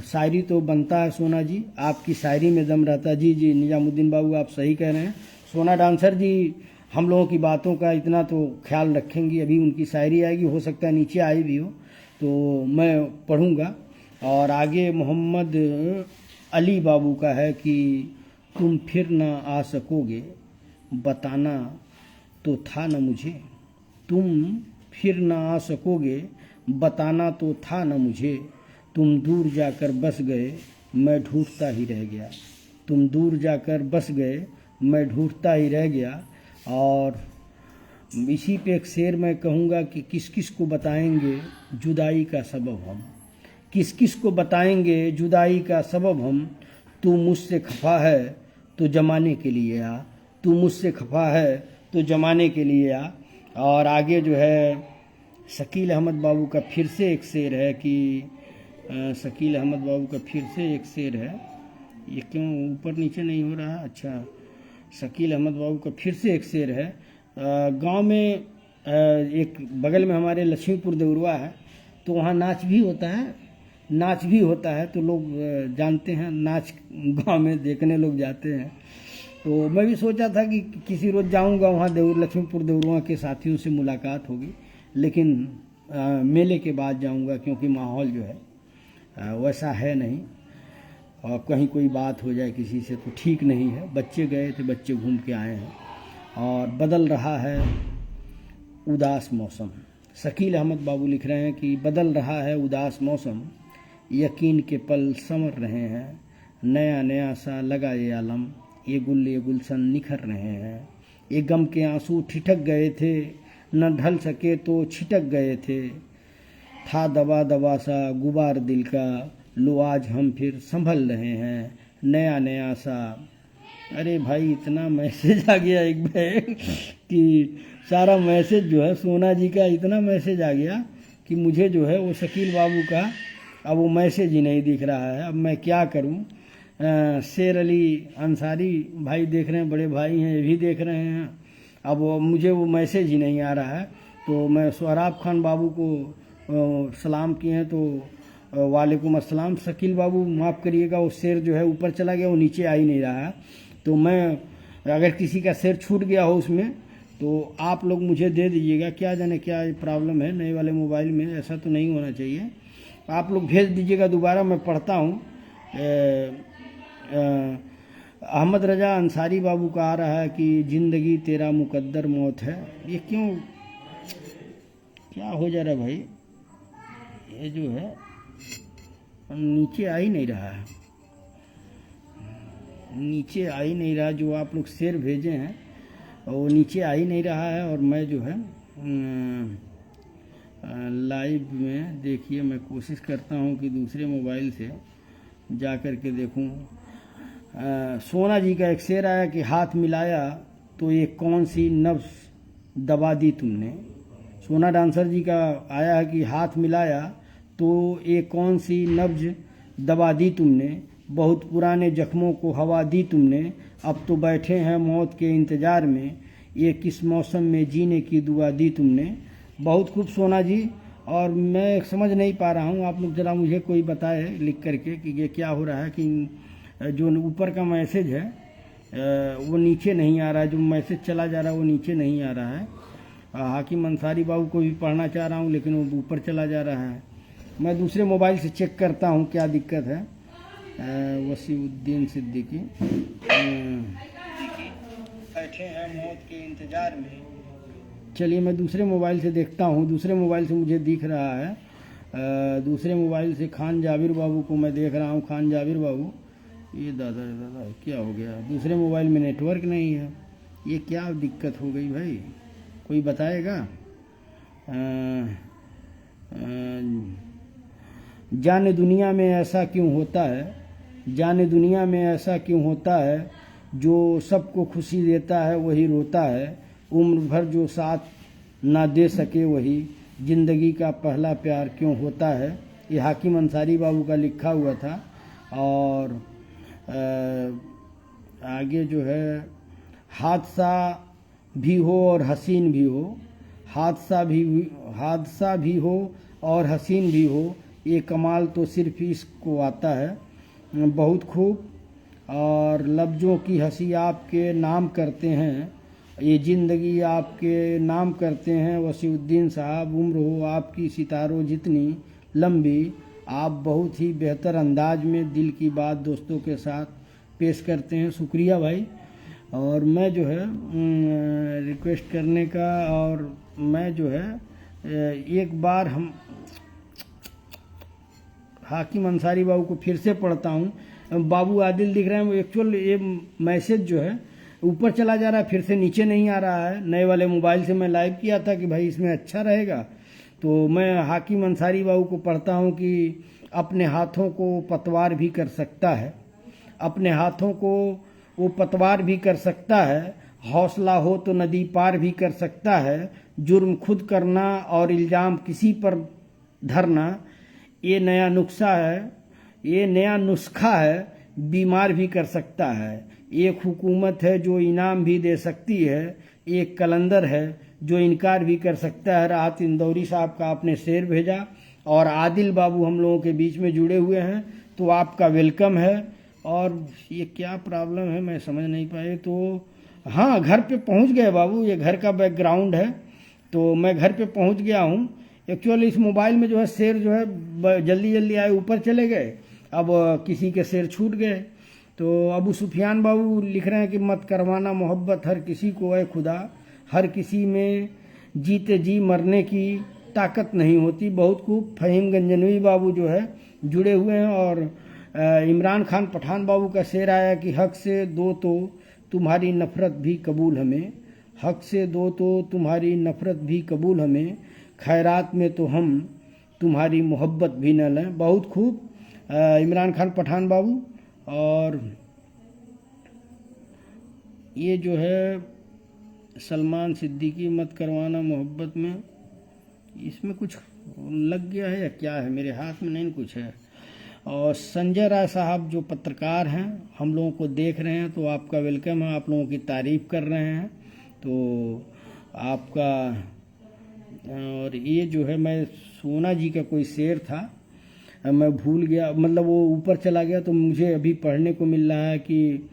शायरी तो बनता है सोना जी, आपकी शायरी में दम रहता है। जी जी निजामुद्दीन बाबू, आप सही कह रहे हैं। सोना डांसर जी हम लोगों की बातों का इतना तो ख्याल रखेंगी, अभी उनकी शायरी आएगी, हो सकता है नीचे आई भी हो तो मैं पढ़ूंगा। और आगे मोहम्मद अली बाबू का है कि तुम फिर ना आ सकोगे, बताना तो था न मुझे, तुम फिर ना आ सकोगे, बताना तो था न मुझे, तुम दूर जाकर बस गए मैं ढूंढता ही रह गया, तुम दूर जाकर बस गए मैं ढूंढता ही रह गया। और इसी पे एक शेर मैं कहूँगा कि किस किस को बताएंगे जुदाई का सबब हम, किस किस को बताएंगे जुदाई का सबब हम, तू मुझसे खफा है तो जमाने के लिए आ, तू मुझसे खफा है तो जमाने के लिए आ। और आगे जो है शकील अहमद बाबू का फिर से एक शेर है कि शकील अहमद बाबू का फिर से एक शेर है, ये क्यों ऊपर नीचे नहीं हो रहा। अच्छा, शकील अहमद बाबू का फिर से एक शेर है। गांव में एक बगल में हमारे लक्ष्मीपुर देवरुआ है, तो वहाँ नाच भी होता है, नाच भी होता है, तो लोग जानते हैं नाच, गांव में देखने लोग जाते हैं। तो मैं भी सोचा था कि किसी रोज़ जाऊंगा वहाँ लक्ष्मीपुर देवरुआ के साथियों से मुलाकात होगी, लेकिन मेले के बाद जाऊंगा, क्योंकि माहौल जो है वैसा है नहीं, और कहीं कोई बात हो जाए किसी से तो ठीक नहीं है। बच्चे गए थे, बच्चे घूम के आए हैं। और बदल रहा है उदास मौसम, शकील अहमद बाबू लिख रहे हैं कि बदल रहा है उदास मौसम, यकीन के पल संवर रहे हैं, नया नया सा लगा ये आलम, ये गुलशन निखर रहे हैं, ये गम के आंसू ठिठक गए थे, न ढल सके तो छिटक गए थे, था दबा दबा सा गुबार दिल का, लो आज हम फिर संभल रहे हैं, नया नया सा। अरे भाई इतना मैसेज आ गया एक बार कि सारा मैसेज जो है सोना जी का इतना मैसेज आ गया कि मुझे जो है वो शकील बाबू का अब वो मैसेज ही नहीं दिख रहा है। अब मैं क्या करूं। शेर अली अंसारी भाई देख रहे हैं, बड़े भाई हैं, ये भी देख रहे हैं। अब मुझे वो मैसेज ही नहीं आ रहा है। तो मैं सोहराब खान बाबू को सलाम किए हैं, तो वालेकुम अस्सलाम। शकील बाबू माफ़ करिएगा, वो शेर जो है ऊपर चला गया, वो नीचे आ ही नहीं रहा है। तो मैं, अगर किसी का शेर छूट गया हो उसमें, तो आप लोग मुझे दे दीजिएगा। क्या जाने क्या प्रॉब्लम है नए वाले मोबाइल में, ऐसा तो नहीं होना चाहिए। आप लोग भेज दीजिएगा दोबारा, मैं पढ़ता हूँ। अहमद रजा अंसारी बाबू का आ रहा है कि ज़िंदगी तेरा मुकद्दर मौत है। ये क्यों, क्या हो जा रहा है भाई? ये जो है नीचे आ ही नहीं रहा है, नीचे आ ही नहीं रहा। जो आप लोग शेर भेजे हैं वो नीचे आ ही नहीं रहा है। और मैं जो है लाइव में, देखिए मैं कोशिश करता हूँ कि दूसरे मोबाइल से जा कर के देखूँ। सोना जी का एक शेर आया कि हाथ मिलाया तो ये कौन सी नब्ज दबा दी तुमने। सोना डांसर जी का आया है कि हाथ मिलाया तो ये कौन सी नब्ज दबा दी तुमने, बहुत पुराने जख्मों को हवा दी तुमने, अब तो बैठे हैं मौत के इंतज़ार में, ये किस मौसम में जीने की दुआ दी तुमने। बहुत खूब सोना जी। और मैं समझ नहीं पा रहा हूँ, आप लोग ज़रा मुझे कोई बताए लिख करके कि ये क्या हो रहा है, कि जो ऊपर का मैसेज है वो नीचे नहीं आ रहा है, जो मैसेज चला जा रहा है वो नीचे नहीं आ रहा है। हाकिम अंसारी बाबू को भी पढ़ना चाह रहा हूँ लेकिन वो ऊपर चला जा रहा है। मैं दूसरे मोबाइल से चेक करता हूँ क्या दिक्कत है। वसीउद्दीन सिद्दीकी, बैठे हैं मौत के इंतज़ार में। चलिए मैं दूसरे मोबाइल से देखता हूँ। दूसरे मोबाइल से मुझे दिख रहा है, दूसरे मोबाइल से खान जाबिर बाबू को मैं देख रहा हूँ। खान जाबिर बाबू, ये दादा क्या हो गया? दूसरे मोबाइल में नेटवर्क नहीं है, ये क्या दिक्कत हो गई भाई? कोई बताएगा? जाने दुनिया में ऐसा क्यों होता है, जाने दुनिया में ऐसा क्यों होता है, जो सबको खुशी देता है वही रोता है, उम्र भर जो साथ ना दे सके वही ज़िंदगी का पहला प्यार क्यों होता है। ये हाकिम अंसारी बाबू का लिखा हुआ था। और आगे जो है, हादसा भी हो और हसीन भी हो, हादसा भी हो और हसीन भी हो, ये कमाल तो सिर्फ इसको आता है। बहुत खूब। और लफ्ज़ों की हंसी आपके नाम करते हैं, ये ज़िंदगी आपके नाम करते हैं। वसीउद्दीन साहब, उम्र हो आपकी सितारों जितनी लंबी, आप बहुत ही बेहतर अंदाज में दिल की बात दोस्तों के साथ पेश करते हैं। शुक्रिया भाई। और मैं जो है रिक्वेस्ट करने का, और मैं जो है एक बार हम हाकिम अंसारी बाबू को फिर से पढ़ता हूँ। बाबू आदिल दिख रहे हैं। एक्चुअल ये मैसेज जो है ऊपर चला जा रहा है, फिर से नीचे नहीं आ रहा है। नए वाले मोबाइल से मैं लाइव किया था कि भाई इसमें अच्छा रहेगा, तो मैं हाकिम अंसारी बाबू को पढ़ता हूँ कि अपने हाथों को पतवार भी कर सकता है, अपने हाथों को वो पतवार भी कर सकता है, हौसला हो तो नदी पार भी कर सकता है, जुर्म खुद करना और इल्ज़ाम किसी पर धरना, ये नया नुस्खा है, ये नया नुस्खा है, बीमार भी कर सकता है। एक हुकूमत है जो इनाम भी दे सकती है, एक कलंदर है जो इनकार भी कर सकता है। राहत इंदौरी साहब का आपने शेर भेजा, और आदिल बाबू हम लोगों के बीच में जुड़े हुए हैं, तो आपका वेलकम है। और ये क्या प्रॉब्लम है मैं समझ नहीं पाए। तो हाँ, घर पे पहुंच गए बाबू, ये घर का बैकग्राउंड है, तो मैं घर पे पहुंच गया हूँ। एक्चुअली इस मोबाइल में जो है शेर जो है जल्दी जल्दी आए ऊपर चले गए, अब किसी के शेर छूट गए। तो अबू सुफियान बाबू लिख रहे हैं कि मत करवाना मोहब्बत हर किसी को है खुदा, हर किसी में जीते जी मरने की ताकत नहीं होती। बहुत खूब। फ़हीम गंजनवी बाबू जो है जुड़े हुए हैं। और इमरान खान पठान बाबू का शेर आया कि हक से दो तो तुम्हारी नफ़रत भी कबूल हमें, हक से दो तो तुम्हारी नफ़रत भी कबूल हमें, खैरात में तो हम तुम्हारी मोहब्बत भी न लें। बहुत खूब इमरान खान पठान बाबू। और ये जो है सलमान सिद्दीकी, मत करवाना मोहब्बत में, इसमें कुछ लग गया है या क्या है, मेरे हाथ में नहीं कुछ है। और संजय राय साहब जो पत्रकार हैं, हम लोगों को देख रहे हैं, तो आपका वेलकम है, आप लोगों की तारीफ़ कर रहे हैं, तो आपका, और ये जो है मैं सोना जी का कोई शेर था, मैं भूल गया, मतलब वो ऊपर चला गया। तो मुझे अभी पढ़ने को मिल रहा है कि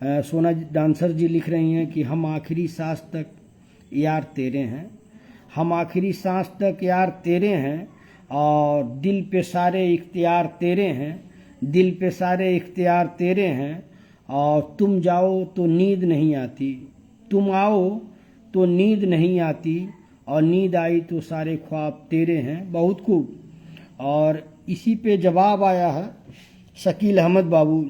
सोना डांसर जी लिख रही हैं कि हम आखिरी सांस तक यार तेरे हैं, हम आखिरी सांस तक यार तेरे हैं, और दिल पे सारे इख्तियार तेरे हैं, दिल पे सारे इख्तियार तेरे हैं, और तुम जाओ तो नींद नहीं आती, तुम आओ तो नींद नहीं आती, और नींद आई तो सारे ख्वाब तेरे हैं। बहुत खूब। और इसी पे जवाब आया है, शकील अहमद बाबू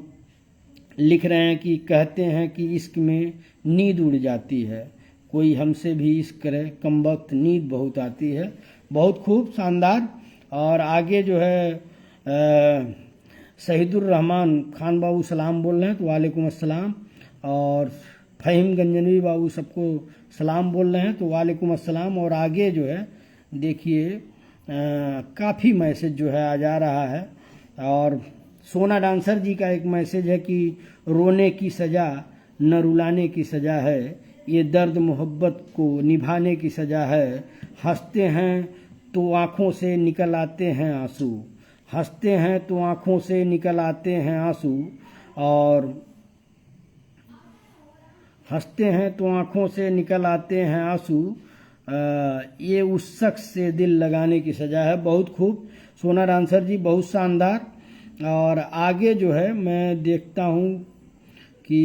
लिख रहे हैं कि कहते हैं कि इश्क में नींद उड़ जाती है, कोई हमसे भी इश्क करे कमबख्त नींद बहुत आती है। बहुत खूब, शानदार। और आगे जो है शहीदुर रहमान खान बाबू सलाम बोल रहे हैं, तो वालेकुम अस्सलाम। और फ़हीम गंजनवी बाबू सबको सलाम बोल रहे हैं, तो वालेकुम अस्सलाम। और आगे जो है देखिए काफ़ी मैसेज जो है आ जा रहा है। और सोना डांसर जी का एक मैसेज है कि रोने की सज़ा न रुलाने की सज़ा है, ये दर्द मोहब्बत को निभाने की सज़ा है, हंसते हैं तो आँखों से निकल आते हैं आंसू, हंसते हैं तो आँखों से निकल आते हैं आंसू, और हंसते हैं तो आँखों से निकल आते हैं आंसू, ये उस शख्स से दिल लगाने की सज़ा है। बहुत खूब सोना डांसर जी, बहुत शानदार। और आगे जो है मैं देखता हूँ कि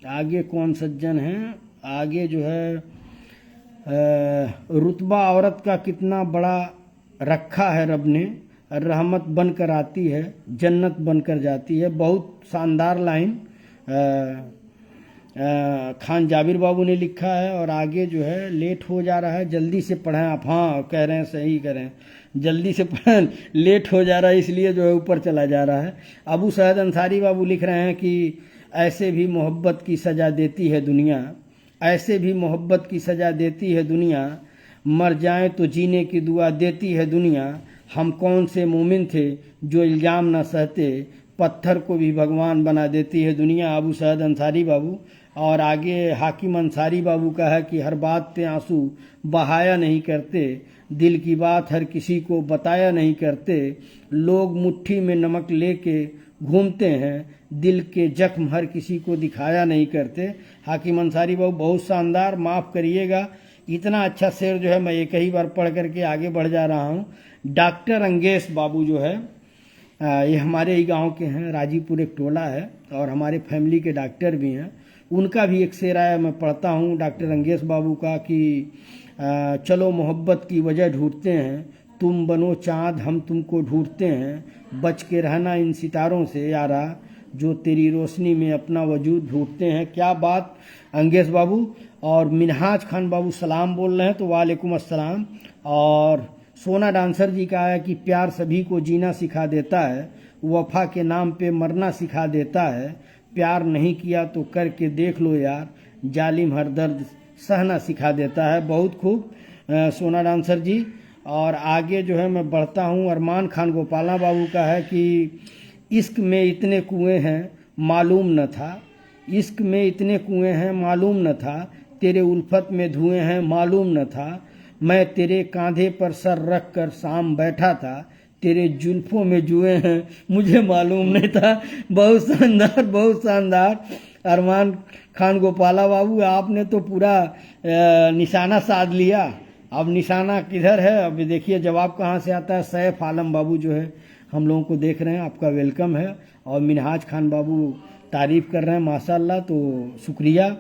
आगे कौन सज्जन हैं। आगे जो है रुतबा औरत का कितना बड़ा रखा है रब ने, रहमत बनकर आती है जन्नत बनकर जाती है। बहुत शानदार लाइन खान जाबिर बाबू ने लिखा है। और आगे जो है लेट हो जा रहा है, जल्दी से पढ़ें आप। हाँ कह रहे हैं, सही कह रहे हैं, जल्दी से पढ़ें, लेट हो जा रहा है इसलिए जो है ऊपर चला जा रहा है। अबू सैद अंसारी बाबू लिख रहे हैं कि ऐसे भी मोहब्बत की सज़ा देती है दुनिया, ऐसे भी मोहब्बत की सज़ा देती है दुनिया, मर जाएं तो जीने की दुआ देती है दुनिया, हम कौन से मोमिन थे जो इल्ज़ाम न सहते, पत्थर को भी भगवान बना देती है दुनिया। अबू सैद अंसारी बाबू। और आगे हाकिम अंसारी बाबू का है कि हर बात पे आंसू बहाया नहीं करते, दिल की बात हर किसी को बताया नहीं करते, लोग मुट्ठी में नमक लेके घूमते हैं, दिल के जख्म हर किसी को दिखाया नहीं करते। हाकिम अंसारी बाबू, बहुत शानदार। माफ़ करिएगा, इतना अच्छा शेर जो है मैं एक ही बार पढ़ करके आगे बढ़ जा रहा हूँ। डॉक्टर अंगेश बाबू जो है ये हमारे ही गांव के हैं, राजीपुर एक टोला है, और हमारे फैमिली के डॉक्टर भी हैं। उनका भी एक शेर आया, मैं पढ़ता हूँ डॉक्टर अंगेश बाबू का कि चलो मोहब्बत की वजह ढूंढते हैं, तुम बनो चाँद हम तुमको ढूंढते हैं, बच के रहना इन सितारों से यारा, जो तेरी रोशनी में अपना वजूद ढूंढते हैं। क्या बात अंगेश बाबू। और मिनहाज खान बाबू सलाम बोल रहे हैं, तो वालेकुम अस्सलाम। और सोना डांसर जी का है कि प्यार सभी को जीना सिखा देता है, वफा के नाम पे मरना सिखा देता है, प्यार नहीं किया तो करके देख लो यार, जालिम हर दर्द सहना सिखा देता है। बहुत खूब सोना डांसर जी। और आगे जो है मैं बढ़ता हूँ, अरमान खान गोपाला बाबू का है कि इश्क में इतने कुएं हैं मालूम न था, इश्क में इतने कुएं हैं मालूम न था, तेरे उल्फत में धुएं हैं मालूम न था, मैं तेरे कांधे पर सर रख कर शाम बैठा था, तेरे जुल्फों में जुए हैं मुझे मालूम नहीं था। बहुत शानदार, बहुत शानदार। अरमान खान गोपाला बाबू, आपने तो पूरा निशाना साध लिया। अब निशाना किधर है, अब देखिए जवाब कहाँ से आता है। सैफ आलम बाबू जो है हम लोगों को देख रहे हैं, आपका वेलकम है। और मिनहाज खान बाबू तारीफ़ कर रहे हैं माशाल्लाह, तो शुक्रिया।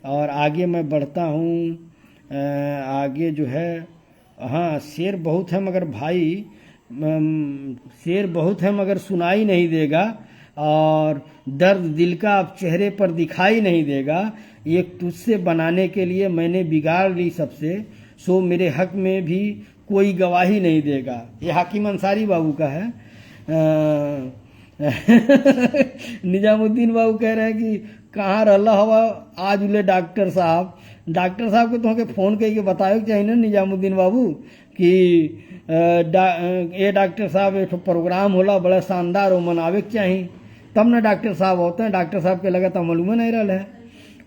और आगे मैं बढ़ता हूँ, आगे जो है, हाँ शेर बहुत है मगर भाई शेर बहुत है मगर सुनाई नहीं देगा, और दर्द दिल का अब चेहरे पर दिखाई नहीं देगा, एक तुझसे बनाने के लिए मैंने बिगाड़ ली सबसे, सो मेरे हक में भी कोई गवाही नहीं देगा। ये हाकिम अंसारी बाबू का है। निजामुद्दीन बाबू कह रहे हैं कि कहाँ रहला हवा आज उले डॉक्टर साहब। डॉक्टर साहब को तुमके फ़ोन करके बताओ चाहिए ना निजामुद्दीन बाबू कि ये डॉक्टर साहब एक प्रोग्राम होला बड़ा शानदार, वो मनावे के चाहिए, तब ना डॉक्टर साहब होते हैं। डॉक्टर साहब के लगा तो मालूम नहीं रहा है।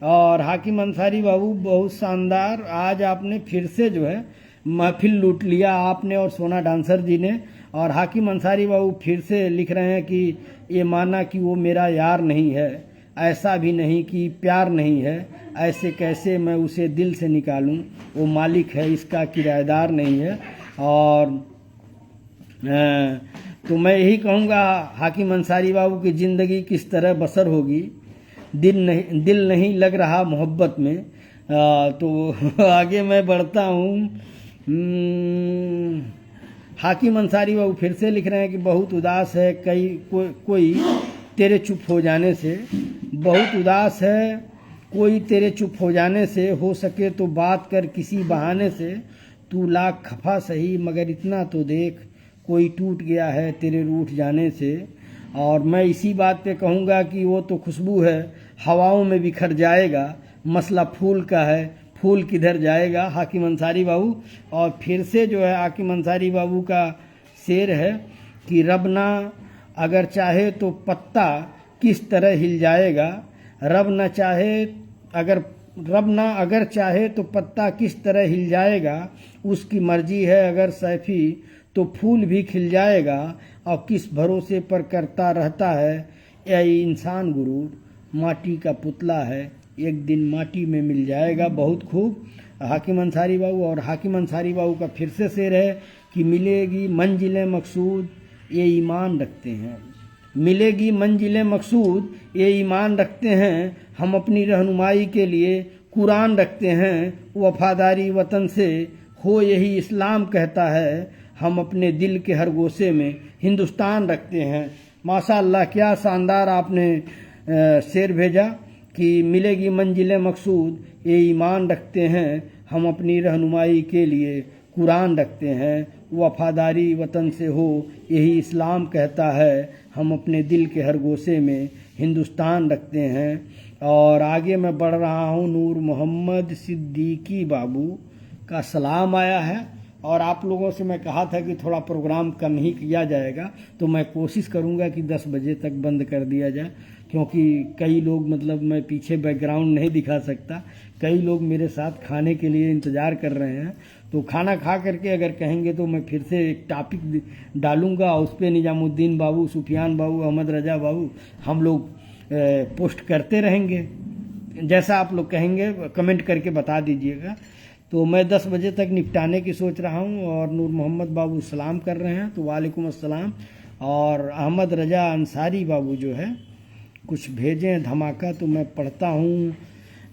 और हाकिम अंसारी बाबू बहुत शानदार, आज आपने फिर से जो है महफिल लूट लिया आपने और सोना डांसर जी ने। और हाकिम अंसारी बाबू फिर से लिख रहे हैं कि ये माना कि वो मेरा यार नहीं है, ऐसा भी नहीं कि प्यार नहीं है, ऐसे कैसे मैं उसे दिल से निकालूं, वो मालिक है इसका किराएदार नहीं है। और तो मैं यही कहूँगा हाकिम अंसारी बाबू की ज़िंदगी किस तरह बसर होगी, दिल नहीं लग रहा मोहब्बत में। तो आगे मैं बढ़ता हूँ। हाकिम अंसारी बाबू फिर से लिख रहे हैं कि बहुत उदास है कोई तेरे चुप हो जाने से, बहुत उदास है कोई तेरे चुप हो जाने से, हो सके तो बात कर किसी बहाने से, तू लाख खफा सही मगर इतना तो देख, कोई टूट गया है तेरे रूठ जाने से। और मैं इसी बात पे कहूँगा कि वो तो खुशबू है हवाओं में बिखर जाएगा, मसला फूल का है फूल किधर जाएगा, हाकिम अंसारी बाबू। और फिर से जो है हाकिम अंसारी बाबू का शेर है कि रब ना अगर चाहे तो पत्ता किस तरह हिल जाएगा, रब ना अगर चाहे तो पत्ता किस तरह हिल जाएगा, उसकी मर्जी है अगर सैफी तो फूल भी खिल जाएगा, और किस भरोसे पर करता रहता है यह इंसान गुरूर, माटी का पुतला है एक दिन माटी में मिल जाएगा। बहुत खूब हाकिम अंसारी बाबू। और हाकिम अंसारी बाबू का फिर से शेर है कि मिलेगी मंजिलें मकसूद ये ईमान रखते हैं, मिलेगी मंजिलें मकसूद ये ईमान रखते हैं, हम अपनी रहनुमाई के लिए कुरान रखते हैं, वफादारी वतन से हो यही इस्लाम कहता है, हम अपने दिल के हर गोशे में हिंदुस्तान रखते हैं। माशाअल्लाह क्या शानदार आपने शेर भेजा कि मिलेगी मंजिलें मकसूद ये ईमान रखते हैं, हम अपनी रहनुमाई के लिए कुरान रखते हैं, वफादारी वतन से हो यही इस्लाम कहता है, हम अपने दिल के हर गोशे में हिंदुस्तान रखते हैं। और आगे मैं बढ़ रहा हूँ। नूर मोहम्मद सिद्दीकी बाबू का सलाम आया है, और आप लोगों से मैं कहा था कि थोड़ा प्रोग्राम कम ही किया जाएगा, तो मैं कोशिश करूंगा कि 10 बजे तक बंद कर दिया जाए, क्योंकि कई लोग मतलब मैं पीछे बैकग्राउंड नहीं दिखा सकता, कई लोग मेरे साथ खाने के लिए इंतज़ार कर रहे हैं। तो खाना खा करके अगर कहेंगे तो मैं फिर से एक टॉपिक डालूंगा, उस पर निजामुद्दीन बाबू, सुफियान बाबू, अहमद रजा बाबू हम लोग पोस्ट करते रहेंगे। जैसा आप लोग कहेंगे कमेंट करके बता दीजिएगा। तो मैं 10 बजे तक निपटाने की सोच रहा हूँ। और नूर मोहम्मद बाबू सलाम कर रहे हैं, तो वालेकुम अस्सलाम। और अहमद रजा अंसारी बाबू जो है कुछ भेजे हैं धमाका, तो मैं पढ़ता हूँ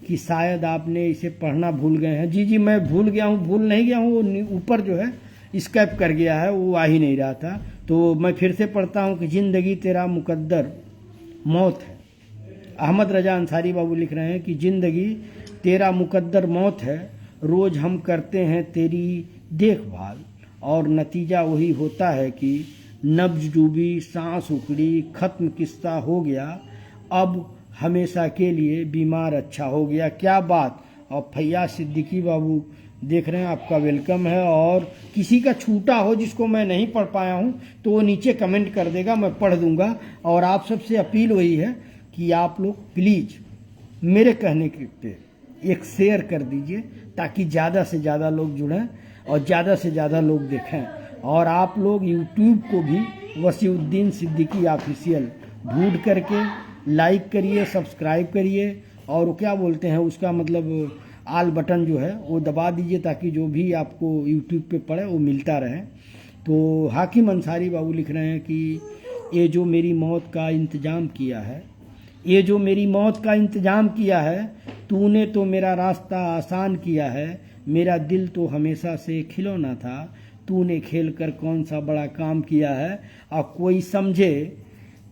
कि शायद आपने इसे पढ़ना भूल गए हैं। जी मैं भूल गया हूँ, भूल नहीं गया हूँ, वो ऊपर जो है स्कैप कर गया है, वो आ ही नहीं रहा था। तो मैं फिर से पढ़ता हूँ कि ज़िंदगी तेरा मुकद्दर मौत है। अहमद रजा अंसारी बाबू लिख रहे हैं कि ज़िंदगी तेरा मुकद्दर मौत है, रोज़ हम करते हैं तेरी देखभाल, और नतीजा वही होता है कि नब्ज डूबी, सांस उखड़ी, ख़त्म किस्सा हो गया, अब हमेशा के लिए बीमार अच्छा हो गया। क्या बात। और फैयाज सिद्दीकी बाबू देख रहे हैं, आपका वेलकम है। और किसी का छूटा हो जिसको मैं नहीं पढ़ पाया हूँ तो वो नीचे कमेंट कर देगा, मैं पढ़ दूंगा। और आप सबसे अपील वही है कि आप लोग प्लीज़ मेरे कहने के पे एक शेयर कर दीजिए, ताकि ज़्यादा से ज़्यादा लोग जुड़ें और ज़्यादा से ज़्यादा लोग देखें। और आप लोग यूट्यूब को भी वसीउद्दीन सिद्दीकी ऑफिशियल ढूंढ करके लाइक करिए, सब्सक्राइब करिए, और वो क्या बोलते हैं उसका मतलब आल बटन जो है वो दबा दीजिए, ताकि जो भी आपको यूट्यूब पे पड़े वो मिलता रहे। तो हाकिम अंसारी बाबू लिख रहे हैं कि ये जो मेरी मौत का इंतज़ाम किया है, ये जो मेरी मौत का इंतज़ाम किया है, तूने तो मेरा रास्ता आसान किया है, मेरा दिल तो हमेशा से खिलौना था, तूने खेल कर कौन सा बड़ा काम किया है। और कोई समझे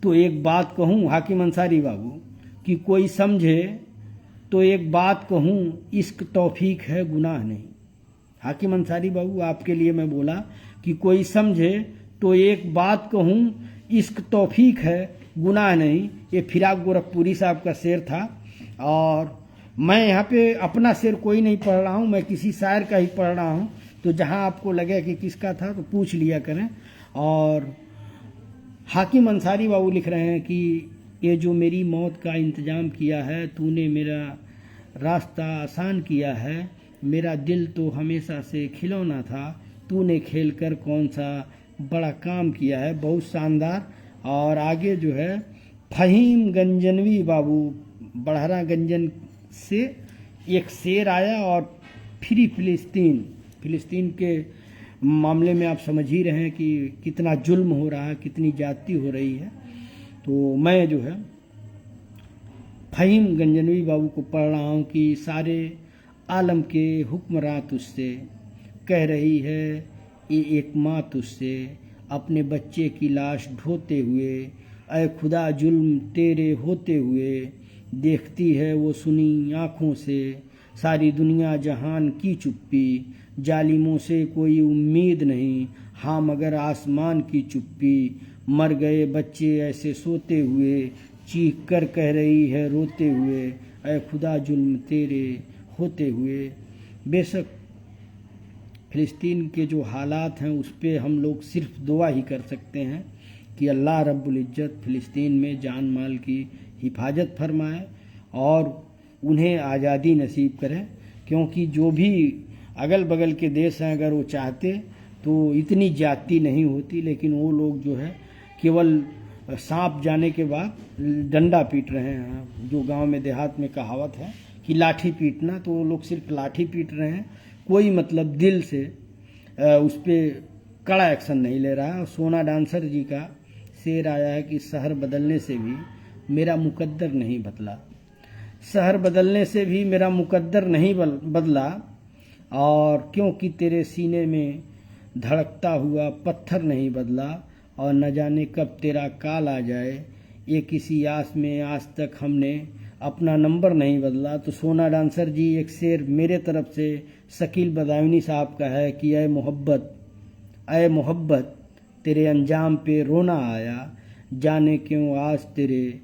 तो एक बात कहूँ हाकिम अंसारी बाबू, कि कोई समझे तो एक बात कहूँ, इश्क तौफीक है गुनाह नहीं। हाकिम अंसारी बाबू आपके लिए मैं बोला कि कोई समझे तो एक बात कहूँ, इश्क तौफीक है गुनाह नहीं। ये फिराक गोरखपुरी साहब का शेर था। और मैं यहाँ पे अपना शेर कोई नहीं पढ़ रहा हूँ, मैं किसी शायर का ही पढ़ रहा हूँ, तो जहाँ आपको लगे कि किसका था तो पूछ लिया करें। और हाकिम अंसारी बाबू लिख रहे हैं कि ये जो मेरी मौत का इंतज़ाम किया है, तूने मेरा रास्ता आसान किया है, मेरा दिल तो हमेशा से खिलौना था, तूने खेल कर कौन सा बड़ा काम किया है। बहुत शानदार। और आगे जो है फहीम गंजनवी बाबू बढ़हरा गंजन से एक शेर आया। और फ्री फिलिस्तीन के मामले में आप समझ ही रहे हैं कि कितना जुल्म हो रहा है, कितनी ज्यादती हो रही है। तो मैं जो है फहीम गंजनवी बाबू को पढ़ रहा हूँ कि सारे आलम के हुक्मरां तुझसे कह रही है ये एक माँ तुझसे अपने बच्चे की लाश ढोते हुए, ऐ खुदा जुल्म तेरे होते हुए, देखती है वो सुनी आँखों से सारी दुनिया जहान की चुप्पी, जालिमों से कोई उम्मीद नहीं, हाँ मगर आसमान की चुप्पी, मर गए बच्चे ऐसे सोते हुए, चीख कर कह रही है रोते हुए, ऐ खुदा जुल्म तेरे होते हुए। बेशक फ़िलिस्तीन के जो हालात हैं उस पर हम लोग सिर्फ दुआ ही कर सकते हैं कि अल्लाह रब्बुल इज़्ज़त फ़िलिस्तीन में जान माल की हिफाजत फरमाए और उन्हें आज़ादी नसीब करें। क्योंकि जो भी अगल बगल के देश हैं अगर वो चाहते तो इतनी ज्यादती नहीं होती, लेकिन वो लोग जो है केवल सांप जाने के बाद डंडा पीट रहे हैं। जो गांव में देहात में कहावत है कि लाठी पीटना, तो वो लोग सिर्फ लाठी पीट रहे हैं, कोई मतलब दिल से उस पर कड़ा एक्शन नहीं ले रहा है। सोना डांसर जी का शेर आया है कि शहर बदलने से भी मेरा मुकद्दर नहीं बदला, शहर बदलने से भी मेरा मुकद्दर नहीं बदला, और क्योंकि तेरे सीने में धड़कता हुआ पत्थर नहीं बदला, और न जाने कब तेरा काल आ जाए, ये किसी आस में आज तक हमने अपना नंबर नहीं बदला। तो सोना डांसर जी एक शेर मेरे तरफ से शकील बदायूनी साहब का है कि ऐ मोहब्बत तेरे अंजाम पे रोना आया, जाने क्यों आज तेरे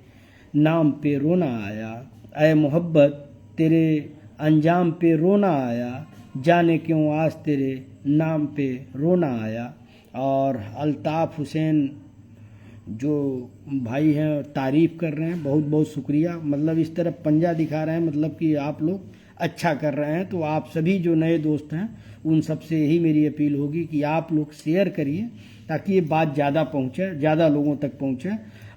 नाम पे रोना आया, ऐ मोहब्बत तेरे अंजाम पे रोना आया, जाने क्यों आज तेरे नाम पे रोना आया। और अल्ताफ़ हुसैन जो भाई हैं तारीफ़ कर रहे हैं, बहुत बहुत शुक्रिया। मतलब इस तरफ पंजा दिखा रहे हैं, मतलब कि आप लोग अच्छा कर रहे हैं। तो आप सभी जो नए दोस्त हैं उन सब से यही मेरी अपील होगी कि आप लोग शेयर करिए ताकि ये बात ज़्यादा पहुँचे, ज़्यादा लोगों तक पहुँचे।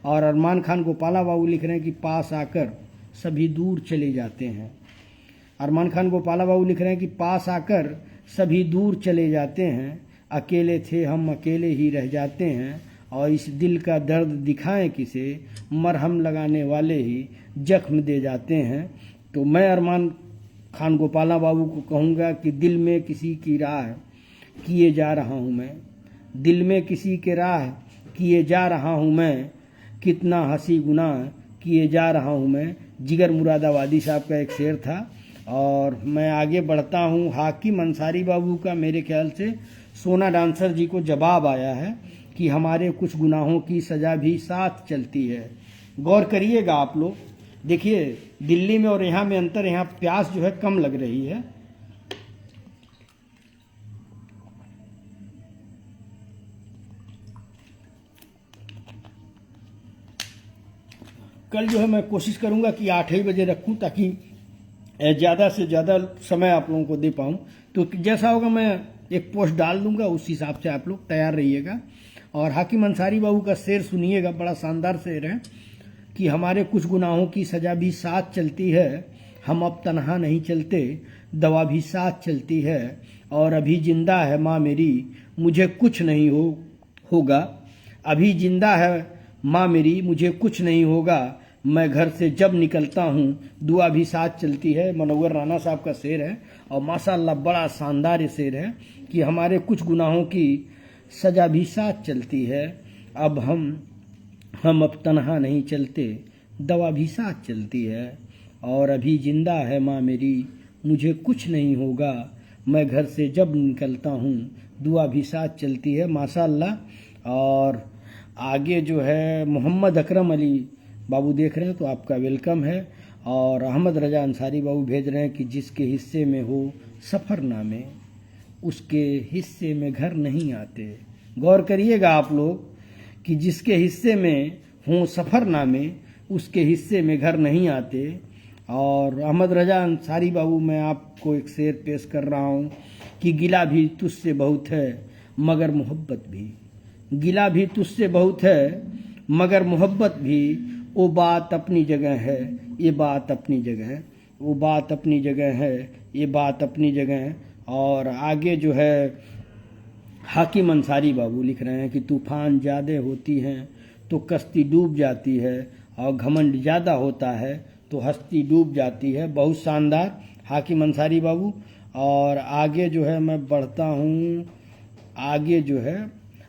और अरमान खान गोपाला बाबू लिख रहे हैं कि पास आकर सभी दूर चले जाते हैं। अरमान खान गोपाला बाबू लिख रहे हैं कि पास आकर सभी दूर चले जाते हैं, अकेले थे हम अकेले ही रह जाते हैं, और इस दिल का दर्द दिखाएं किसे, मरहम लगाने वाले ही जख्म दे जाते हैं। तो मैं अरमान खान गोपाला बाबू को कहूँगा कि दिल में किसी की राह किए जा रहा हूँ मैं, दिल में किसी के राह किए जा रहा हूँ मैं, कितना हंसी गुनाह किए जा रहा हूँ मैं। जिगर मुरादाबादी साहब का एक शेर था। और मैं आगे बढ़ता हूँ। हाकिम अंसारी बाबू का मेरे ख्याल से सोना डांसर जी को जवाब आया है कि हमारे कुछ गुनाहों की सज़ा भी साथ चलती है। गौर करिएगा आप लोग, देखिए दिल्ली में और यहाँ में अंतर, यहाँ प्यास जो है कम लग रही है। कल जो है मैं कोशिश करूँगा कि 8 ही बजे रखूँ ताकि ज़्यादा से ज़्यादा समय आप लोगों को दे पाऊँ। तो जैसा होगा मैं एक पोस्ट डाल दूंगा, उस हिसाब से आप लोग तैयार रहिएगा। और हाकिम अंसारी बाबू का शेर सुनिएगा, बड़ा शानदार शेर है कि हमारे कुछ गुनाहों की सज़ा भी साथ चलती है, हम अब तन्हा नहीं चलते, दवा भी साथ चलती है, और अभी जिंदा है माँ मेरी मुझे कुछ नहीं होगा, अभी जिंदा है माँ मेरी मुझे कुछ नहीं होगा, मैं घर से जब निकलता हूँ दुआ भी साथ चलती है। मनोवर राणा साहब का शेर है और माशाअल्लाह बड़ा शानदार शेर है कि हमारे कुछ गुनाहों की सज़ा भी साथ चलती है, अब हम अब तन्हा नहीं चलते, दवा भी साथ चलती है, और अभी जिंदा है माँ मेरी मुझे कुछ नहीं होगा, मैं घर से जब निकलता हूँ दुआ भी साथ चलती है। माशाअल्लाह। और आगे जो है मोहम्मद अकरम अली बाबू देख रहे हैं तो आपका वेलकम है। और अहमद रजा अंसारी बाबू भेज रहे हैं कि जिसके हिस्से में हो सफ़रनामे उसके हिस्से में घर नहीं आते। गौर करिएगा आप लोग कि जिसके हिस्से में हों सफ़रनामे उसके हिस्से में घर नहीं आते। और अहमद रजा अंसारी बाबू, मैं आपको एक शेर पेश कर रहा हूँ कि गिला भी तुझसे बहुत है मगर मोहब्बत भी, गिला भी तुझसे बहुत है मगर मोहब्बत भी, वो बात अपनी जगह है, ये बात अपनी जगह है, वो बात अपनी जगह है, ये बात अपनी जगह है। और आगे जो है हाकिम अंसारी बाबू लिख रहे हैं कि तूफान ज़्यादा होती हैं तो कश्ती डूब जाती है, और घमंड ज़्यादा होता है तो हस्ती डूब जाती है। बहुत शानदार हाकिम अंसारी बाबू। और आगे जो है मैं बढ़ता हूँ, आगे जो है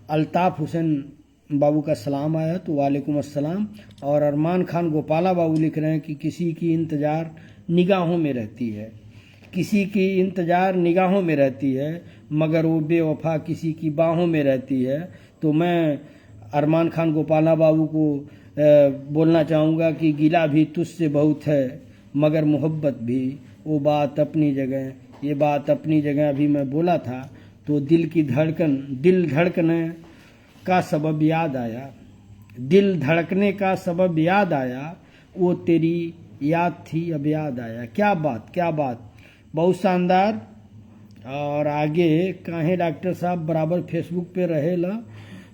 अल्ताफ़ हुसैन बाबू का सलाम आया तो वालेकुम अस्सलाम। और अरमान खान गोपाला बाबू लिख रहे हैं कि किसी की इंतज़ार निगाहों में रहती है, किसी की इंतज़ार निगाहों में रहती है मगर वो बेवफा किसी की बाहों में रहती है। तो मैं अरमान खान गोपाला बाबू को बोलना चाहूँगा कि गिला भी तुझसे बहुत है मगर मोहब्बत भी, वो बात अपनी जगह, ये बात अपनी जगह भी मैं बोला था। तो दिल की धड़कन, दिल धड़कने का सबब याद आया, दिल धड़कने का सबब याद आया, वो तेरी याद थी अब याद आया। क्या बात, क्या बात, बहुत शानदार। और आगे काहे डॉक्टर साहब बराबर फेसबुक पे रहेला,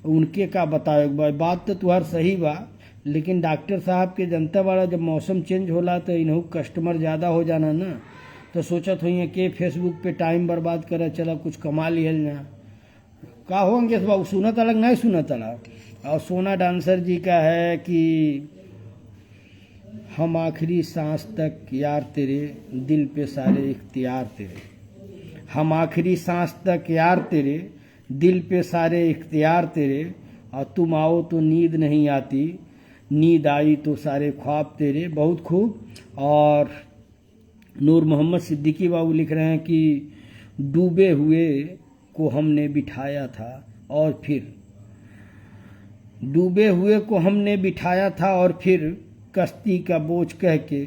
उनके का बताओ भाई, बात तो तुहार सही बा, लेकिन डॉक्टर साहब के जनता वाला जब मौसम चेंज होला तो इन्हू कस्टमर ज़्यादा हो जाना ना, तो सोचत हुई कि फेसबुक पे टाइम बर्बाद करे, चला कुछ कमा लिहल ना। का हो अंगेश बाबू, सुनत अलग नहीं सुनत अलग। और सोना डांसर जी का है कि हम आखिरी सांस तक यार तेरे, दिल पे सारे इख्तियार तेरे, हम आखिरी सांस तक यार तेरे, दिल पे सारे इख्तियार तेरे, और तुम आओ तो नींद नहीं आती, नींद आई तो सारे ख्वाब तेरे। बहुत खूब। और नूर मोहम्मद सिद्दीकी बाबू लिख रहे हैं कि डूबे हुए को हमने बिठाया था और फिर, डूबे हुए को हमने बिठाया था और फिर कश्ती का बोझ कह के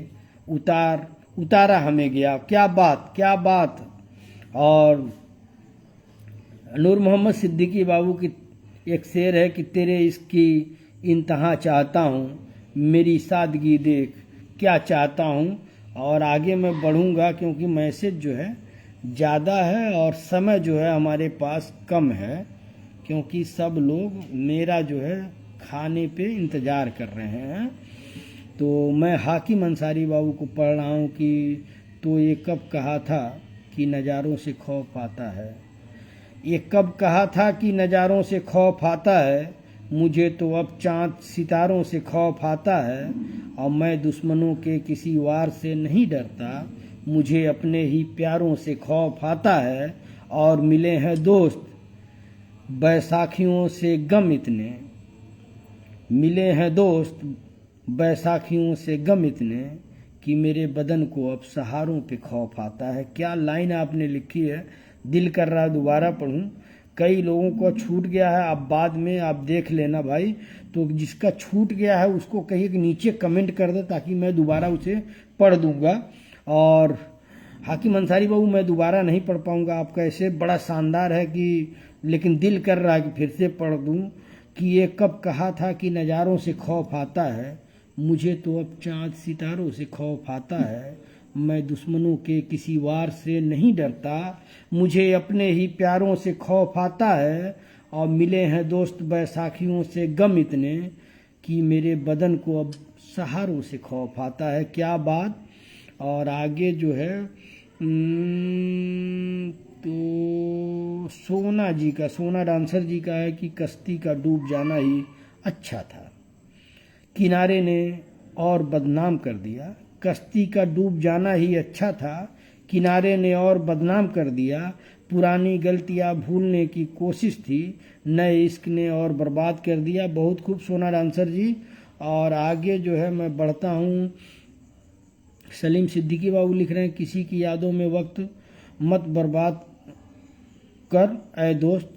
उतारा हमें गया। क्या बात, क्या बात। और नूर मोहम्मद सिद्दीकी बाबू की एक शेर है कि तेरे इसकी इंतहा चाहता हूँ, मेरी सादगी देख क्या चाहता हूँ। और आगे मैं बढ़ूँगा क्योंकि मैसेज जो है ज़्यादा है और समय जो है हमारे पास कम है, क्योंकि सब लोग मेरा जो है खाने पे इंतज़ार कर रहे हैं। तो मैं हाकिम अंसारी बाबू को पढ़ रहा हूँ कि तो ये कब कहा था कि नज़ारों से खौफ आता है, ये कब कहा था कि नज़ारों से खौफ आता है, मुझे तो अब चाँद सितारों से खौफ आता है, और मैं दुश्मनों के किसी वार से नहीं डरता, मुझे अपने ही प्यारों से खौफ आता है। और मिले हैं दोस्त बैसाखियों से गम इतने, मिले हैं दोस्त बैसाखियों से गम इतने, कि मेरे बदन को अब सहारों पे खौफ आता है। क्या लाइन आपने लिखी है, दिल कर रहा है दोबारा पढ़ूं। कई लोगों को छूट गया है, आप बाद में आप देख लेना भाई। तो जिसका छूट गया है उसको कहिए कि नीचे कमेंट कर दे ताकि मैं दोबारा उसे पढ़ दूंगा। और हाकिम अंसारी बाबू मैं दोबारा नहीं पढ़ पाऊंगा, आपका ऐसे बड़ा शानदार है कि, लेकिन दिल कर रहा है कि फिर से पढ़ दूं कि ये कब कहा था कि नज़ारों से खौफ आता है, मुझे तो अब चाँद सितारों से खौफ आता है, मैं दुश्मनों के किसी वार से नहीं डरता, मुझे अपने ही प्यारों से खौफ आता है, और मिले हैं दोस्त बैसाखियों से गम इतने, कि मेरे बदन को अब सहारों से खौफ आता है। क्या बात। और आगे जो है तो सोना जी का, सोना डांसर जी का है कि कश्ती का डूब जाना ही अच्छा था, किनारे ने और बदनाम कर दिया, कश्ती का डूब जाना ही अच्छा था, किनारे ने और बदनाम कर दिया, पुरानी गलतियां भूलने की कोशिश थी, नए इश्क ने और बर्बाद कर दिया। बहुत खूब सोना डांसर जी। और आगे जो है मैं बढ़ता हूँ, सलीम सिद्दीकी बाबू लिख रहे हैं किसी की यादों में वक्त मत बर्बाद कर ऐ दोस्त,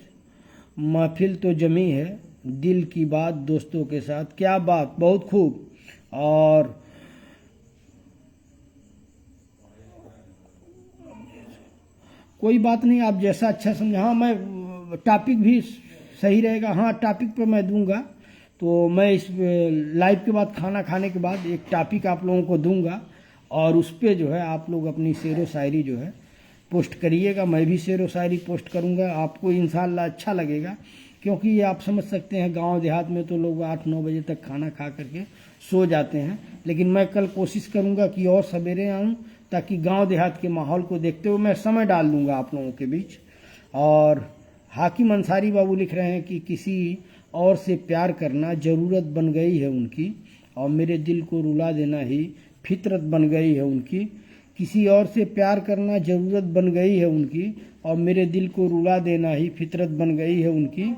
महफिल तो जमी है दिल की बात दोस्तों के साथ। क्या बात, बहुत खूब। और कोई बात नहीं, आप जैसा अच्छा समझा। हाँ, मैं टॉपिक भी सही रहेगा, हाँ टॉपिक पर मैं दूंगा। तो मैं इस लाइव के बाद खाना खाने के बाद एक टॉपिक आप लोगों को दूंगा, और उस पर जो है आप लोग अपनी शेर व शायरी जो है पोस्ट करिएगा। मैं भी शेर व शायरी पोस्ट करूँगा, आपको इंशाल्लाह अच्छा लगेगा। क्योंकि ये आप समझ सकते हैं गांव देहात में तो लोग 8-9 बजे तक खाना खा करके सो जाते हैं, लेकिन मैं कल कोशिश करूंगा कि और सवेरे आऊं, ताकि गांव देहात के माहौल को देखते हुए मैं समय डाल दूंगा आप लोगों के बीच। और हाकिम अंसारी बाबू लिख रहे हैं कि किसी और से प्यार करना ज़रूरत बन गई है उनकी, और मेरे दिल को रुला देना ही फितरत बन गई है उनकी। किसी और से प्यार करना ज़रूरत बन गई है उनकी, और मेरे दिल को रुला देना ही फितरत बन गई है उनकी।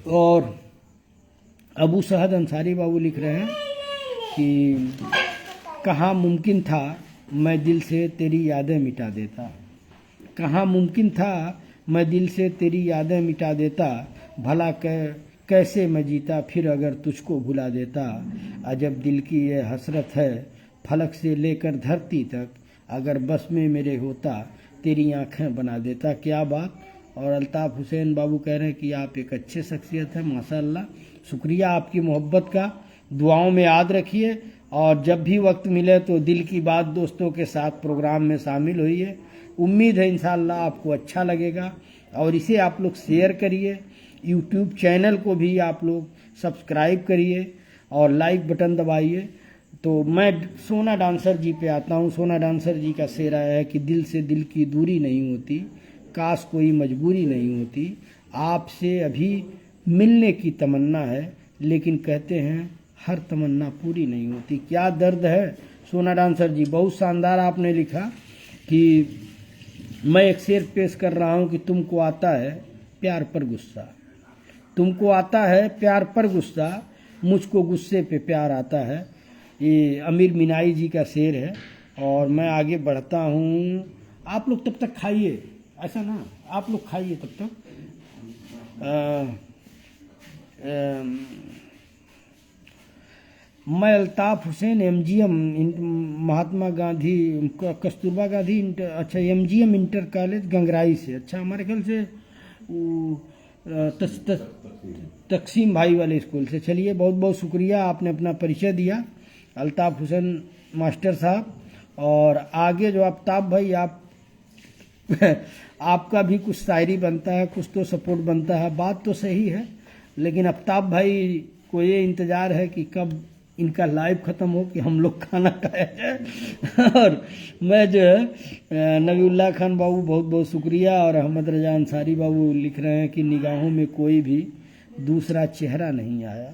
और अबू सहद अंसारी बाबू लिख रहे हैं कि कहाँ मुमकिन था मैं दिल से तेरी यादें मिटा देता, कहाँ मुमकिन था मैं दिल से तेरी यादें मिटा देता, भला कैसे मैं जीता फिर अगर तुझको भुला देता। अजब दिल की ये हसरत है फलक से लेकर धरती तक, अगर बस में मेरे होता तेरी आंखें बना देता। क्या बात। और अल्ताफ़ हुसैन बाबू कह रहे हैं कि आप एक अच्छे शख्सियत है, माशाअल्लाह, शुक्रिया आपकी मोहब्बत का, दुआओं में याद रखिए। और जब भी वक्त मिले तो दिल की बात दोस्तों के साथ प्रोग्राम में शामिल होइए। उम्मीद है इंशाअल्लाह आपको अच्छा लगेगा, और इसे आप लोग शेयर करिए। यूट्यूब चैनल को भी आप लोग सब्सक्राइब करिए और लाइक बटन दबाइए। तो मैं सोना डांसर जी पे आता हूँ। सोना डांसर जी का शेर आया है कि दिल से दिल की दूरी नहीं होती, काश कोई मजबूरी नहीं होती, आपसे अभी मिलने की तमन्ना है, लेकिन कहते हैं हर तमन्ना पूरी नहीं होती। क्या दर्द है सोना डांसर जी, बहुत शानदार आपने लिखा कि मैं एक शेर पेश कर रहा हूँ कि तुमको आता है प्यार पर गुस्सा, तुमको आता है प्यार पर गुस्सा, मुझको गुस्से पे प्यार आता है। ये अमीर मीनाई जी का शेर है। और मैं आगे बढ़ता हूँ, आप लोग तब तक खाइए, ऐसा ना, आप लोग खाइए तब तक। मैं अल्ताफ़ हुसैन MGM महात्मा गांधी कस्तूरबा गांधी अच्छा MGM इंटर कॉलेज गंगराई से, अच्छा हमारे ख्याल से तकसीम भाई वाले स्कूल से। चलिए बहुत बहुत शुक्रिया, आपने अपना परिचय दिया अल्ताफ़ हुसैन मास्टर साहब। और आगे जो आफ्ताब भाई, आप आपका भी कुछ शायरी बनता है, कुछ तो सपोर्ट बनता है, बात तो सही है, लेकिन आफ्ताब भाई को ये इंतज़ार है कि कब इनका लाइव ख़त्म हो कि हम लोग खाना खाया जाए। और मैं जो है नबीउल्लाह खान बाबू बहुत बहुत शुक्रिया। और अहमद रजा अंसारी बाबू लिख रहे हैं कि निगाहों में कोई भी दूसरा चेहरा नहीं आया,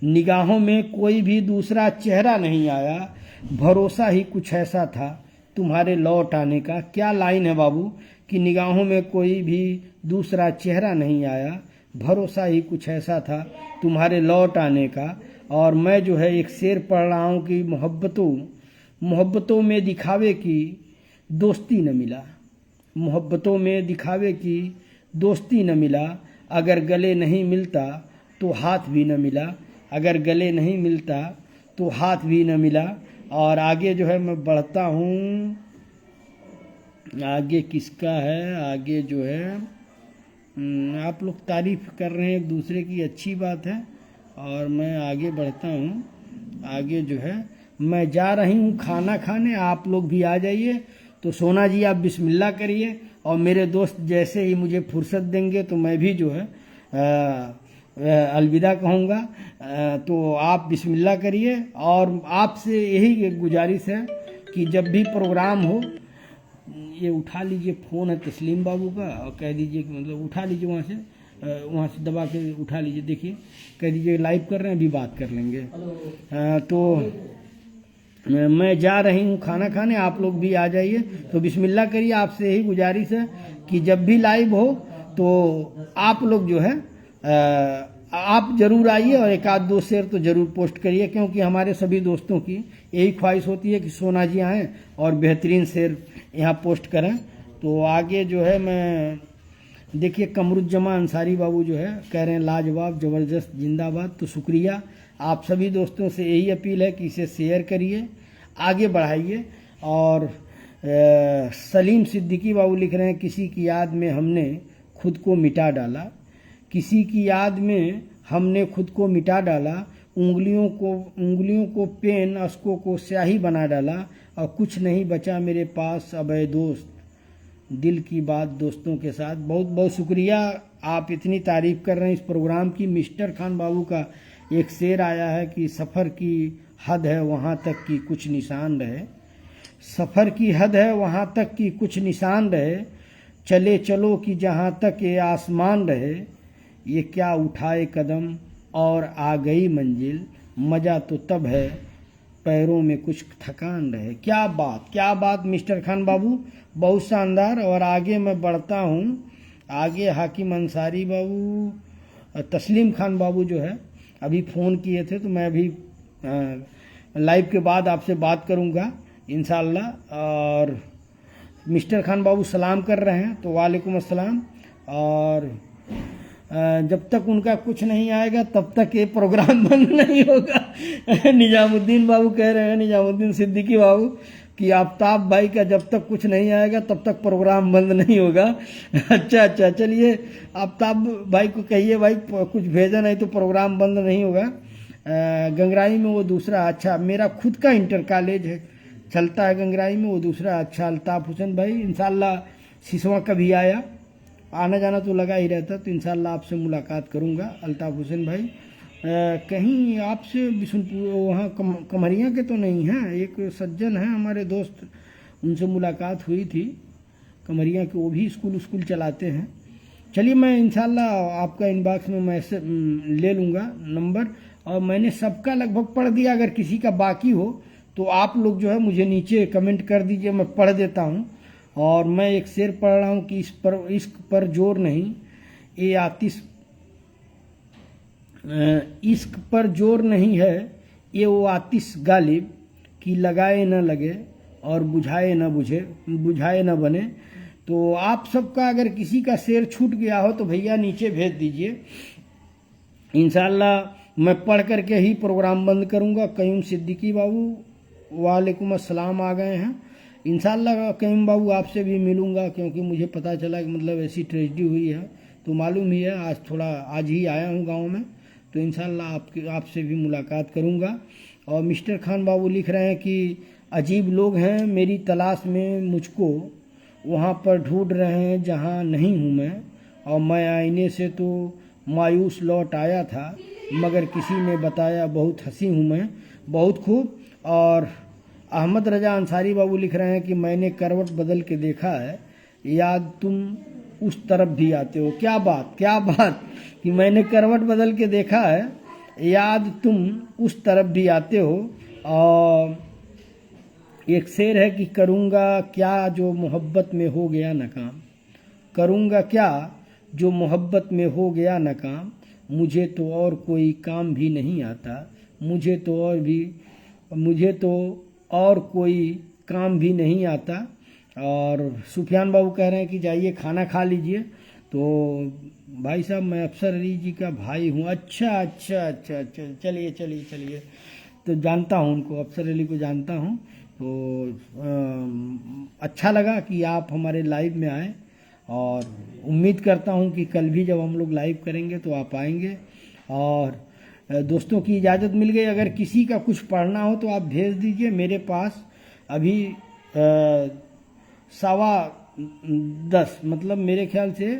निगाहों में कोई भी दूसरा चेहरा नहीं आया, भरोसा ही कुछ ऐसा था तुम्हारे लौट आने का। क्या लाइन है बाबू कि निगाहों में कोई भी दूसरा चेहरा नहीं आया, भरोसा ही कुछ ऐसा था तुम्हारे लौट आने का। और मैं जो है एक शेर पढ़ रहा हूँ कि मोहब्बतों में दिखावे की दोस्ती न मिला, मोहब्बतों में दिखावे की दोस्ती न मिला, अगर गले नहीं मिलता तो हाथ भी न मिला, अगर गले नहीं मिलता तो हाथ भी न मिला। और आगे जो है मैं बढ़ता हूँ, आगे किसका है, आगे जो है आप लोग तारीफ कर रहे हैं एक दूसरे की, अच्छी बात है। और मैं आगे बढ़ता हूँ, आगे जो है मैं जा रही हूँ खाना खाने, आप लोग भी आ जाइए। तो सोना जी आप बिस्मिल्लाह करिए, और मेरे दोस्त जैसे ही मुझे फुर्सत देंगे तो मैं भी जो है अलविदा कहूँगा। तो आप बिस्मिल्लाह करिए। और आपसे यही गुजारिश है कि जब भी प्रोग्राम हो, ये उठा लीजिए, फ़ोन है तस्लीम बाबू का, और कह दीजिए कि मतलब उठा लीजिए वहाँ से दबा के उठा लीजिए, देखिए कह दीजिए लाइव कर रहे हैं, अभी बात कर लेंगे। तो मैं जा रही हूँ खाना खाने, आप लोग भी आ जाइए। तो बिस्मिल्लाह करिए। आपसे यही गुजारिश है कि जब भी लाइव हो तो आप लोग जो है आप ज़रूर आइए, और एक आध दो शेर तो ज़रूर पोस्ट करिए, क्योंकि हमारे सभी दोस्तों की यही ख्वाहिश होती है कि सोना जी आएँ और बेहतरीन शेर यहाँ पोस्ट करें। तो आगे जो है मैं देखिए कमरुज्जमा अंसारी बाबू जो है कह रहे हैं लाजवाब ज़बरदस्त जिंदाबाद। तो शुक्रिया, आप सभी दोस्तों से यही अपील है कि इसे शेयर करिए, आगे बढ़ाइए। और सलीम सिद्दीकी बाबू लिख रहे हैं किसी की याद में हमने खुद को मिटा डाला, किसी की याद में हमने खुद को मिटा डाला, उंगलियों को पेन, अश्कों को स्याही बना डाला और कुछ नहीं बचा मेरे पास अब ऐ दोस्त, दिल की बात दोस्तों के साथ। बहुत बहुत शुक्रिया, आप इतनी तारीफ कर रहे हैं इस प्रोग्राम की। मिस्टर खान बाबू का एक शेर आया है कि सफ़र की हद है वहाँ तक कि कुछ निशान रहे, सफ़र की हद है वहाँ तक कि कुछ निशान रहे, चले चलो कि जहाँ तक ये आसमान रहे, ये क्या उठाए कदम और आ गई मंजिल, मज़ा तो तब है पैरों में कुछ थकान रहे। क्या बात मिस्टर खान बाबू, बहुत शानदार। और आगे मैं बढ़ता हूँ, आगे हाकिम अंसारी बाबू, तस्लीम खान बाबू जो है अभी फ़ोन किए थे, तो मैं अभी लाइव के बाद आपसे बात करूँगा इंशाअल्लाह। और मिस्टर खान बाबू सलाम कर रहे हैं, तो वालेकुम अस्सलाम। और जब तक उनका कुछ नहीं आएगा तब तक ये प्रोग्राम बंद नहीं होगा। निजामुद्दीन बाबू कह रहे हैं, निजामुद्दीन सिद्दीकी बाबू, कि आफ्ताब भाई का जब तक कुछ नहीं आएगा तब तक प्रोग्राम बंद नहीं होगा। अच्छा, चलिए आफ्ताब भाई को कहिए भाई कुछ भेजा नहीं तो प्रोग्राम बंद नहीं होगा। गंगराई में वो दूसरा, अच्छा मेरा खुद का इंटर कॉलेज है चलता है गंगराई में, वो दूसरा। अच्छा अल्ताफ़ हुसैन भाई, इंशाल्लाह सिसवा कभी आया, आना जाना तो लगा ही रहता, तो इंशाल्लाह आपसे मुलाकात करूंगा। अल्ताफ़ हुसैन भाई कहीं आपसे बिशुनपुर वहाँ कमरिया के तो नहीं हैं, एक सज्जन हैं हमारे दोस्त, उनसे मुलाकात हुई थी कमरिया के, वो भी स्कूल चलाते हैं। चलिए मैं इंशाल्लाह आपका इनबॉक्स में मैसेज ले लूँगा नंबर, और मैंने सबका लगभग पढ़ दिया। अगर किसी का बाकी हो तो आप लोग जो है मुझे नीचे कमेंट कर दीजिए, मैं पढ़ देता हूँ। और मैं एक शेर पढ़ रहा हूँ कि इश्क पर जोर नहीं, ये आतिश, इश्क पर जोर नहीं है ये वो आतिश गालिब, कि लगाए न लगे और बुझाए न बने। तो आप सबका अगर किसी का शेर छूट गया हो तो भैया नीचे भेज दीजिए, इंशाल्लाह मैं पढ़ करके ही प्रोग्राम बंद करूँगा। कयूम सिद्दीकी बाबू वालेकुम अस्सलाम आ गए हैं। इंशाल्लाह कयूम बाबू आपसे भी मिलूँगा, क्योंकि मुझे पता चला कि मतलब ऐसी ट्रेजेडी हुई है, तो मालूम ही है, आज ही आया हूँ गांव में, तो इंशाल्लाह आपसे भी मुलाकात करूँगा। और मिस्टर खान बाबू लिख रहे हैं कि अजीब लोग हैं मेरी तलाश में मुझको, वहाँ पर ढूंढ रहे हैं जहाँ नहीं हूँ मैं, और मैं आईने से तो मायूस लौट आया था, मगर किसी ने बताया बहुत हंसी हूँ मैं। बहुत खूब। और अहमद रजा अंसारी बाबू लिख रहे हैं कि मैंने करवट बदल के देखा है, याद तुम उस तरफ भी आते हो। क्या बात कि मैंने करवट बदल के देखा है, याद तुम उस तरफ भी आते हो। और एक शेर है कि करूँगा क्या जो मोहब्बत में हो गया नाकाम, करूँगा क्या जो मोहब्बत में हो गया नाकाम, मुझे तो और कोई काम भी नहीं आता, मुझे तो और कोई काम भी नहीं आता। और सुफियान बाबू कह रहे हैं कि जाइए खाना खा लीजिए। तो भाई साहब मैं अफसर अली जी का भाई हूँ। अच्छा, चलिए, तो जानता हूँ उनको, अफसर अली को जानता हूँ। तो अच्छा लगा कि आप हमारे लाइव में आए, और उम्मीद करता हूँ कि कल भी जब हम लोग लाइव करेंगे तो आप आएंगे। और दोस्तों की इजाज़त मिल गई, अगर किसी का कुछ पढ़ना हो तो आप भेज दीजिए मेरे पास। अभी 10:15 मतलब मेरे ख्याल से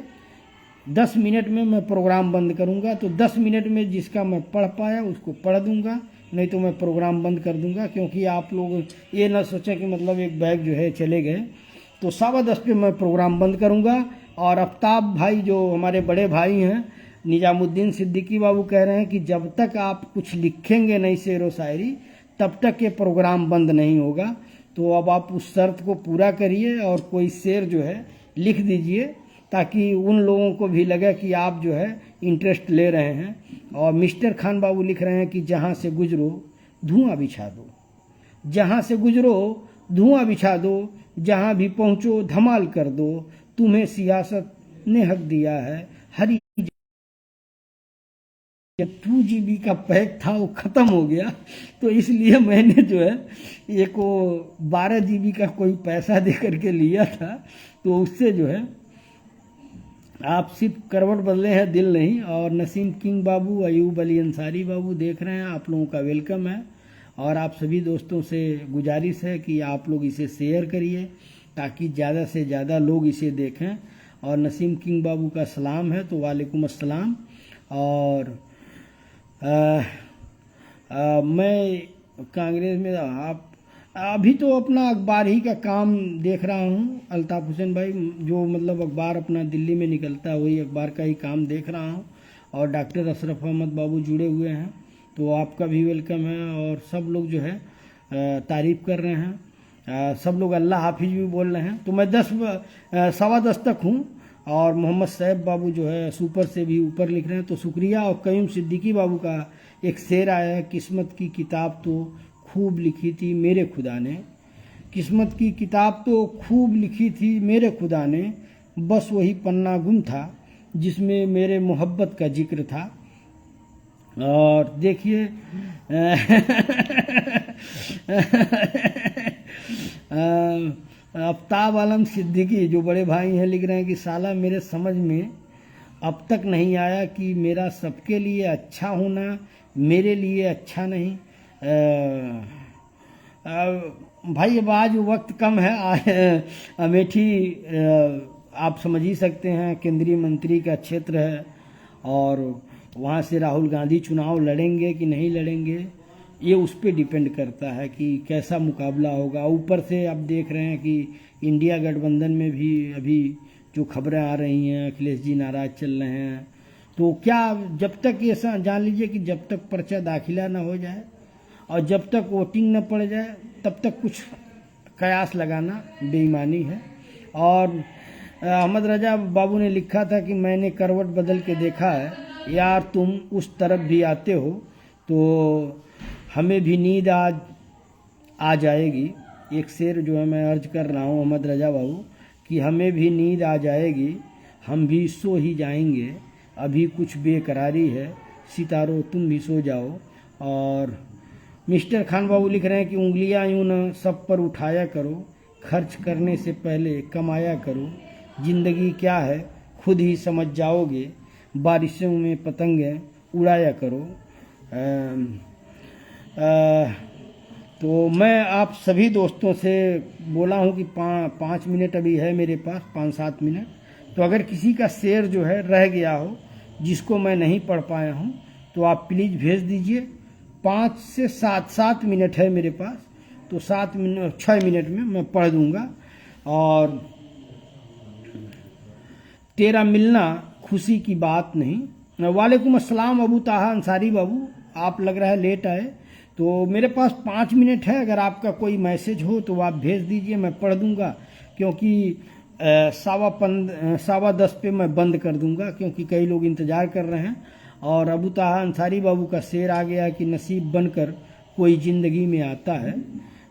10 मिनट में मैं प्रोग्राम बंद करूंगा, तो 10 मिनट में जिसका मैं पढ़ पाया उसको पढ़ दूंगा, नहीं तो मैं प्रोग्राम बंद कर दूंगा। क्योंकि आप लोग ये ना सोचें कि मतलब एक बैग जो है चले गए। तो 10:15 पे मैं प्रोग्राम बंद करूंगा। और आफ्ताब भाई जो हमारे बड़े भाई हैं निजामुद्दीन सिद्दीकी बाबू कह रहे हैं कि जब तक आप कुछ लिखेंगे नहीं शेर व शायरी तब तक ये प्रोग्राम बंद नहीं होगा। तो अब आप उस शर्त को पूरा करिए और कोई शेर जो है लिख दीजिए, ताकि उन लोगों को भी लगे कि आप जो है इंटरेस्ट ले रहे हैं। और मिस्टर खान बाबू लिख रहे हैं कि जहाँ से गुजरो धुआं बिछा दो, जहाँ से गुजरो धुआं बिछा दो, जहाँ भी पहुँचो धमाल कर दो, तुम्हें सियासत ने हक दिया है हरी। 2 GB का पैक था वो ख़त्म हो गया, तो इसलिए मैंने जो है एक वो 12 GB का कोई पैसा दे करके लिया था, तो उससे जो है आप सिर्फ करवट बदले हैं, दिल नहीं। और नसीम किंग बाबू, अयूब अली अंसारी बाबू देख रहे हैं, आप लोगों का वेलकम है। और आप सभी दोस्तों से गुजारिश है कि आप लोग इसे शेयर करिए ताकि ज़्यादा से ज़्यादा लोग इसे देखें। और नसीम किंग बाबू का सलाम है, तो वालेकुम अस्सलाम। और मैं कांग्रेस में आप अभी तो अपना अखबार ही का काम देख रहा हूँ, अल्ताफ़ हुसैन भाई, जो मतलब अखबार अपना दिल्ली में निकलता है वही अखबार का ही काम देख रहा हूँ। और डॉक्टर अशरफ अहमद बाबू जुड़े हुए हैं, तो आपका भी वेलकम है। और सब लोग जो है तारीफ़ कर रहे हैं, सब लोग अल्लाह हाफिज भी बोल रहे हैं। तो मैं 10 सवा 10 तक हूँ। और मोहम्मद सैफ बाबू जो है सुपर से भी ऊपर लिख रहे हैं, तो शुक्रिया। और कयूम सिद्दीकी बाबू का एक शेर आया है, किस्मत की किताब तो खूब लिखी थी मेरे खुदा ने, किस्मत की किताब तो खूब लिखी थी मेरे खुदा ने, बस वही पन्ना गुम था जिसमें मेरे मोहब्बत का जिक्र था। और देखिए आफ्ताब आलम सिद्दीकी जो बड़े भाई हैं लिख रहे हैं कि साला मेरे समझ में अब तक नहीं आया कि मेरा सबके लिए अच्छा होना मेरे लिए अच्छा नहीं। भाई अब आज वक्त कम है। अमेठी आप समझ ही सकते हैं केंद्रीय मंत्री का क्षेत्र है, और वहाँ से राहुल गांधी चुनाव लड़ेंगे कि नहीं लड़ेंगे ये उस पर डिपेंड करता है कि कैसा मुकाबला होगा। ऊपर से आप देख रहे हैं कि इंडिया गठबंधन में भी अभी जो खबरें आ रही हैं, अखिलेश जी नाराज चल रहे हैं। तो क्या जब तक ये जान लीजिए कि जब तक पर्चा दाखिला ना हो जाए और जब तक वोटिंग न पड़ जाए तब तक कुछ कयास लगाना बेईमानी है। और अहमद रजा बाबू ने लिखा था कि मैंने करवट बदल के देखा है, यार तुम उस तरफ भी आते हो तो हमें भी नींद आज आ जाएगी। एक शेर जो है मैं अर्ज कर रहा हूँ अहमद रजा बाबू कि हमें भी नींद आ जाएगी, हम भी सो ही जाएंगे, अभी कुछ बेकरारी है, सितारों तुम भी सो जाओ। और मिस्टर खान बाबू लिख रहे हैं कि उंगलियां यूं न सब पर उठाया करो, खर्च करने से पहले कमाया करो, जिंदगी क्या है खुद ही समझ जाओगे, बारिशों में पतंगें उड़ाया करो। तो मैं आप सभी दोस्तों से बोला हूं कि 5 मिनट अभी है मेरे पास, 5-7 मिनट। तो अगर किसी का शेर जो है रह गया हो जिसको मैं नहीं पढ़ पाया हूं तो आप प्लीज़ भेज दीजिए। 5 से 7 मिनट है मेरे पास, तो 6 मिनट में मैं पढ़ दूंगा। और तेरा मिलना खुशी की बात नहीं। वालेकुम अस्सलाम अबू ताहा अंसारी बाबू, आप लग रहा है लेट आए। तो मेरे पास 5 मिनट है, अगर आपका कोई मैसेज हो तो आप भेज दीजिए, मैं पढ़ दूंगा। क्योंकि 10:15 पे मैं बंद कर दूंगा, क्योंकि कई लोग इंतज़ार कर रहे हैं। और अबू ताहा अंसारी बाबू का शेर आ गया कि नसीब बनकर कोई ज़िंदगी में आता है,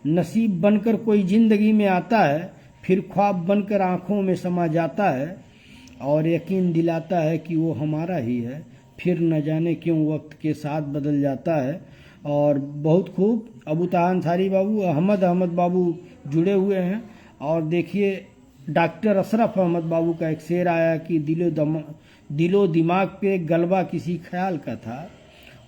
नसीब बनकर कोई ज़िंदगी में आता है, फिर ख्वाब बनकर आँखों में समा जाता है, और यकीन दिलाता है कि वो हमारा ही है, फिर न जाने क्यों वक्त के साथ बदल जाता है। और बहुत खूब अबू ताहा अंसारी बाबू, अहमद बाबू जुड़े हुए हैं। और देखिए डॉक्टर अशरफ अहमद बाबू का एक शेर आया कि दिलो दिमाग पे गलबा किसी ख्याल का था,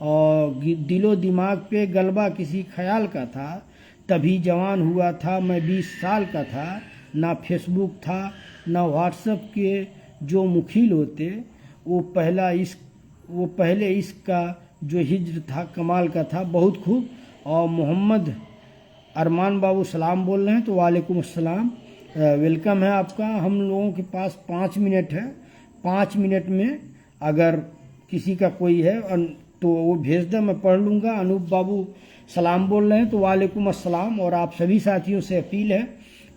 और दिलो दिमाग पे गलबा किसी ख्याल का था, तभी जवान हुआ था मैं 20 साल का था, ना फेसबुक था ना व्हाट्सएप के जो मुखिल होते, वो पहले इश्क का जो हिज्र था कमाल का था। बहुत खूब। और मोहम्मद अरमान बाबू सलाम बोल रहे हैं, तो वालेकुम अस्सलाम, वेलकम है आपका। हम लोगों के पास 5 मिनट है, 5 मिनट में अगर किसी का कोई है तो वो भेज दे, मैं पढ़ लूँगा। अनूप बाबू सलाम बोल रहे हैं, तो वालेकुम अस्सलाम। और आप सभी साथियों से अपील है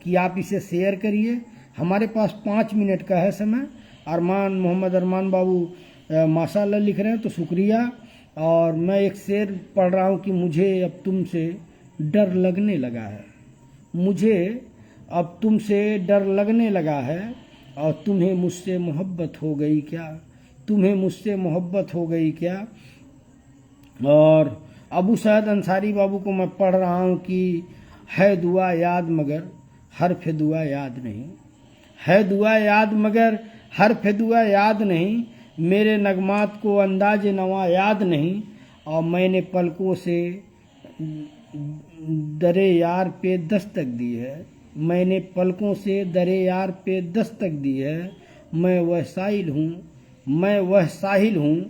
कि आप इसे शेयर करिए। हमारे पास 5 मिनट का है समय। मोहम्मद अरमान बाबू माशाल्लाह लिख रहे हैं, तो शुक्रिया। और मैं एक शेर पढ़ रहा हूँ कि मुझे अब तुमसे डर लगने लगा है, मुझे अब तुमसे डर लगने लगा है, और तुम्हें मुझसे मोहब्बत हो गई क्या, तुम्हें मुझसे मोहब्बत हो गई क्या। और अबू सैद अंसारी बाबू को मैं पढ़ रहा हूँ कि है दुआ याद मगर हर्फ दुआ याद नहीं, है दुआ याद मगर हर दुआ याद नहीं, मेरे नगमात को अंदाज नवा याद नहीं, और मैंने पलकों से दरे यार पे दस्तक दी है, मैंने पलकों से दरे यार पे दस्तक दी है। मैं वह साहिल हूँ, मैं वह साहिल हूँ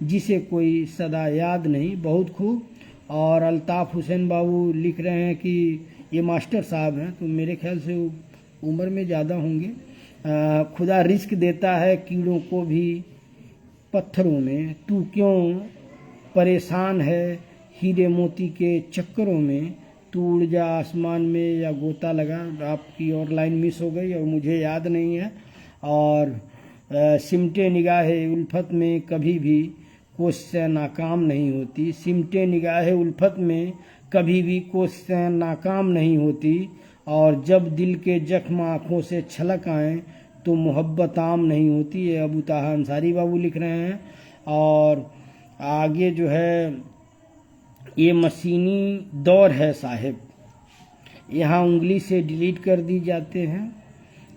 जिसे कोई सदा याद नहीं। बहुत खूब। और अल्ताफ़ हुसैन बाबू लिख रहे हैं कि ये मास्टर साहब हैं, तो मेरे ख्याल से उम्र में ज़्यादा होंगे। खुदा रिस्क देता है कीड़ों को भी पत्थरों में, तू क्यों परेशान है हीरे मोती के चक्करों में, तू उड़ जा आसमान में या गोता लगा। आपकी और लाइन मिस हो गई और मुझे याद नहीं है। और सिमटे निगाहे उल्फत में कभी भी कोशिश नाकाम नहीं होती, सिमटे निगाहे उल्फत में कभी भी कोशिश नाकाम नहीं होती, और जब दिल के जख्म आँखों से छलक आएँ तो मोहब्बत आम नहीं होती। ये अबू ताहा अंसारी बाबू लिख रहे हैं। और आगे जो है, ये मशीनी दौर है साहिब, यहाँ उंगली से डिलीट कर दी जाते हैं,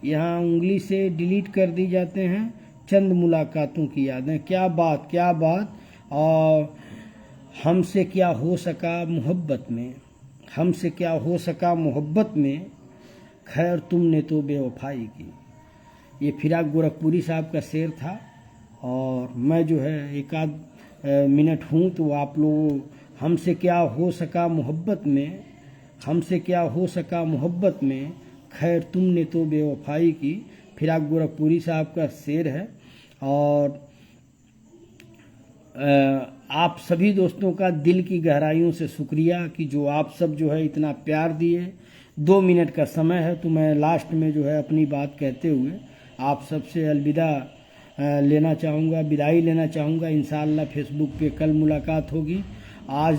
यहाँ उंगली से डिलीट कर दी जाते हैं चंद मुलाकातों की यादें। क्या बात, क्या बात। और हमसे क्या हो सका मोहब्बत में, हमसे क्या हो सका मोहब्बत में, खैर तुमने तो बेवफाई की। ये फिराक गोरखपुरी साहब का शेर था। और मैं जो है एक आध मिनट हूँ तो आप लोग, हमसे क्या हो सका मोहब्बत में, हमसे क्या हो सका मोहब्बत में, खैर तुमने तो बेवफाई की, फिराक गोरखपुरी साहब का शेर है। और आप सभी दोस्तों का दिल की गहराइयों से शुक्रिया कि जो आप सब जो है इतना प्यार दिए। 2 मिनट का समय है तो मैं लास्ट में जो है अपनी बात कहते हुए आप सबसे अलविदा लेना चाहूँगा, विदाई लेना चाहूँगा। इंशाअल्लाह फेसबुक पे कल मुलाकात होगी। आज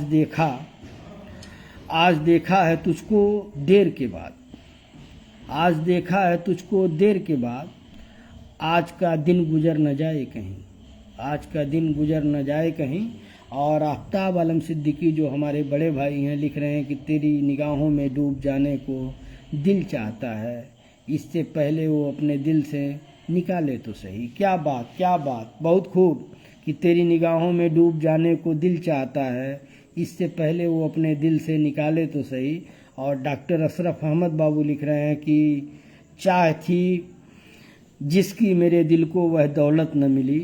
देखा है तुझको देर के बाद, आज देखा है तुझको देर के बाद, आज का दिन गुजर न जाए कहीं, आज का दिन गुजर न जाए कहीं। और आफ्ताब आलम सिद्दीकी जो हमारे बड़े भाई हैं लिख रहे हैं कि तेरी निगाहों में डूब जाने को दिल चाहता है, इससे पहले वो अपने दिल से निकाले तो सही। क्या बात, क्या बात। बहुत खूब कि तेरी निगाहों में डूब जाने को दिल चाहता है, इससे पहले वो अपने दिल से निकाले तो सही। और डॉक्टर अशरफ अहमद बाबू लिख रहे हैं कि चाह थी जिसकी मेरे दिल को वह दौलत न मिली।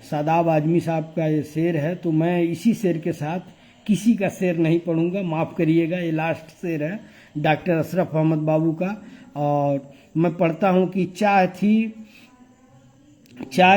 सादाब आजमी साहब का ये शेर है, तो मैं इसी शेर के साथ किसी का शेर नहीं पढ़ूंगा, माफ़ करिएगा। ये लास्ट शेर है डॉक्टर अशरफ अहमद बाबू का। और मैं पढ़ता हूँ कि चाह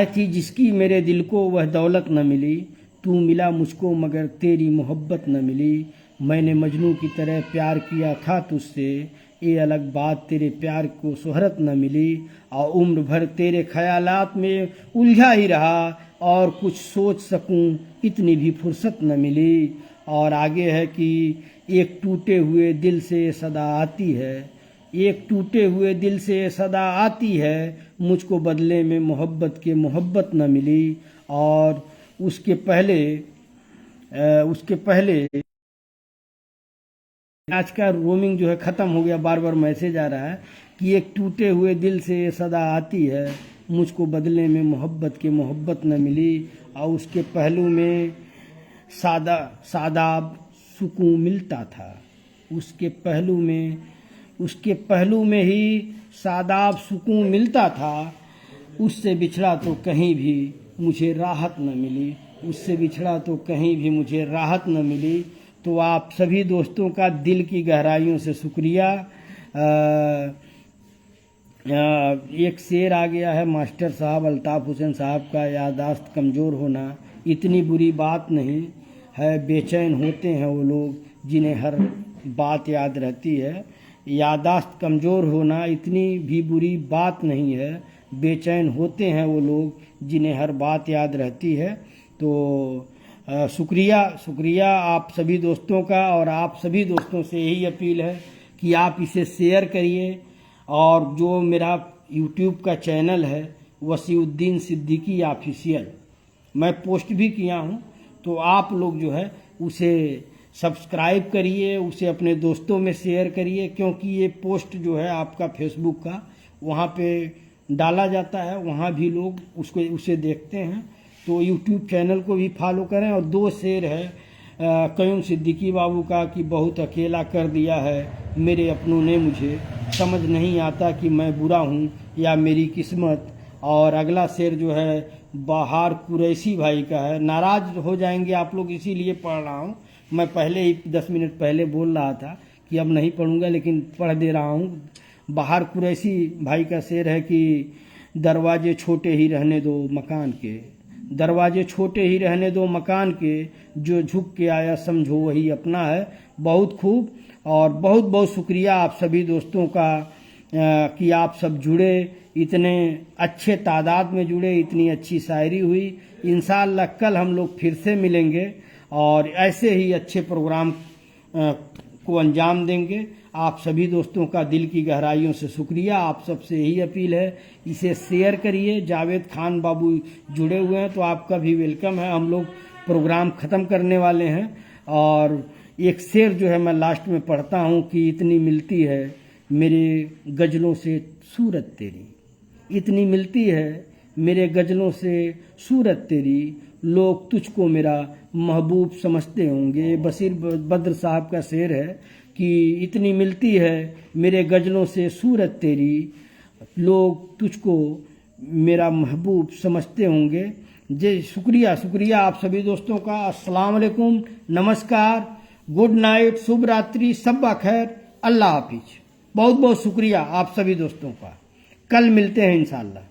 थी जिसकी मेरे दिल को वह दौलत न मिली, तू मिला मुझको मगर तेरी मोहब्बत न मिली। मैंने मजनू की तरह प्यार किया था तुझसे, ये अलग बात तेरे प्यार को शोहरत न मिली। और उम्र भर तेरे ख्यालात में उलझा ही रहा, और कुछ सोच सकूं इतनी भी फुर्सत न मिली। और आगे है कि एक टूटे हुए दिल से सदा आती है, एक टूटे हुए दिल से सदा आती है, मुझको बदले में मोहब्बत के मोहब्बत न मिली। और उसके पहले आज का रोमिंग जो है ख़त्म हो गया, बार बार मैसेज आ रहा है कि एक टूटे हुए दिल से सदा आती है, मुझको बदले में मोहब्बत के मोहब्बत न मिली। और उसके पहलू में सादाब सुकून मिलता था, उसके पहलू में ही सादाब सुकून मिलता था। उससे बिछड़ा तो कहीं भी मुझे राहत न मिली, उससे बिछड़ा तो कहीं भी मुझे राहत न मिली। तो आप सभी दोस्तों का दिल की गहराइयों से शुक्रिया। एक शेर आ गया है मास्टर साहब अल्ताफ़ हुसैन साहब का, यादाश्त कमज़ोर होना इतनी बुरी बात नहीं है, बेचैन होते हैं वो लोग जिन्हें हर बात याद रहती है। यादाश्त कमज़ोर होना इतनी भी बुरी बात नहीं है, बेचैन होते हैं वो लोग जिन्हें हर बात याद रहती है। तो शुक्रिया आप सभी दोस्तों का। और आप सभी दोस्तों से यही अपील है कि आप इसे शेयर करिए। और जो मेरा YouTube का चैनल है वसीउद्दीन सिद्दीकी ऑफिशियल, मैं पोस्ट भी किया हूँ, तो आप लोग जो है उसे सब्सक्राइब करिए, उसे अपने दोस्तों में शेयर करिए, क्योंकि ये पोस्ट जो है आपका फेसबुक का, वहाँ पे डाला जाता है, वहाँ भी लोग उसे देखते हैं। तो यूट्यूब चैनल को भी फॉलो करें। और 2 शेर है कयूम सिद्दीकी बाबू का कि बहुत अकेला कर दिया है मेरे अपनों ने मुझे, समझ नहीं आता कि मैं बुरा हूँ या मेरी किस्मत। और अगला शेर जो है बहार कुरैशी भाई का है। नाराज हो जाएंगे आप लोग, इसीलिए पढ़ रहा हूँ। मैं पहले ही 10 मिनट पहले बोल रहा था कि अब नहीं पढ़ूंगा, लेकिन पढ़ दे रहा हूँ। बहार कुरैशी भाई का शेर है कि दरवाजे छोटे ही रहने दो मकान के, दरवाजे छोटे ही रहने दो मकान के, जो झुक के आया समझो वही अपना है। बहुत खूब। और बहुत बहुत शुक्रिया आप सभी दोस्तों का कि आप सब जुड़े, इतने अच्छे तादाद में जुड़े, इतनी अच्छी शायरी हुई। इंशाअल्लाह कल हम लोग फिर से मिलेंगे और ऐसे ही अच्छे प्रोग्राम को अंजाम देंगे। आप सभी दोस्तों का दिल की गहराइयों से शुक्रिया। आप सबसे यही अपील है, इसे शेयर करिए। जावेद खान बाबू जुड़े हुए हैं तो आपका भी वेलकम है। हम लोग प्रोग्राम ख़त्म करने वाले हैं। और एक शेर जो है मैं लास्ट में पढ़ता हूँ कि इतनी मिलती है मेरे गज़लों से सूरत तेरी, इतनी मिलती है मेरे गज़लों से सूरत तेरी, लोग तुझको मेरा महबूब समझते होंगे। बशीर बद्र साहब का शेर है कि इतनी मिलती है मेरे गज़लों से सूरत तेरी, लोग तुझको मेरा महबूब समझते होंगे। जी शुक्रिया, शुक्रिया आप सभी दोस्तों का। अस्सलाम वालेकुम, नमस्कार, गुड नाइट, शुभ रात्रि, सब्बा खैर, अल्लाह हाफिज। बहुत बहुत शुक्रिया आप सभी दोस्तों का। कल मिलते हैं इंशाअल्लाह।